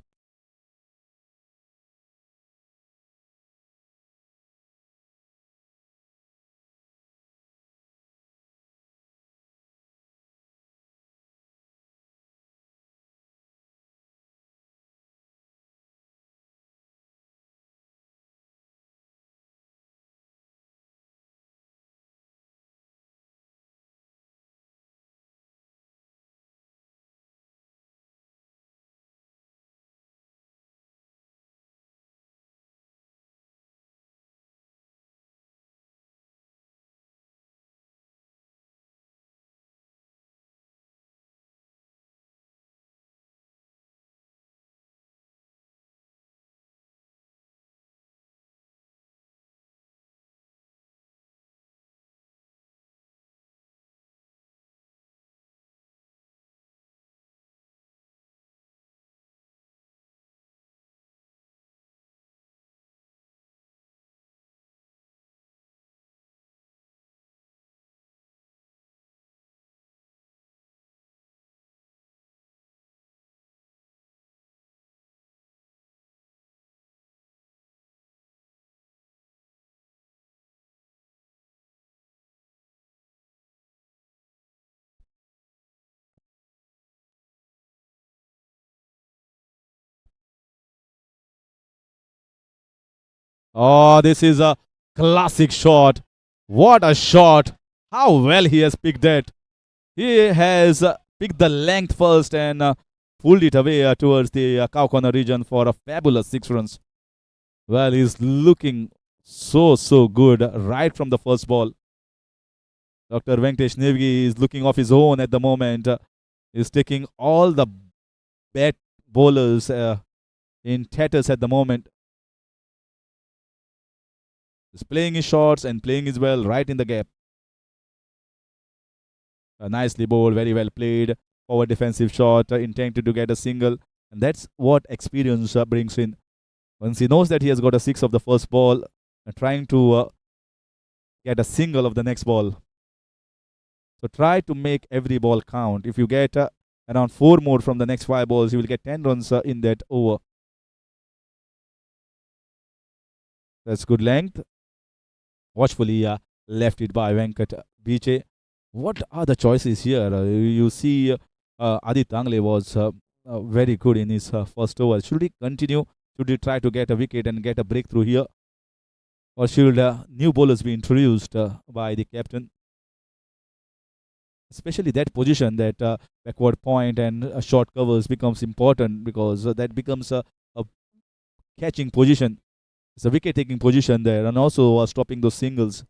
Oh, this is a classic shot. What a shot. How well he has picked that. He has picked the length first and pulled it away towards the cow corner region for a fabulous 6 runs. Well, he's looking so good right from the first ball. Dr. Venkatesh Nevgi is looking off his own at the moment. He's taking all the bat bowlers in tatters at the moment. He's playing his shots and playing his well right in the gap. Nicely bowled, very well played. Forward defensive shot, intended to get a single. And that's what experience brings in. Once he knows that he has got a 6 of the first ball, trying to get a single of the next ball. So try to make every ball count. If you get around 4 more from the next 5 balls, you will get 10 runs in that over. That's good length. Watchfully left it by Venkat Biche. What are the choices here? You see Adi Tangle was very good in his first over. Should he continue? Should he try to get a wicket and get a breakthrough here? Or should new bowlers be introduced by the captain? Especially that position, that backward point and short covers becomes important because that becomes a catching position. It's a wicket taking position there and also stopping those singles.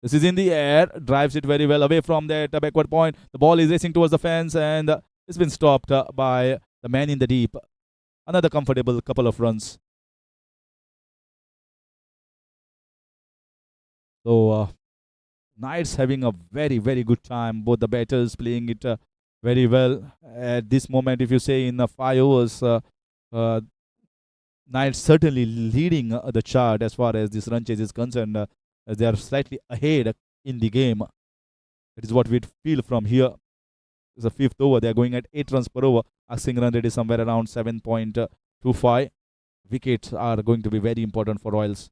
This is in the air, drives it very well away from that backward point. The ball is racing towards the fence and it's been stopped by the man in the deep. Another comfortable couple of runs. So, Knights having a very good time. Both the batters playing it very well. At this moment, if you say in 5 overs, Knights certainly leading the chart as far as this run chase is concerned. They are slightly ahead in the game. That is what we feel from here. It's the 5th over. They are going at 8 runs per over. Asking run rate is somewhere around 7.25. Wickets are going to be very important for Royals.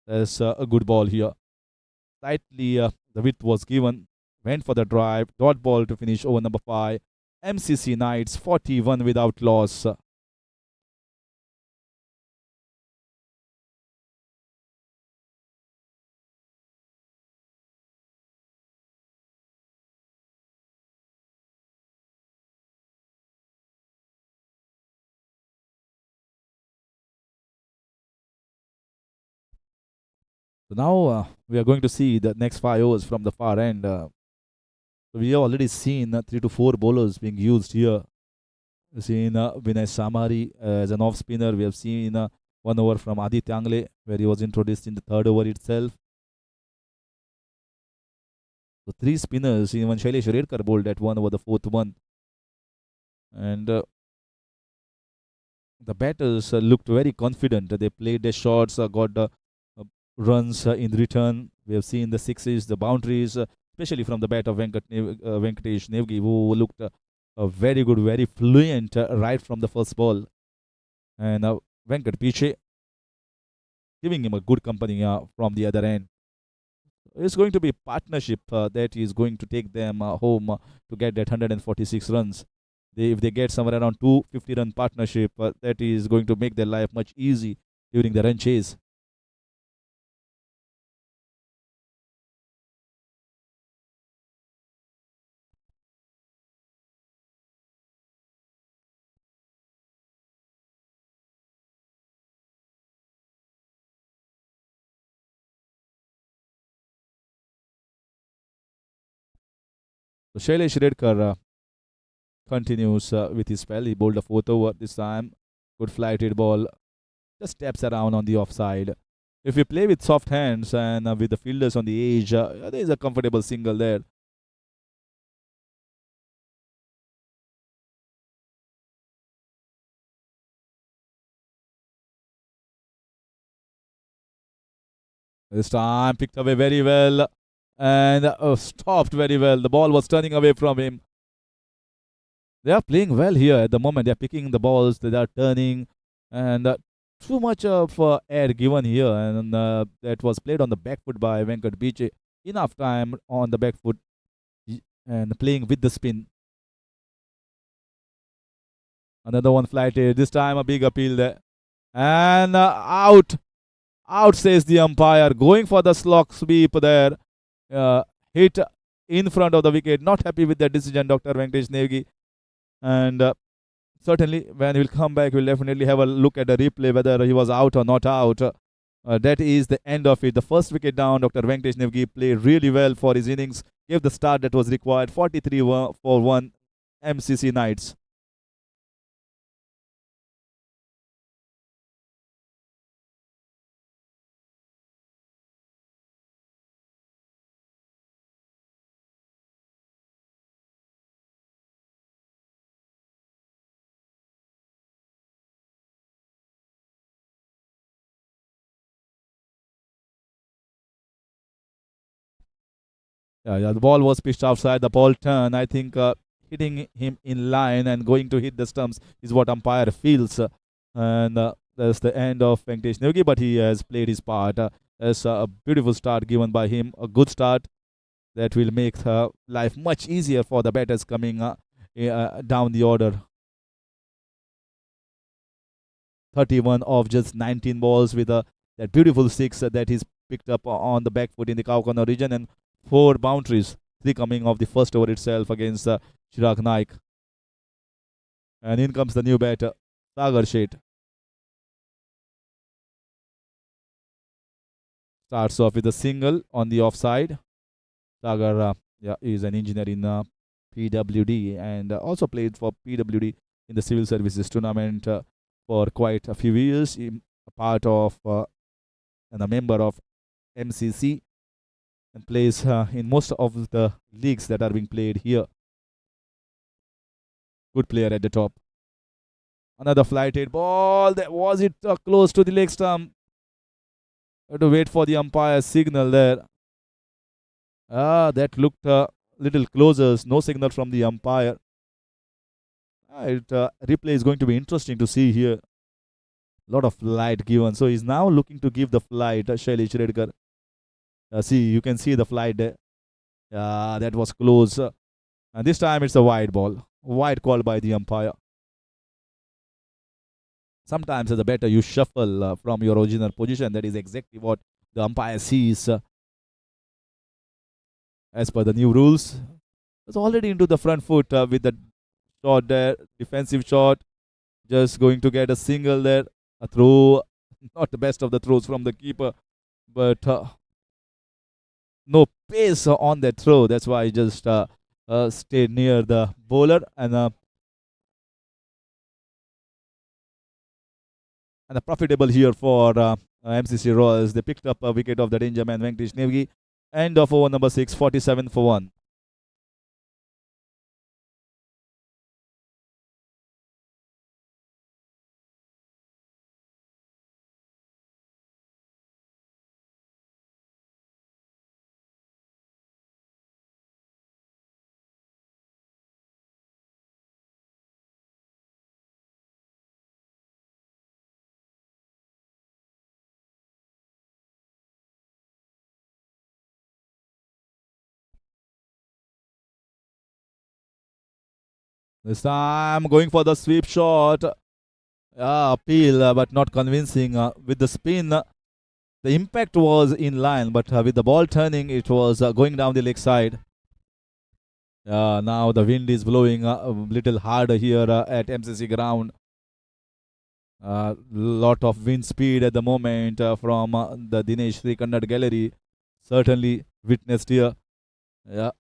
There's a good ball here. Slightly the width was given. Went for the drive. Dot ball to finish over number 5. MCC Knights 41 without loss. So now we are going to see the next 5 overs from the far end. So we have already seen 3 to 4 bowlers being used here. We've seen Vinay Samari as an off spinner. We have seen 1 over from Adi Tangle where he was introduced in the 3rd over itself. So 3 spinners, even Shailesh Redkar bowled at 1 over the 4th one. And the batters looked very confident. They played their shots, got runs in return. We have seen the sixes, the boundaries, especially from the bat of Venkatesh Nevgi, who looked very good, very fluent right from the first ball. And Venkat Piche giving him a good company from the other end. It's going to be a partnership that is going to take them home to get that 146 runs. If they get somewhere around 250-run partnership, that is going to make their life much easy during the run chase. So Shailesh Redkar continues with his spell. He bowled a 4th over this time. Good flighted ball. Just steps around on the offside. If you play with soft hands and with the fielders on the edge, there is a comfortable single there. This time picked away very well and stopped very well. The ball was turning away from him. They are playing well here at the moment. They are picking the balls, they are turning, and too much of air given here, and that was played on the back foot by Venkat Biche. Enough time on the back foot and playing with the spin. Another one flighted. This time a big appeal there. And out. Out says the umpire. Going for the slog sweep there. Hit in front of the wicket. Not happy with that decision, Dr. Venkatesh Nevgi. And certainly, when we'll come back, we'll definitely have a look at the replay whether he was out or not out. That is the end of it. The first wicket down, Dr. Venkatesh Nevgi played really well for his innings, gave the start that was required. 43 for 1 MCC Knights. Yeah, the ball was pitched outside. The ball turned. I think hitting him in line and going to hit the stumps is what umpire feels. And that's the end of Venkatesh Nevgi, but he has played his part. That's a beautiful start given by him. A good start that will make life much easier for the batters coming down the order. 31 of just 19 balls with that beautiful six that he's picked up on the back foot in the cow corner region, and 4 boundaries, 3 coming off the first over itself against Chirag Naik. And in comes the new batter, Sagar Sheth. Starts off with a single on the offside. Sagar is an engineer in PWD and also played for PWD in the Civil Services tournament for quite a few years. A part of and a member of MCC and plays in most of the leagues that are being played here. Good player at the top. Another flighted ball. Was it close to the leg stump? Have to wait for the umpire's signal there. That looked a little closer. No signal from the umpire. Replay is going to be interesting to see here. A lot of flight given. So he's now looking to give the flight, Shailesh Redkar. See, you can see the flight there. That was close. And this time it's a wide ball. Wide call by the umpire. Sometimes as a batter, you shuffle from your original position. That is exactly what the umpire sees. As per the new rules, it's already into the front foot with the shot there. Defensive shot. Just going to get a single there. A throw. Not the best of the throws from the keeper. But no pace on that throw. That's why he just stayed near the bowler. And a profitable here for MCC Royals. They picked up a wicket of the danger man Venkatesh Nevgi. End of over number 6, 47 for 1. This time going for the sweep shot. Appeal, but not convincing. With the spin, the impact was in line, but with the ball turning, it was going down the leg side. Now the wind is blowing a little harder here at MCC ground. Lot of wind speed at the moment from the Dinesh Srikannad gallery. Certainly witnessed here. Yeah.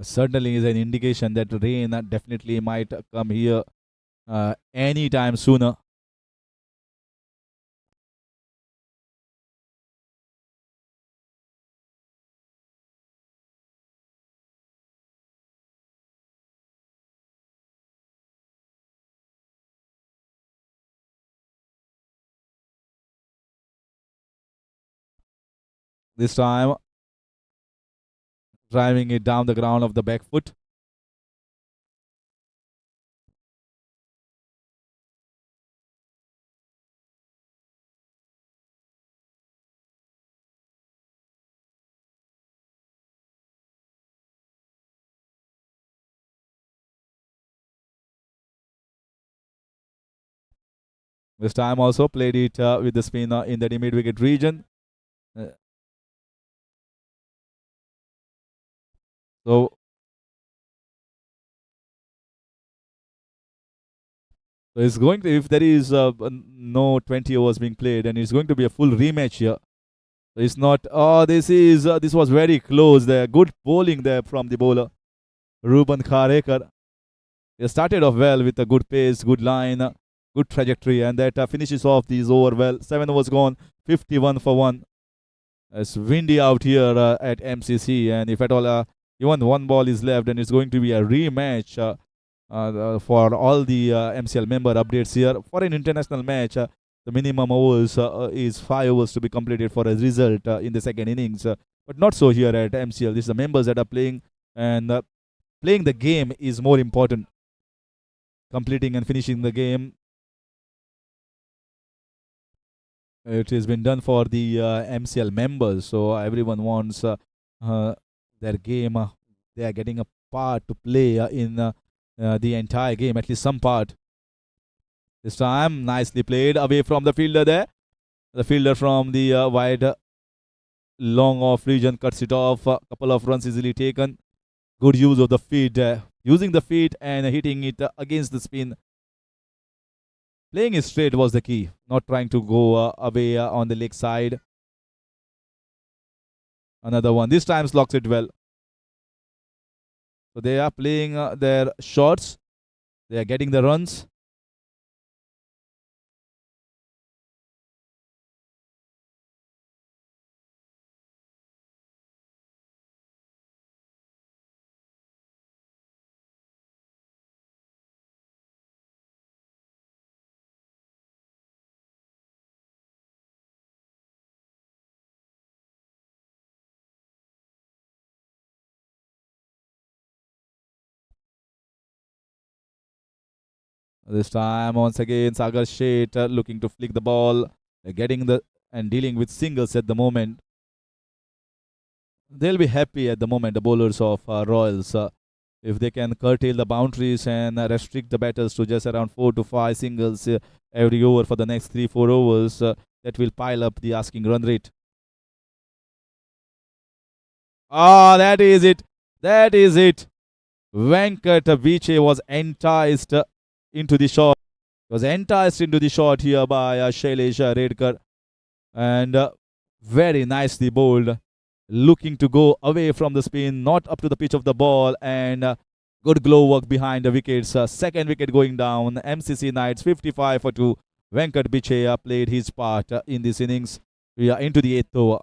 Certainly is an indication that rain definitely might come here anytime sooner. This time driving it down the ground of the back foot. This time also played it with the spin in the mid-wicket region. Uh, so So it's going to, if there is no 20 overs being played, and it's going to be a full rematch here. So it's not. Oh, this was very close there. Good bowling there from the bowler, Ruben Kharekar. He started off well with a good pace, good line, good trajectory, and that finishes off these over well. 7 overs gone, 51 for 1. It's windy out here at MCC, and if at all even one ball is left, and it's going to be a rematch. For all the MCL member updates here. For an international match, the minimum overs is 5 overs to be completed for a result in the second innings. But not so here at MCL. This is the members that are playing, and playing the game is more important. Completing and finishing the game. It has been done for the MCL members, so everyone wants their game. They are getting a part to play in the entire game, at least some part. This time, nicely played away from the fielder there. The fielder from the wide long off region cuts it off. A couple of runs easily taken. Good use of the feet. Using the feet and hitting it against the spin. Playing it straight was the key. Not trying to go away on the leg side. Another one. This time locks it well. So they are playing their shots. They are getting the runs. This time, once again, Sagar Sheth looking to flick the ball, getting the and dealing with singles at the moment. They'll be happy at the moment, the bowlers of Royals, if they can curtail the boundaries and restrict the batters to just around 4 to 5 singles every over for the next 3-4 overs. That will pile up the asking run rate. Ah, that is it. That is it. Venkat Viche was enticed into the shot. Was enticed into the shot here by Shailesh Redkar, and very nicely bowled. Looking to go away from the spin, not up to the pitch of the ball, and good glove work behind the wickets. Second wicket going down. MCC Knights 55 for 2. Venkat Viche played his part in this innings. We are into the 8th over.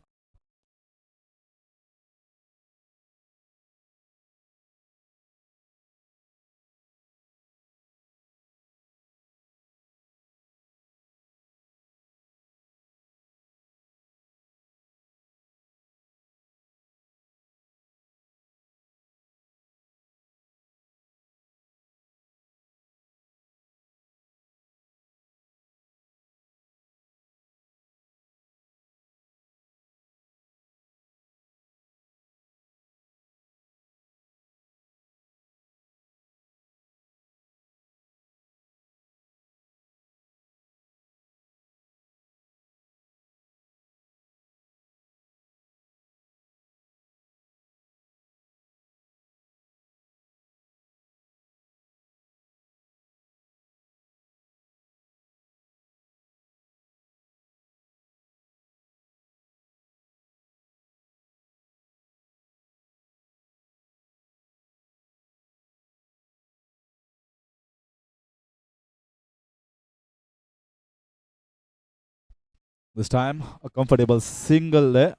This time, a comfortable single there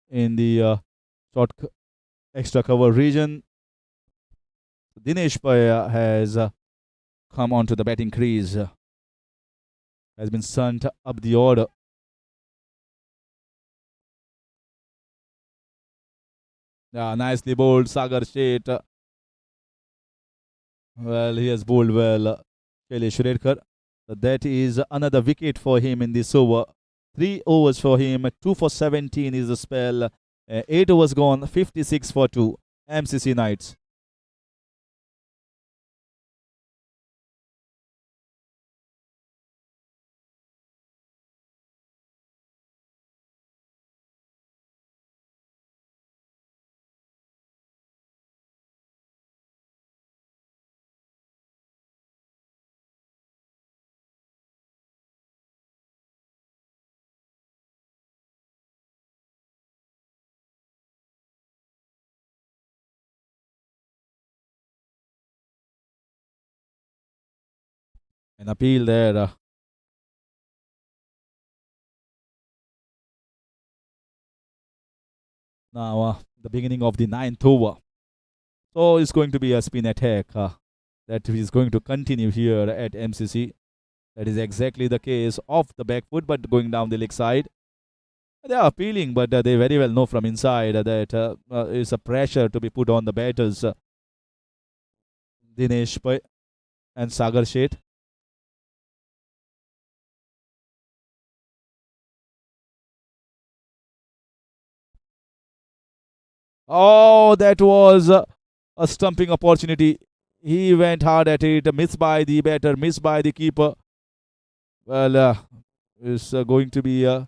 in the short extra cover region. Dinesh Paya has come onto the batting crease. Has been sent up the order. Yeah, nicely bowled Sagar Sheth. Well, he has bowled well, Shailesh Redkar. So that is another wicket for him in this over. 3 overs for him. 2 for 17 is the spell. 8 overs gone. 56 for 2. MCC Knights. An appeal there. Now, the beginning of the ninth over. So it's going to be a spin attack that is going to continue here at MCC. That is exactly the case off the back foot, but going down the leg side. They are appealing, but they very well know from inside that is a pressure to be put on the batters, Dinesh Pai and Sagar Sheth. Oh, that was a stumping opportunity. He went hard at it, missed by the batter, missed by the keeper. Well, it's going to be a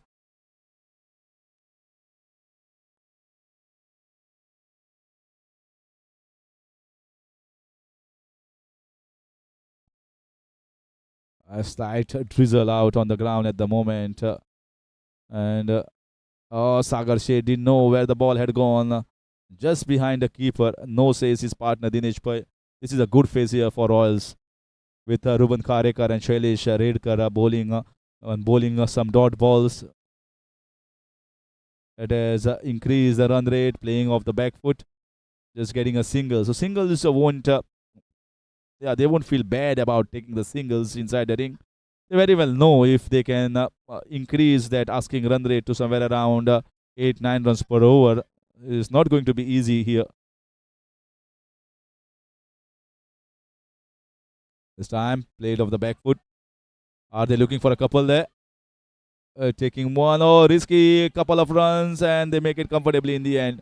slight drizzle out on the ground at the moment. And Sagar Sheth didn't know where the ball had gone. Just behind the keeper. No, says his partner Dinesh Pai. This is a good phase here for Royals with Ruben Karekar and Shailesh Redkar bowling some dot balls. It has increased the run rate, playing off the back foot, just getting a single. So singles won't, they won't feel bad about taking the singles inside the ring. They very well know if they can increase that asking run rate to somewhere around 8-9 runs per over. It's not going to be easy here. This time, played off the back foot. Are they looking for a couple there? Taking one. Oh, risky couple of runs, and they make it comfortably in the end.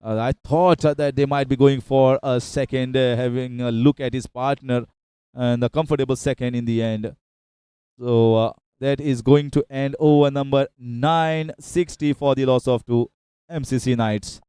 I thought that they might be going for a second, having a look at his partner, and a comfortable second in the end. So that is going to end over number 960 for the loss of 2 MCC Knights.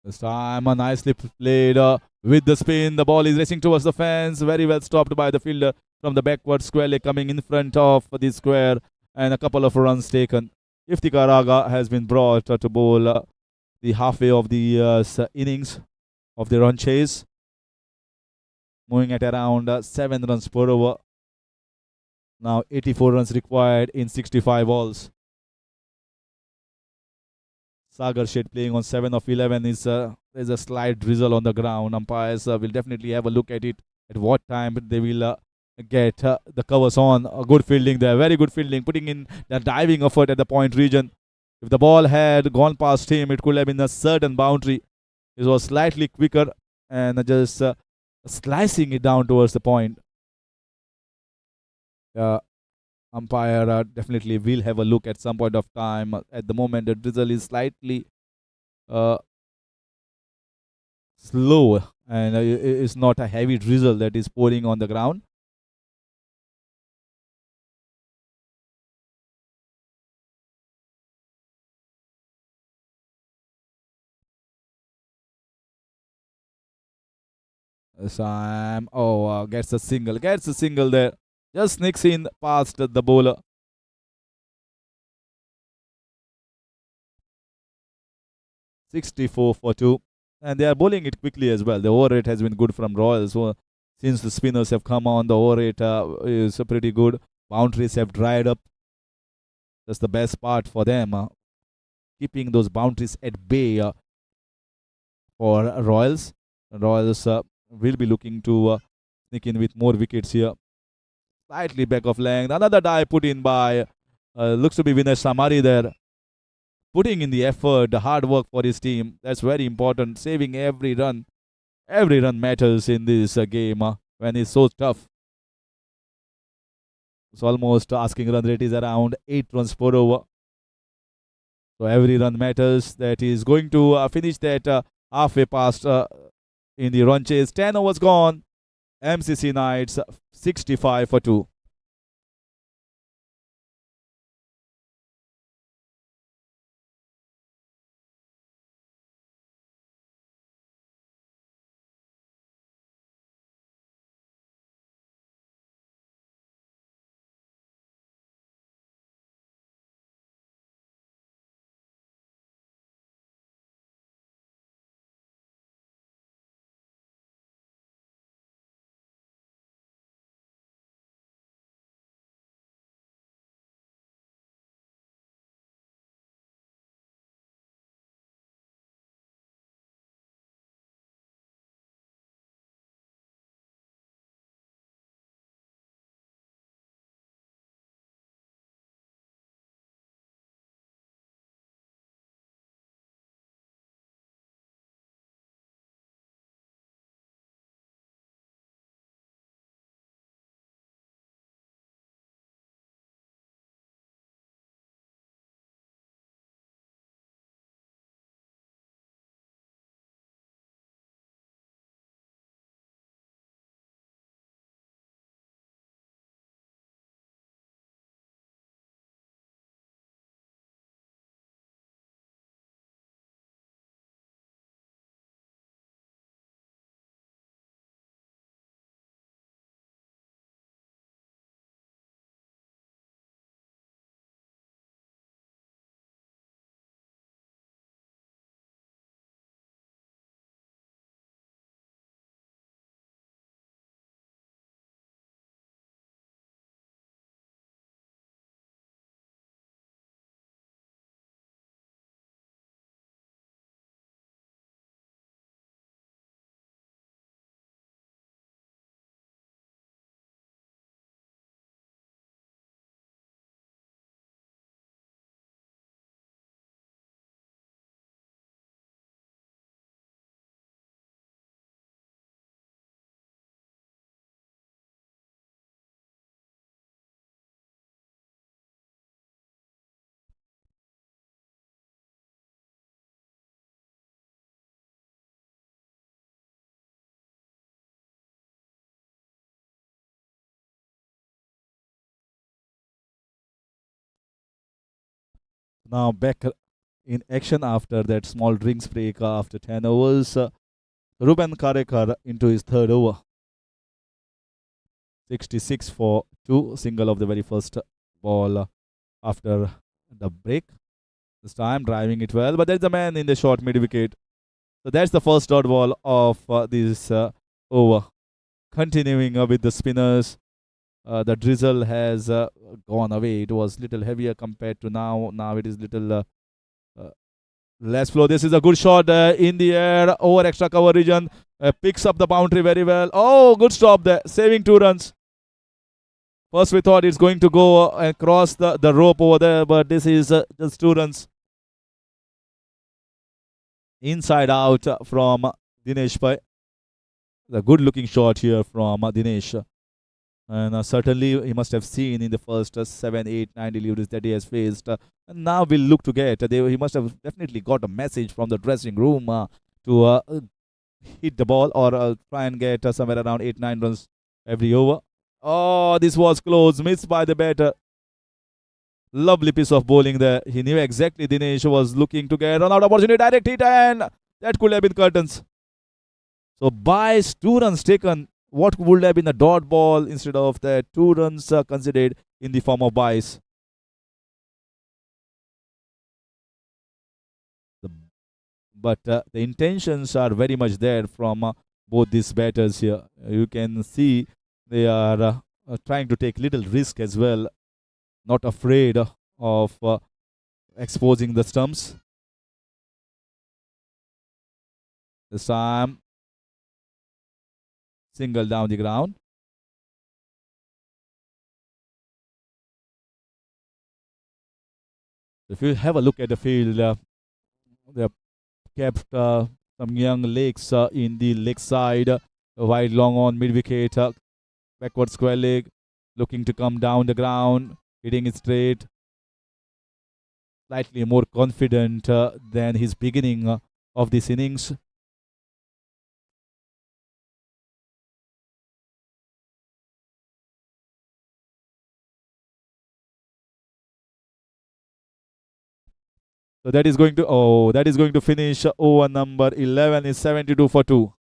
This time, nicely played with the spin. The ball is racing towards the fence. Very well stopped by the fielder from the backward square leg, coming in front of the square, and a couple of runs taken. Iftikhar Raga has been brought to bowl the halfway of the innings of the run chase, moving at around 7 runs per over. Now 84 runs required in 65 balls. Sagar Sheth playing on 7 of 11 is there's a slight drizzle on the ground. Umpires will definitely have a look at it, at what time they will get the covers on. Good fielding there, very good fielding, putting in the diving effort at the point region. If the ball had gone past him, it could have been a certain boundary. It was slightly quicker and just slicing it down towards the point. Umpire definitely will have a look at some point of time. At the moment, the drizzle is slightly slow, and it's not a heavy drizzle that is pouring on the ground. Sam, gets a single there. Just sneaks in past the bowler. $64 for 2. And they are bowling it quickly as well. The over rate has been good from Royals. So since the spinners have come on, the over rate is pretty good. Boundaries have dried up. That's the best part for them. Keeping those boundaries at bay for Royals. Royals will be looking to sneak in with more wickets here. Slightly back of length. Another dive put in by, looks to be Vinay Samari there. putting in the effort, the hard work for his team. That's very important. Saving every run. Every run matters in this game when it's so tough. It's almost asking run rate is around 8 runs per over. So every run matters. That is going to finish that halfway past in the run chase. 10 overs gone. MCC Knights 65 for 2. Now back in action after that small drinks break after 10 overs. Ruben Karekar into his third over. 66 for 2. Single of the very first ball after the break. This time driving it well, but there's a man in the short mid wicket. So that's the first dot ball of this over. Continuing with the spinners. The drizzle has gone away. It was little heavier compared to now. Now it is little less flow. This is a good shot in the air over extra cover region. Picks up the boundary very well. Oh, good stop there. Saving 2 runs. First we thought it's going to go across the rope over there, but this is just 2 runs. Inside out from Dinesh Bhai. The good looking shot here from Dinesh. And certainly he must have seen in the first 7, 8, 9 deliveries that he has faced. And now we'll look to get. He must have definitely got a message from the dressing room to hit the ball or try and get somewhere around 8, 9 runs every over. Oh, this was close. Missed by the batter. Lovely piece of bowling there. He knew exactly Dinesh was looking to get run out opportunity. Direct hit, and that could have been curtains. So Bai's 2 runs taken. What would have been a dot ball instead of the 2 runs considered in the form of Bai's. But the intentions are very much there from both these batters here. You can see they are trying to take little risk as well. Not afraid of exposing the stumps. This time, single down the ground. If you have a look at the field, they have kept some young legs in the leg side, wide long on mid wicket, backward square leg, looking to come down the ground, hitting it straight, slightly more confident than his beginning of this innings. So that is going to finish over number 11 is 72 for 2.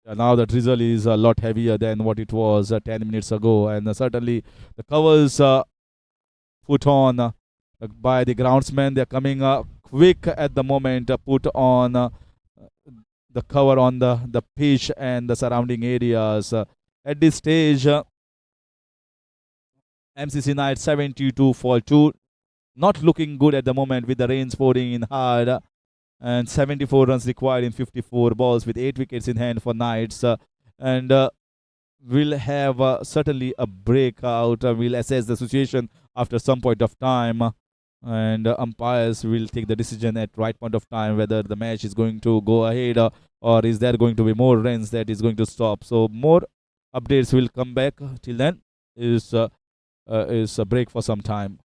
Now the drizzle is a lot heavier than what it was 10 minutes ago, and certainly the covers put on by the groundsmen, they're coming quick at the moment, put on the cover on the pitch and the surrounding areas. At this stage, MCC Knight 72 for 2, not looking good at the moment with the rains pouring in hard. And 74 runs required in 54 balls with 8 wickets in hand for Knights. And we'll have certainly a breakout. We'll assess the situation after some point of time. And umpires will take the decision at right point of time whether the match is going to go ahead or is there going to be more runs that is going to stop. So more updates will come back. Till then is a break for some time.